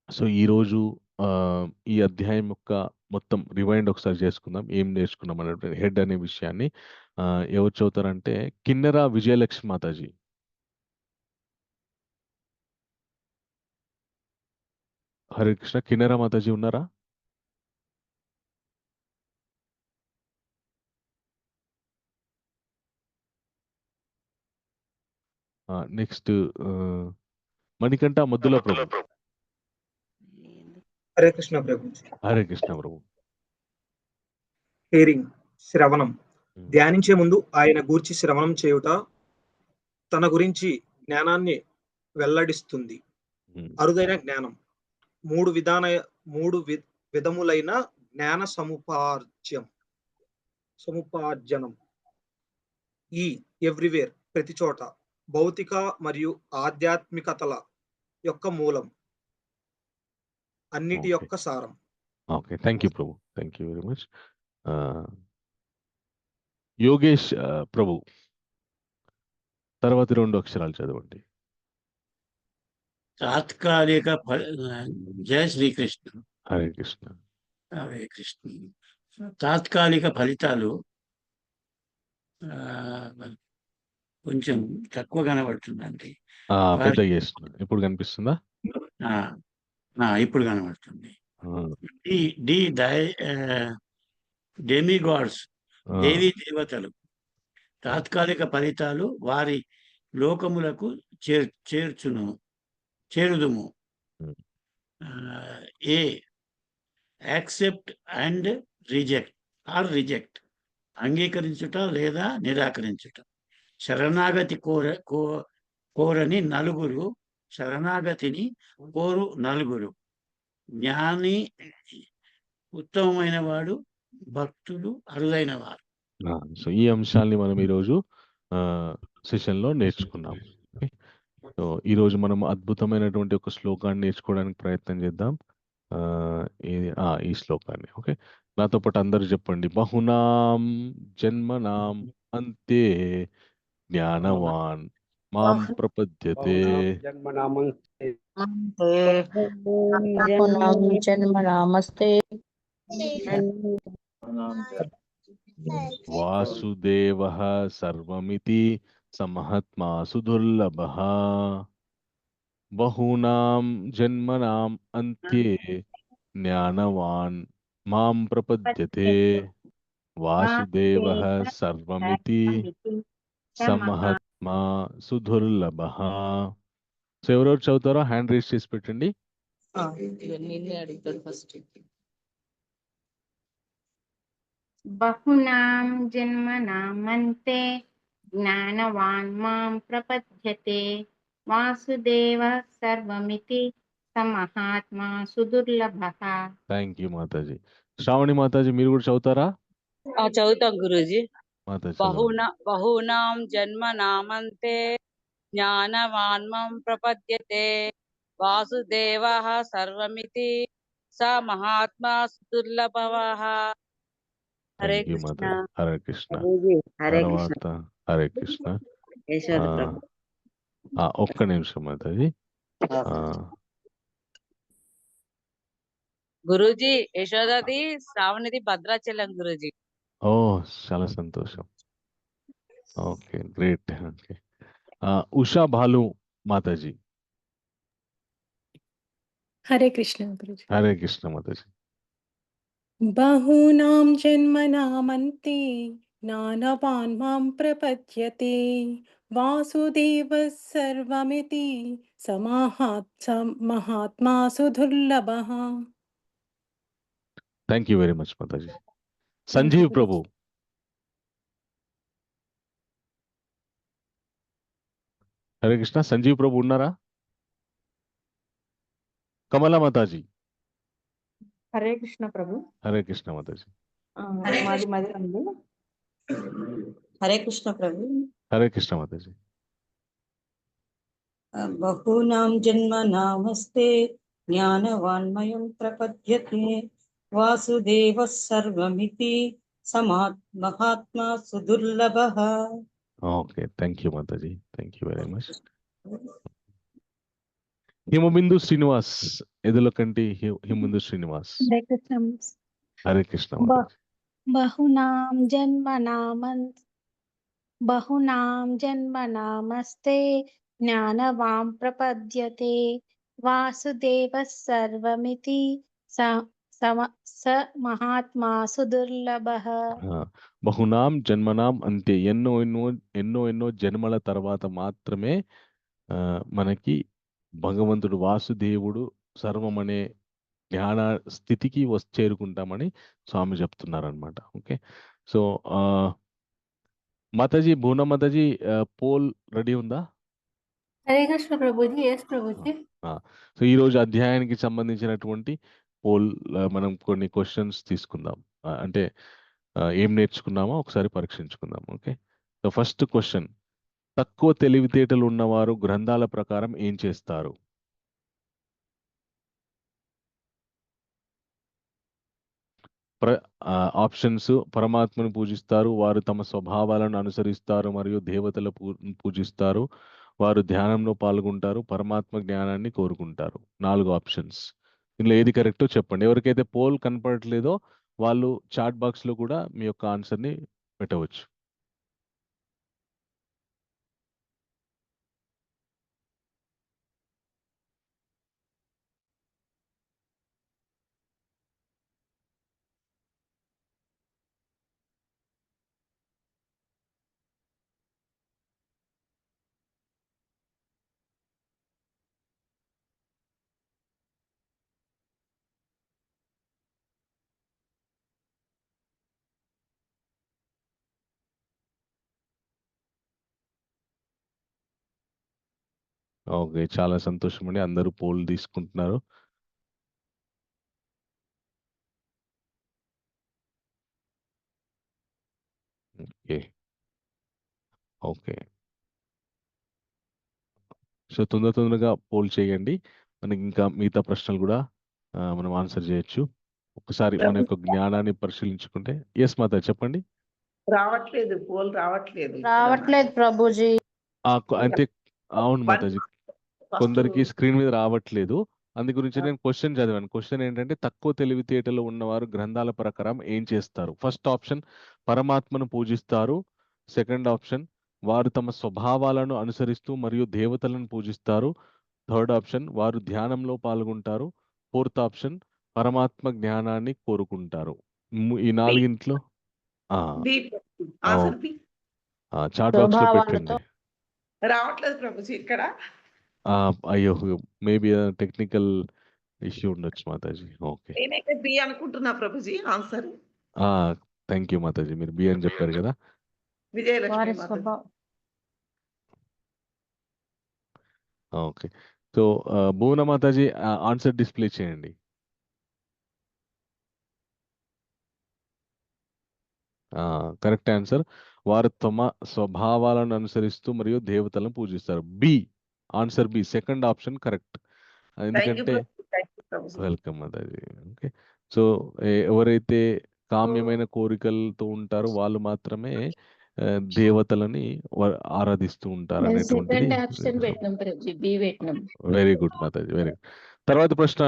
సో ఈరోజు ఈ అధ్యాయం యొక్క మొత్తం రివైండ్ ఒకసారి చేసుకుందాం. ఏం నేర్చుకున్నాం అనేటువంటి హెడ్ అనే విషయాన్ని. ఎవరు చదువుతారంటే కిన్నెర విజయలక్ష్మి మాతాజీ. హరే కృష్ణ. కిన్నెర మాతాజీ ఉన్నారా? నెక్స్ట్ మణికంఠ మద్దుల ప్రభు. హరే కృష్ణ ప్రభు. హరే కృష్ణ ప్రభు. హియరింగ్, శ్రవణం. ధ్యానించే ముందు ఆయన గూర్చి శ్రవణం చేయుట తన గురించి జ్ఞానాన్ని వెల్లడిస్తుంది. అరుదైన జ్ఞానం. మూడు విధములైన జ్ఞాన సముపార్జనం. ఈ ఎవ్రీవేర్, ప్రతి చోట, భౌతిక మరియు ఆధ్యాత్మికతల యొక్క మూలం, అన్నిటి యొక్క సారం. ఓకే, థ్యాంక్ యూ ప్రభు. Thank you very much. Yogesh ప్రభు, తర్వాత 2 అక్షరాలు చదవండి. తాత్కాలిక జయ శ్రీకృష్ణ. హరే కృష్ణ. హరే కృష్ణ. తాత్కాలిక ఫలితాలు కొంచెం తక్కువ కనబడుతుందండి. పెద్ద చేస్తున్నా. ఇప్పుడు కనిపిస్తుందా? ఇప్పుడు కనబడుతుంది. డెమిగాడ్స్, దేవీ దేవతలు తాత్కాలిక ఫలితాలు వారి లోకములకు చేరుదుము. ఏ యాక్సెప్ట్ అండ్ రిజెక్ట్, అంగీకరించుట లేదా నిరాకరించుట. శరణాగతి కోరని నలుగురు, శరణాగతిని కోరు నలుగురు. జ్ఞాని ఉత్తమమైన వాడు, భక్తులు అరుదైన వారు. సో ఈ అంశాన్ని మనం ఈరోజు సెషన్లో నేర్చుకున్నాం. సో ఈరోజు మనం అద్భుతమైనటువంటి ఒక శ్లోకాన్ని నేర్చుకోవడానికి ప్రయత్నం చేద్దాం. ఈ శ్లోకాన్ని. ఓకే, నాతో పాటు అందరూ చెప్పండి. బహునాం జన్మనాం అంతే జ్ఞానవాన్ మాం ప్రపద్యతే. వాసుదేవః సర్వమితి సమహాత్మాసు దుర్లభః. బహూనాం జన్మనాం అంత్యే జ్ఞానవాన్ మాం ప్రపద్యతే. వాసుదేవః సర్వమితి సమహాత్మాసు దుర్లభః. సో ఎవరెవరు చదువుతారో హ్యాండ్ రేస్ చేసి పెట్టండి. బహునాం జన్మనామంతే జ్ఞానవాన్ మాం ప్రపద్యతే. వాసుదేవ సర్వమితి సమహాత్మా సుదుర్లభః. థ్యాంక్ యూ మాతాజీ. శ్రావణి మాతాజీ, మీరు కూడా చదువుతారా? చదువుతాం గురూజీ. మాతాజీ బహూనాం జన్మనామంతే జ్ఞానవాన్ మాం ప్రపద్యతే. వాసుదేవః సర్వమితి స మహాత్మా సుదుర్లభః. హరే కృష్ణ. హరే కృష్ణ. హరే కృష్ణ. తర్వాత హరే కృష్ణ. ఒక్క నిమిషం మాతాజీ. గురూజీ, యశోదది శ్రావణిది భద్రాచలం గురూజీ. ఓ, చాలా సంతోషం. Okay, great. Okay, Usha Bhalu మాతాజీ. హరే కృష్ణ గురుజీ. హరే కృష్ణ మాతాజీ. బహూనాం జన్మనామంతే జ్ఞానవాన్ మాం ప్రపద్యతే. వాసుదేవ సర్వమితి మహాత్మాసు దుర్లభః. థ్యాంక్ యూ వెరీ మచ్ మాతాజీ. సంజీవ్ ప్రభు. హరే కృష్ణ. సంజీవ్ ప్రభు ఉన్నారా? కమలా మాతాజీ. హరే కృష్ణ ప్రభు. హరే కృష్ణ మాతాజీ. మాది మధుర అండి. హరే కృష్ణ ప్రభు. హరే కృష్ణ మాతాజీ. బహూనాం జన్మనామస్తే జ్ఞానవాన్మయం ప్రపద్యతే. వాసుదేవ సర్వమితి మహాత్మా సుదుర్లభః. ఓకే, థ్యాంక్ యూ మాతాజీ. Thank you very much. Himabindu Srinivas, Edulakanti Himabindu Srinivas. Hare Krishna. Hare Krishna బ- మాతాజీ. బహునాం జన్మనామస్తే జ్ఞానవాం ప్రపద్యతే వాసుదేవ సర్వమితి స మహాత్మాసు దుర్లభః. బహునాం జన్మనాం అంటే ఎన్నో ఎన్నో ఎన్నో ఎన్నో జన్మల తర్వాత మాత్రమే మనకి భగవంతుడు వాసుదేవుడు సర్వం అనే జ్ఞాన స్థితికి చేరుకుంటామని స్వామి చెప్తున్నారనమాట. ఓకే, సో మాతాజీ, భూన మాతాజీ, పోల్ రెడీ ఉందా? హరే కృష్ణ ప్రభుజీ. ఎస్ ప్రభుజీ. సో ఈరోజు అధ్యాయానికి సంబంధించినటువంటి పోల్ మనం కొన్ని క్వశ్చన్స్ తీసుకుందాం. అంటే ఏం నేర్చుకున్నామో ఒకసారి పరీక్షించుకుందాం. ఓకే, సో ఫస్ట్ క్వశ్చన్, తక్కువ తెలివితేటలు ఉన్నవారు గ్రంథాల ప్రకారం ఏం చేస్తారు? ఆప్షన్స్: పరమాత్మను పూజిస్తారు, వారు తమ స్వభావాలను అనుసరిస్తారు మరియు దేవతల పూజిస్తారు, వారు ధ్యానంలో పాల్గొంటారు, పరమాత్మ జ్ఞానాన్ని కోరుకుంటారు. 4 ఆప్షన్స్. ఇందులో ఏది కరెక్టో చెప్పండి. ఎవరికైతే పోల్ కనపడట్లేదో వాళ్ళు చాట్ బాక్స్లో కూడా మీ యొక్క ఆన్సర్ని పెట్టవచ్చు. ఓకే, చాలా సంతోషం అండి, అందరూ పోల్ తీసుకుంటున్నారు. ఓకే ఓకే, సో తొందరగా పోల్ చేయండి. మనకి ఇంకా మిగతా ప్రశ్నలు కూడా మనం ఆన్సర్ చేయొచ్చు. ఒకసారి మన యొక్క జ్ఞానాన్ని పరిశీలించుకుంటే. ఎస్ మాత, చెప్పండి. రావట్లేదు, పోల్ రావట్లేదు. రావట్లేదు ప్రభుజీ. అంటే అవును మాతాజీ, కొందరికి స్క్రీన్ మీద రావట్లేదు. అందు గురించి నేను క్వశ్చన్ చదివాను. క్వశ్చన్ ఏంటంటే, తక్కువ తెలివితేటలు ఉన్నవారు గ్రంథాల ప్రకారం ఏం చేస్తారు? ఫస్ట్ ఆప్షన్ పరమాత్మను పూజిస్తారు. సెకండ్ ఆప్షన్ వారు తమ స్వభావాలను అనుసరిస్తూ మరియు దేవతలను పూజిస్తారు. థర్డ్ ఆప్షన్ వారు ధ్యానంలో పాల్గొంటారు. ఫోర్త్ ఆప్షన్ పరమాత్మ జ్ఞానాన్ని కోరుకుంటారు. ఈ 4 చాట్ బాక్స్ లో పెట్టండి. రావట్లేదు ప్రభుజీ ఇక్కడ. అయ్యో, మేబీ టెక్నికల్ ఇష్యూ ఉండొచ్చు మాతాజీ. ఓకే, నేనైతే బి అనుకుంటున్నా Prabhuji answer. Thank you Mataji, మీరు బి అని చెప్పారు కదా. విజయలక్ష్మి మాతాజీ. ఓకే, సో భువన మాతాజీ ఆన్సర్ డిస్ప్లే చేయండి. కరెక్ట్ ఆన్సర్, వారు తమ స్వభావాలను అనుసరిస్తూ మరియు దేవతలను పూజిస్తారు. B, answer B, second option correct. ఎందుకంటే వెల్కమ్ మాతాజీ. ఓకే, సో ఎవరైతే కామ్యమైన కోరికలతో ఉంటారో వాళ్ళు మాత్రమే దేవతలని ఆరాధిస్తూ ఉంటారు అనేటువంటిది. Very good Mataji, very good. తర్వాత ప్రశ్న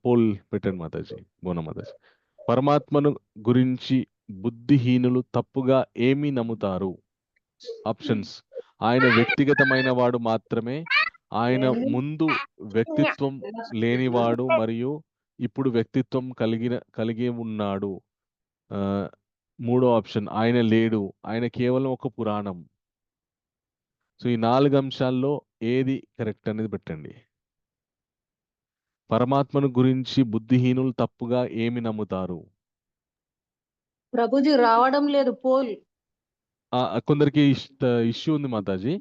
పోల్ పెట్టండి మాతాజీ, భువన మాతాజీ. పరమాత్మను గురించి బుద్ధిహీనులు తప్పుగా ఏమి నమ్ముతారు? ఆప్షన్స్: ఆయన వ్యక్తిగతమైన వాడు మాత్రమే, ఆయన ముందు వ్యక్తిత్వం లేనివాడు మరియు ఇప్పుడు వ్యక్తిత్వం కలిగి ఉన్నాడు. మూడో ఆప్షన్ ఆయన లేడు, ఆయన కేవలం ఒక పురాణం. సో ఈ 4 అంశాల్లో ఏది కరెక్ట్ అనేది పెట్టండి. పరమాత్మను గురించి బుద్ధిహీనులు తప్పుగా ఏమి నమ్ముతారు? ప్రభుజీ రావడం లేదు పోల్. కొందరికి ఇష్యూ ఉంది మాతాజీ,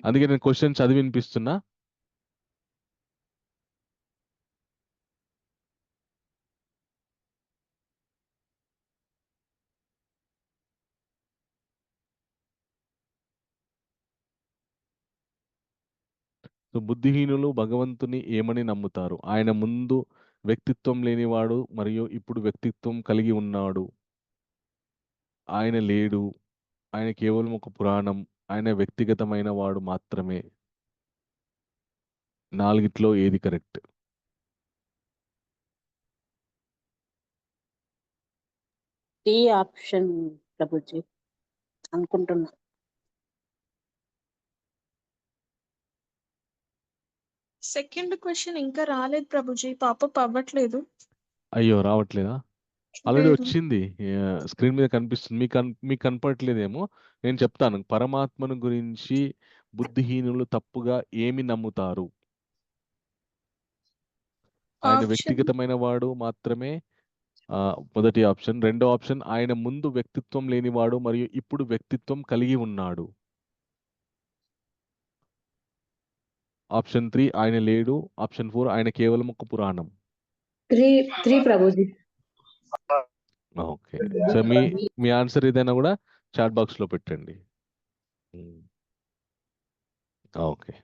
అందుకే నేను క్వశ్చన్ చదివి వినిపిస్తున్నా. సో బుద్ధిహీనులు భగవంతుని ఏమని నమ్ముతారు? ఆయన ముందు వ్యక్తిత్వం లేనివాడు మరియు ఇప్పుడు వ్యక్తిత్వం కలిగి ఉన్నాడు, ఆయన లేడు, ఆయన కేవలం ఒక పురాణం, ఆయన వ్యక్తిగతమైన వాడు మాత్రమే. నాలుగిట్లో ఏది కరెక్ట్? డి ఆప్షన్ ప్రభుజీ అనుకుంటున్నా. సెకండ్ క్వశ్చన్ ఇంకా రాలేదు ప్రభుజీ, పాపప్ అవ్వట్లేదు. అయ్యో, రావట్లేదా? ఆల్రెడీ లేదు. వచ్చింది, స్క్రీన్ మీద కనిపిస్తుంది. మీకు కనపడట్లేదేమో. నేను చెప్తాను. పరమాత్మను గురించి బుద్ధిహీనులు తప్పుగా ఏమి నమ్ముతారు? ఆయన ఆప్షన్ వ్యక్తిగతమైన వాడు మాత్రమే, మొదటి ఆప్షన్. రెండో ఆప్షన్, ఆయన ముందు వ్యక్తిత్వం లేనివాడు మరియు ఇప్పుడు వ్యక్తిత్వం కలిగి ఉన్నాడు. ఆప్షన్ 3, ఆయన లేడు. ఆప్షన్ 4, ఆయన కేవలం ఒక పురాణం. త్రీ ప్రభుజీ. ఓకే, సో మీ ఆన్సర్ ఏదైనా కూడా చాట్ బాక్స్ లో పెట్టండి. ఓకే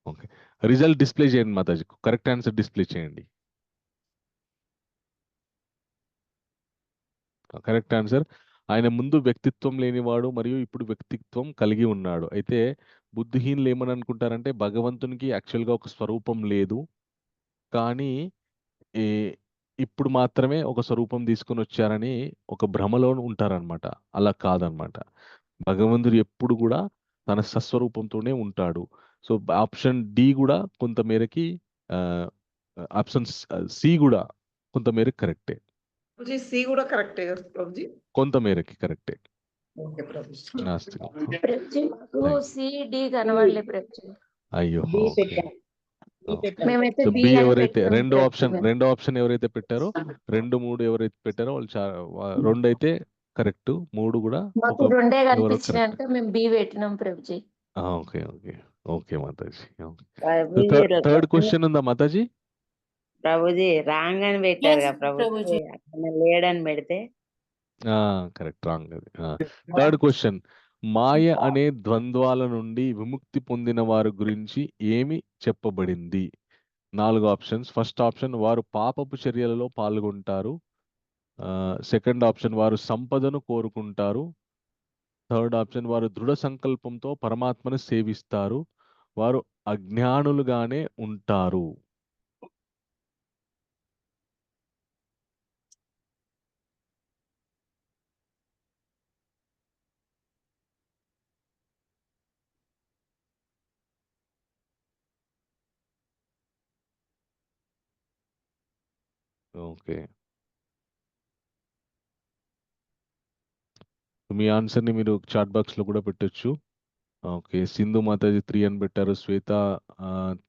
ఓకే, రిజల్ట్ డిస్ప్లే చేయండి మాతాజీ. కరెక్ట్ ఆన్సర్ డిస్ప్లే చేయండి. కరెక్ట్ ఆన్సర్, ఆయన ముందు వ్యక్తిత్వం లేనివాడు మరియు ఇప్పుడు వ్యక్తిత్వం కలిగి ఉన్నాడు. అయితే బుద్ధిహీనులు ఏమని అనుకుంటారంటే భగవంతునికి యాక్చువల్గా ఒక స్వరూపం లేదు, కానీ ఇప్పుడు మాత్రమే ఒక స్వరూపం తీసుకొని వచ్చారని ఒక భ్రమలో ఉంటారనమాట. అలా కాదనమాట. భగవంతుడు ఎప్పుడు కూడా తన సస్వరూపంతోనే ఉంటాడు. సో ఆప్షన్ డి కూడా కొంతమేరకి, ఆప్షన్ సి కూడా కొంతమేరకు కరెక్టే. సి కూడా కరెక్టే కదా ప్రభుజీ? కొంతమేరకి కరెక్టే. ఓకే ప్రభుజీ. నాస్తికం. ప్రభుజీ మాకు సిడి కనబడలే ప్రభుజీ. అయ్యో, బి ఓకే. పెట్టాం. బి పెట్టాం. మేమైతే సో బి బి అని ఎవరైతే పెట్టినాం రెండో ఆప్షన్ ఎవరైతే పెట్టారో, 2, 3 ఎవరైతే పెట్టారో వాళ్ళు 2 అయితే కరెక్ట్, 3 కూడా మాకు ఒక రెండే ఎవరో కనిపించినాయి కరెక్ట్. అంటే మేము బి పెట్టినాం Prabhuji. Okay okay okay Mataji. Prabhuji third question ఉందా మాతాజీ? ప్రభుజీ రాంగ్ అని పెట్టారు కదా ప్రభుజీ, ప్రభుజీ. అక్కడ లేడని పెడితే కరెక్ట్, రాంగ్ అది. థర్డ్ క్వశ్చన్, మాయ అనే ద్వంద్వాల నుండి విముక్తి పొందిన వారి గురించి ఏమి చెప్పబడింది? 4 ఆప్షన్స్. ఫస్ట్ ఆప్షన్, వారు పాపపు చర్యలలో పాల్గొంటారు. సెకండ్ ఆప్షన్, వారు సంపదను కోరుకుంటారు. థర్డ్ ఆప్షన్, వారు దృఢ సంకల్పంతో పరమాత్మను సేవిస్తారు. వారు అజ్ఞానులుగానే ఉంటారు. ఓకే, మీ ఆన్సర్ని మీరు చాట్ బాక్స్లో కూడా పెట్టొచ్చు. ఓకే, సింధు మాతాజీ 3 అని పెట్టారు. శ్వేత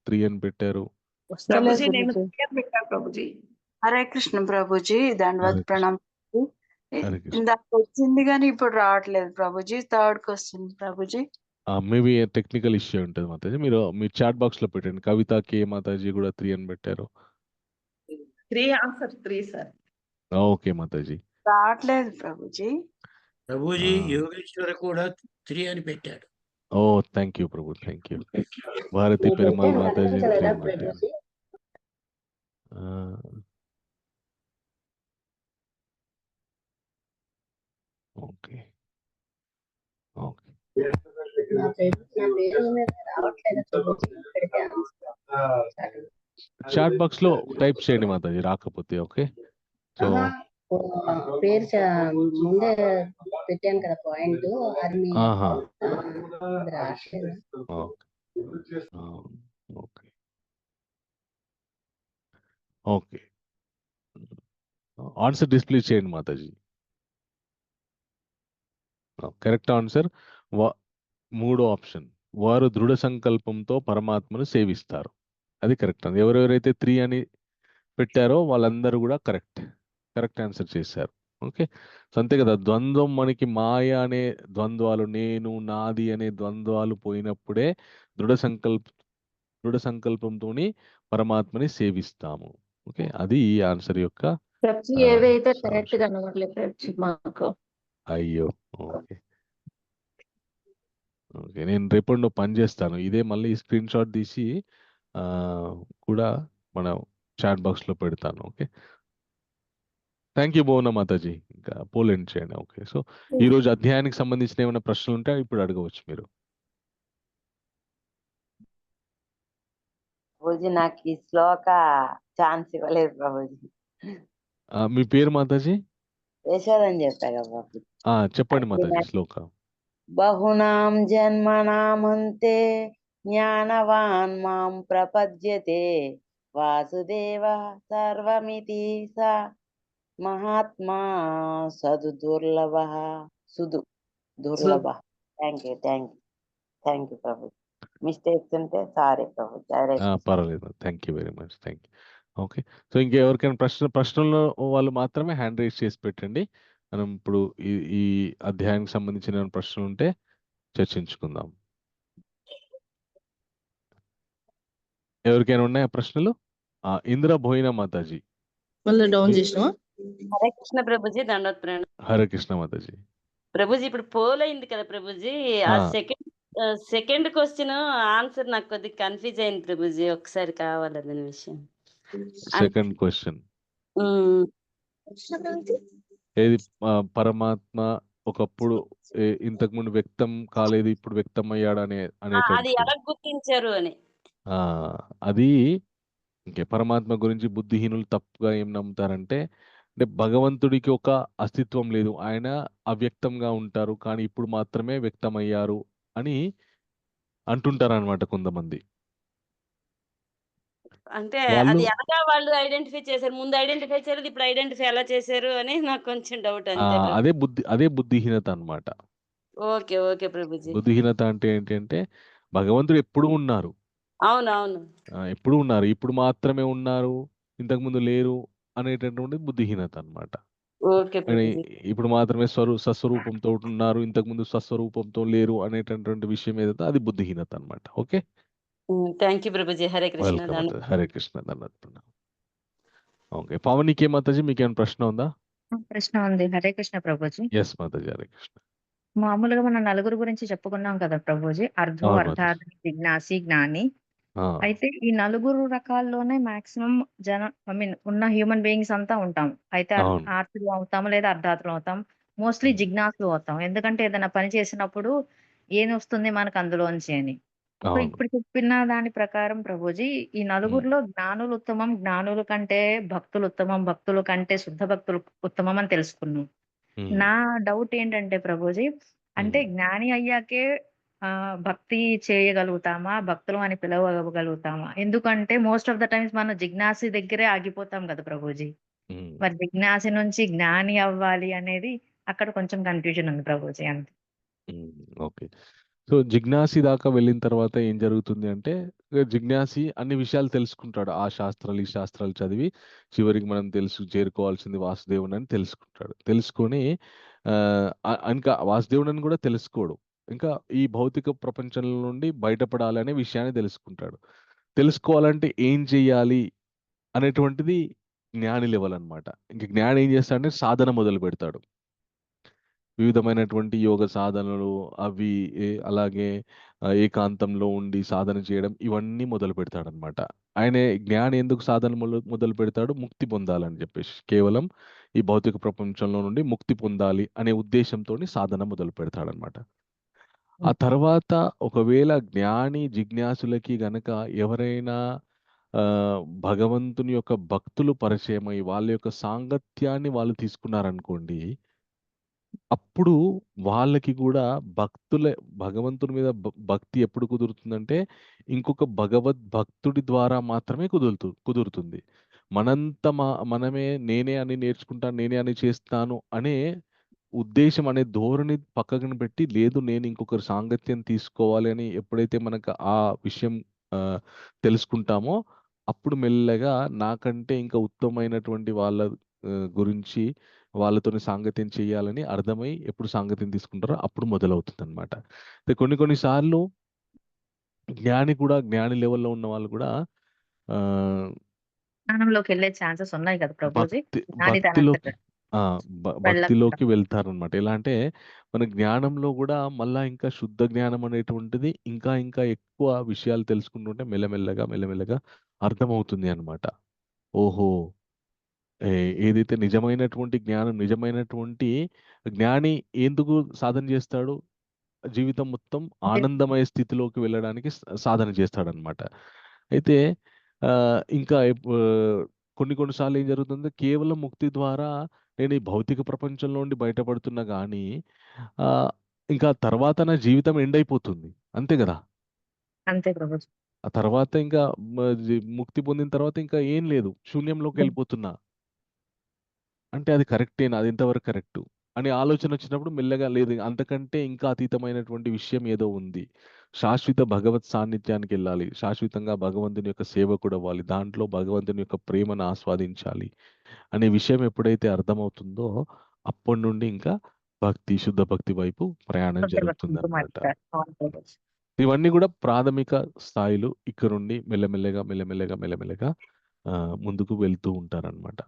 3 అని పెట్టారు. ప్రభుజీ నేను పెట్టాను ప్రభుజీ. హరే కృష్ణ ప్రభుజీ, దండవత్ హరే కృష్ణ. ప్రణామం. హరే కృష్ణ. ఇందాక వచ్చింది కానీ ఇప్పుడు రావట్లేదు Prabhuji. Third question Prabhuji. Maybe technical issue ఉంటుంది మాతాజీ. మీరు చాట్ బాక్స్ లో పెట్టండి. కవిత కే మాతాజీ కూడా 3 అని పెట్టారు. 3 ఆన్సర్ 3 సార్. ఓకే మాతాజీ. రావట్లేదు ప్రభుజీ. ప్రభుజీ యోగేశ్వర కూడా 3 అని పెట్టాడు. ఓ థ్యాంక్ యూ ప్రభు, థ్యాంక్ యూ. భారతి పెరుమాల్ మాతాజీ 3 అని పెట్టారు. ఓకే ఓకే, చాట్ బాక్స్ లో టైప్ చేయండి మాతాజీ రాకపోతే. ఓకే, సో పేరు ముందే పెట్టాను కదా పాయింట్, అది మీ ఆహా, అది రావట్లేదు. ఓకే ఓకే, ఆన్సర్ డిస్ప్లే చేయండి మాతాజీ. కరెక్ట్ ఆన్సర్ మూడో ఆప్షన్, వారు దృఢ సంకల్పంతో పరమాత్మను సేవిస్తారు. అది కరెక్ట్. ఎవరెవరైతే 3 అని పెట్టారో వాళ్ళందరూ కూడా కరెక్ట్ ఆన్సర్ చేశారు. ఓకే, సో అంతే కదా. ద్వంద్వం మనకి మాయ అనే ద్వంద్వాలు, నేను నాది అనే ద్వంద్వాలు పోయినప్పుడే దృఢ సంకల్పంతో పరమాత్మని సేవిస్తాము. ఓకే, అది ఈ ఆన్సర్ యొక్క ప్రభుజీ ఏవైతే కరెక్ట్ కనబడలేదు ప్రభుజీ మాకు. అయ్యో, ఓకే ఓకే, నేను రేపటి పని చేస్తాను. ఇదే మళ్ళీ స్క్రీన్ షాట్ తీసి కూడా మన చాట్ బాక్స్ లో పెడతాను. ఓకే, థ్యాంక్ యూ భువన మాతాజీ. ఇంకా పోల్ ఎండ్ చేయండి. ఓకే, సో ఈ రోజు అధ్యాయానికి సంబంధించిన ఏమైనా ప్రశ్నలు ఉంటే ఇప్పుడు అడగవచ్చు మీరు. ప్రభుజీ నాకు ఈ శ్లోక ఛాన్స్ ఇవ్వలేదు ప్రభుజీ. మీ పేరు మాతాజీ? యశోదని చెప్పా కదా ప్రభుజీ. చెప్పండి అది మాతాజీ నాకు శ్లోక. బహునాం జన్మనామంతే జ్ఞానవాన్ మాం ప్రపద్యతే వాసుదేవ సర్వమితి స మహాత్మా సదు దుర్లభ సుదు దుర్లభ. థ్యాంక్ యూ ప్రభు. మిస్టేక్స్ ఉంటే సారీ ప్రభు. పర్వాలేదు. Thank you very much. Thank you. Okay. So ఇంకెవరికైనా ప్రశ్నలు వాళ్ళు మాత్రమే హ్యాండ్ రైజ్ చేసి పెట్టండి. మనం ఇప్పుడు ఈ అధ్యాయానికి సంబంధించిన ప్రశ్నలు ఉంటే చర్చించుకుందాం. ఎవరికైనా ఉన్నాయా ప్రశ్నలు? ఇందిరా భోయినా మాతాజీ. డౌన్ చేసినావా? హరే కృష్ణ ప్రభుజీ. దండోత్ ప్రణామం. హరే కృష్ణ మాతాజీ. ప్రభుజీ ఇప్పుడు పోల్ అయింది కదా ప్రభుజీ. ఆ సెకండ్ క్వశ్చన్ ఆన్సర్ నాకు కొద్దిగా కన్ఫ్యూజ్ అయింది ప్రభుజీ. ఒకసారి కావాలి అదని విషయం. సెకండ్ క్వశ్చన్ ఏది? పరమాత్మ ఒకప్పుడు ఇంతకు ముందు వ్యక్తం కాలేదు, ఇప్పుడు వ్యక్తం అయ్యాడు అది అనేటువంటి ఎలా గుర్తించారు అని. అది ఇంకే పరమాత్మ గురించి బుద్ధిహీనులు తప్పుగా ఏం నమ్ముతారంటే, అంటే భగవంతుడికి ఒక అస్తిత్వం లేదు, ఆయన అవ్యక్తంగా ఉంటారు, కానీ ఇప్పుడు మాత్రమే వ్యక్తం అయ్యారు అని అంటుంటారు అనమాట కొంతమంది. అంటే వాళ్ళు అది ఎలాగా వాళ్ళు ఐడెంటిఫై చేశారు? ముందు ఐడెంటిఫై చేయలేదు, ఇప్పుడు ఐడెంటిఫై ఎలా చేశారు అని నాకు కొంచెం డౌట్ అంతే ప్రభు. అదే బుద్ధిహీనత అన్నమాట. Okay okay Prabhuji. బుద్ధిహీనత అంటే ఏంటి అంటే, భగవంతుడు ఎప్పుడు ఉన్నారు, అవునవును. ఎప్పుడు ఉన్నారు, ఇప్పుడు మాత్రమే ఉన్నారు, ఇంతకు ముందు లేరు అనేటటువంటి బుద్ధిహీనత అన్నమాట. ఓకే ప్రభుజీ. ఇప్పుడు మాత్రమే సస్వరూపంతో ఉన్నారు, ఇంతకు ముందు స్వస్వరూపంతో లేరు అనేటటువంటి విషయం ఏదైతే అది బుద్ధిహీనత అన్నమాట. Okay. Thank you Prabhuji. Hare Krishna. Welcome. Hare Krishna. దండోత్. Okay. పవనికి Mataji మీకేమైనా ప్రశ్న ఉందా? ప్రశ్న ఉంది. హరే కృష్ణ ప్రభుజీ. ఎస్ మాతాజీ. హరే కృష్ణ. మామూలుగా మనం నలుగురు గురించి చెప్పుకున్నాం కదా ప్రభుజీ. అర్ధో, అవును మాతాజీ. అర్ధార్థి, జిజ్ఞాసి, జ్ఞాని. అయితే ఈ నలుగురు రకాల్లోనే మాక్సిమం ఉన్న హ్యూమన్ బీయింగ్స్ అంతా ఉంటాం. అయితే అవును. ఆర్తులు అవుతాం లేదా అర్ధార్థులు అవుతాం. మోస్ట్లీ జిజ్ఞాసులు అవుతాం. ఎందుకంటే ఏదైనా పని చేసినప్పుడు ఏం వస్తుంది మనకు అందులోంచి అని. సో అవును. ఇప్పుడు చెప్పిన దాని ప్రకారం ప్రభుజీ ఈ నలుగురిలో జ్ఞానులు ఉత్తమం, జ్ఞానుల కంటే భక్తులు ఉత్తమం, భక్తుల కంటే శుద్ధ భక్తులు ఉత్తమం అని తెలుసుకున్నాం. నా డౌట్ ఏంటంటే ప్రభుజీ, అంటే జ్ఞాని అయ్యాకే భక్తి చేయగలుగుతామా, భక్తులు అని పిలవగలుగుతామా? ఎందుకంటే మోస్ట్ ఆఫ్ ద టైమ్స్ మనం జిజ్ఞాసి దగ్గరే ఆగిపోతాం కదా ప్రభుజీ. మరి జిజ్ఞాసి నుంచి జ్ఞాని అవ్వాలి అనేది అక్కడ కొంచెం కన్ఫ్యూజన్ ఉంది ప్రభుజీ. అంతే. ఓకే. సో జిజ్ఞాసి దాకా వెళ్ళిన తర్వాత ఏం జరుగుతుంది అంటే, జిజ్ఞాసి అన్ని విషయాలు తెలుసుకుంటాడు. ఆ శాస్త్రాలు, ఈ శాస్త్రాలు చదివి చివరికి మనం చేరుకోవాల్సింది వాసుదేవుని అని తెలుసుకుంటాడు. తెలుసుకొని ఇంకా వాసుదేవుని కూడా తెలుసుకోడు, ఇంకా ఈ భౌతిక ప్రపంచంలో నుండి బయటపడాలనే విషయాన్ని తెలుసుకుంటాడు. తెలుసుకోవాలంటే ఏం చెయ్యాలి అనేటువంటిది జ్ఞాని లెవెల్ అన్నమాట. ఇంక జ్ఞాని ఏం చేస్తాడంటే సాధన మొదలు పెడతాడు. వివిధమైనటువంటి యోగ సాధనలు అవి అలాగే ఏకాంతంలో ఉండి సాధన చేయడం ఇవన్నీ మొదలు పెడతాడనమాట. ఆయన జ్ఞాని ఎందుకు సాధన మొదలు పెడతాడు? ముక్తి పొందాలని చెప్పేసి, కేవలం ఈ భౌతిక ప్రపంచంలో నుండి ముక్తి పొందాలి అనే ఉద్దేశంతో సాధన మొదలు పెడతాడనమాట. ఆ తర్వాత ఒకవేళ జ్ఞాని జిజ్ఞాసులకి గనక ఎవరైనా భగవంతుని యొక్క భక్తులు పరిచయమై వాళ్ళ యొక్క సాంగత్యాన్ని వాళ్ళు తీసుకున్నారనుకోండి, అప్పుడు వాళ్ళకి కూడా భగవంతుని మీద భక్తి ఎప్పుడు కుదురుతుందంటే, ఇంకొక భగవద్భక్తుడి ద్వారా మాత్రమే కుదురుతుంది. మనమే నేనే అని నేర్చుకుంటాను, నేనే అని చేస్తాను అనే ఉద్దేశం అనే ధోరణి పక్కన పెట్టి, లేదు నేను ఇంకొకరి సాంగత్యం తీసుకోవాలి అని ఎప్పుడైతే మనకు ఆ విషయం తెలుసుకుంటామో, అప్పుడు మెల్లగా నాకంటే ఇంకా ఉత్తమమైనటువంటి వాళ్ళ గురించి వాళ్ళతోని సాంగత్యం చేయాలని అర్థమై ఎప్పుడు సాంగత్యం తీసుకుంటారో అప్పుడు మొదలవుతుందన్నమాట. కొన్ని సార్లు జ్ఞాని లెవెల్‌లో ఉన్న వాళ్ళు కూడా జ్ఞానంలోకి వెళ్ళే ఛాన్సెస్ ఉన్నాయి కదా ప్రభుజీ. భక్తిలోకి వెళ్తారనమాట. ఎలా అంటే మన జ్ఞానంలో కూడా మళ్ళా ఇంకా శుద్ధ జ్ఞానం అనేటువంటిది ఇంకా ఇంకా ఎక్కువ విషయాలు తెలుసుకుంటుంటే మెల్లమెల్లగా అర్థమవుతుంది అన్నమాట. ఓహో! ఏదైతే నిజమైనటువంటి జ్ఞాని ఎందుకు సాధన చేస్తాడు? జీవితం మొత్తం ఆనందమయ స్థితిలోకి వెళ్ళడానికి సాధన చేస్తాడనమాట. అయితే ఇంకా కొన్ని కొన్ని సార్లు ఏం జరుగుతుందంటే కేవలం ముక్తి ద్వారా నేను ఈ భౌతిక ప్రపంచంలో నుండి బయటపడుతున్నా గానీ ఇంకా తర్వాత నా జీవితం ఎండ్ అయిపోతుంది. అంతే గదా! అంతే ప్రభుజీ. ఆ తర్వాత ఇంకా ముక్తి పొందిన తర్వాత ఇంకా ఏం లేదు. శూన్యంలోకెళ్ళిపోతున్నా. అంటే అది కరెక్టేనా? అది ఎంతవరకు కరెక్టు? అనే ఆలోచన వచ్చినప్పుడు మెల్లగా లేదు అంతకంటే ఇంకా అతీతమైనటువంటి విషయం ఏదో ఉంది. శాశ్వత భగవత్ సాన్నిధ్యానికెళ్ళాలి. శాశ్వతంగా భగవంతుని యొక్క సేవకుడవ్వాలి. దాంట్లో భగవంతుని యొక్క ప్రేమను ఆస్వాదించాలి. అనే విషయం ఎప్పుడైతే అర్థమవుతుందో అప్పటి నుండి ఇంకా భక్తి, శుద్ధ భక్తి వైపు ప్రయాణం జరుగుతుందనమాట. అవును ప్రభుజీ. ఇవన్నీ కూడా ప్రాథమిక స్థాయిలు. ఇక్కడ నుండి మెల్లమెల్లగా ముందుకు వెళ్తూ ఉంటారనమాట.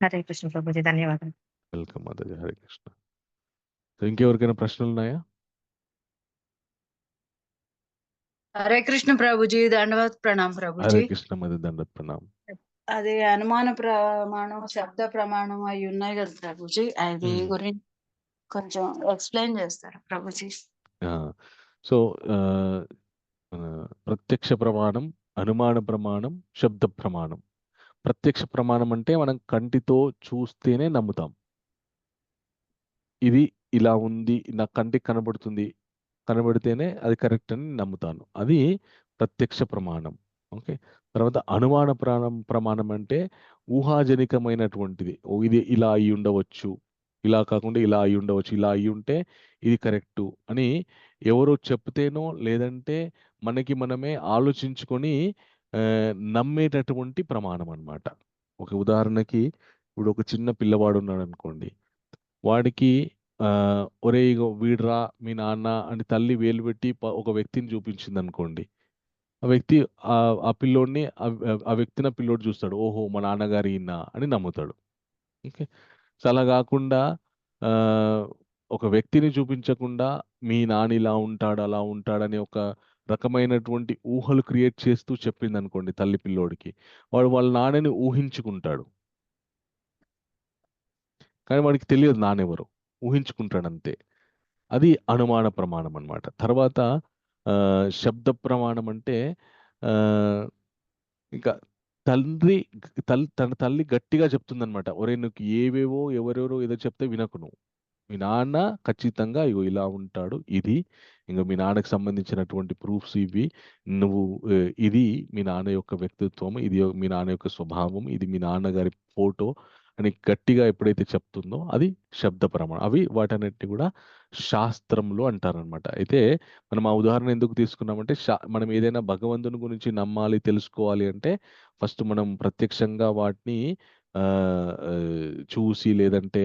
హరే కృష్ణ ప్రభుజీ. ధన్యవాదాలు. వెల్కమ్ మాతాజీ. హరే కృష్ణ. సో ఇంకెవరికైనా ప్రశ్నలున్నాయా? హరే కృష్ణ ప్రభుజీ, దండవత్ ప్రణాం హరే ప్రభుజీ. కృష్ణ మాతాజీ. దండవత్ ప్రణాం. అది అనుమాన ప్రమాణం, శబ్ద ప్రమాణం అవి ఉన్నాయి కదా ప్రభుజీ, అది గురించి కొంచెం ఎక్స్ప్లెయిన్ చేస్తారా ప్రభుజీ? సో ప్రత్యక్ష ప్రమాణం, అనుమాన ప్రమాణం, శబ్ద ప్రమాణం. ప్రత్యక్ష ప్రమాణం అంటే మనం కంటితో చూస్తేనే నమ్ముతాం. ఇది ఇలా ఉంది, నా కంటికి కనబడుతుంది, కనబడితేనే అది కరెక్ట్ అని నమ్ముతాను. అది ప్రత్యక్ష ప్రమాణం. ఓకే. తర్వాత అనుమాన ప్రమాణం అంటే ఊహాజనికమైనటువంటిది. ఇది ఇలా అయి ఉండవచ్చు, ఇలా కాకుండా ఇలా అయి ఉండవచ్చు, ఇలా అయి ఉంటే ఇది కరెక్టు అని ఎవరో చెప్తేనో లేదంటే మనకి మనమే ఆలోచించుకొని నమ్మేటటువంటి ప్రమాణం అన్నమాట. ఒక ఉదాహరణకి ఇప్పుడు ఒక చిన్న పిల్లవాడు ఉన్నాడు అనుకోండి, వాడికి ఒరేయ్ ఇగో వీడురా మీ నాన్న అని తల్లి వేలు పెట్టి ఒక వ్యక్తిని చూపించింది అనుకోండి, ఆ వ్యక్తి ఆ పిల్లోడిని ఆ వ్యక్తిని ఆ పిల్లోడు చూస్తాడు, ఓహో మా నాన్నగారు ఈయన అని నమ్ముతాడు. ఓకే. సో అలా కాకుండా ఒక వ్యక్తిని చూపించకుండా మీ నాన్న ఇలా ఉంటాడు అలా ఉంటాడని ఒక రకమైనటువంటి ఊహలు క్రియేట్ చేస్తూ చెప్పింది అనుకోండి తల్లి పిల్లోడికి, వాడు వాళ్ళ నాన్నని ఊహించుకుంటాడు. కానీ వాడికి తెలియదు నాన్నెవరు, ఊహించుకుంటాడు అంతే. అది అనుమాన ప్రమాణం అన్నమాట. తర్వాత శబ్ద ప్రమాణం అంటే ఇంకా తన తల్లి గట్టిగా చెప్తుందనమాట, ఒరేయ్ నీకు ఏవేవో ఎవరెవరో ఏదో చెప్తే వినకు నువ్వు, మీ నాన్న ఖచ్చితంగా ఇగో ఇలా ఉంటాడు, ఇది ఇంకా మీ నాన్నకి సంబంధించినటువంటి ప్రూఫ్స్ ఇవి, నువ్వు ఇది మీ నాన్న యొక్క వ్యక్తిత్వం, ఇది మీ నాన్న యొక్క స్వభావం, ఇది మీ నాన్నగారి ఫోటో అని గట్టిగా ఎప్పుడైతే చెప్తుందో అది శబ్ద ప్రమాణం. అవి వాటన్నిటిని కూడా శాస్త్రములు అంటారనమాట. అయితే మనం ఆ ఉదాహరణ ఎందుకు తీసుకున్నామంటే మనం ఏదైనా భగవంతుని గురించి నమ్మాలి, తెలుసుకోవాలి అంటే ఫస్ట్ మనం ప్రత్యక్షంగా వాటిని చూసి లేదంటే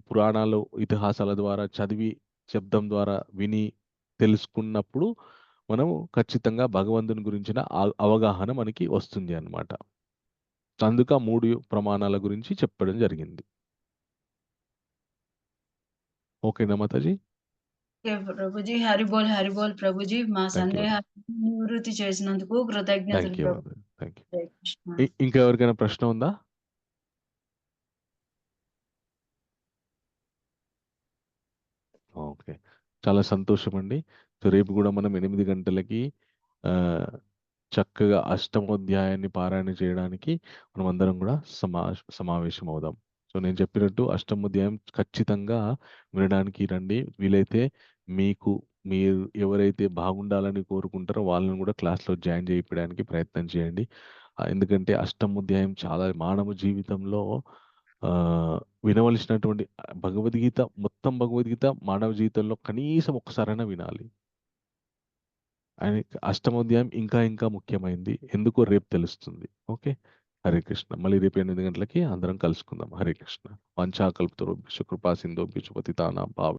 పురాణాలు, ఇతిహాసాల ద్వారా చదివి, శబ్దం ద్వారా విని తెలుసుకున్నప్పుడు మనము ఖచ్చితంగా భగవంతుని గురించిన అవగాహన మనకి వస్తుంది అన్నమాట. అందుకు ఆ 3 ప్రమాణాల గురించి చెప్పడం జరిగింది. ఓకేనా మాతాజీ? ప్రభుజీ, హరిబోల్ ప్రభుజీ. మా సందేహాన్ని నివృత్తి చేసినందుకు కృతజ్ఞతలు ప్రభు. Thank you. ఇంకా ఎవరికైనా ప్రశ్న ఉందా? ఓకే. చాలా సంతోషం అండి. సో రేపు కూడా మనం 8 గంటలకి చక్కగా అష్టమోధ్యాయాన్ని పారాయణ చేయడానికి మనం అందరం కూడా సమావేశం అవుదాం. సో నేను చెప్పినట్టు అష్టమోధ్యాయం ఖచ్చితంగా వినడానికి రండి. వీలైతే మీరు ఎవరైతే బాగుండాలని కోరుకుంటారో వాళ్ళని కూడా క్లాస్లో జాయిన్ చేయించడానికి ప్రయత్నం చేయండి. ఎందుకంటే అష్టమోధ్యాయం చాలా మానవ జీవితంలో వినవలసినటువంటి భగవద్గీత, మొత్తం భగవద్గీత మానవ జీవితంలో కనీసం ఒక్కసారైనా వినాలి. అష్టమోధ్యాయం ఇంకా ముఖ్యమైనది. ఎందుకో రేపు తెలుస్తుంది. ఓకే. హరే కృష్ణ. మళ్ళీ రేపు 8 గంటలకి అందరం కలుసుకుందాం. హరే కృష్ణ. వంచాకల్పతరుభ్యశ్చ కృపా సింధుభ్యశ్చ పతితానాం పావనేభ్యో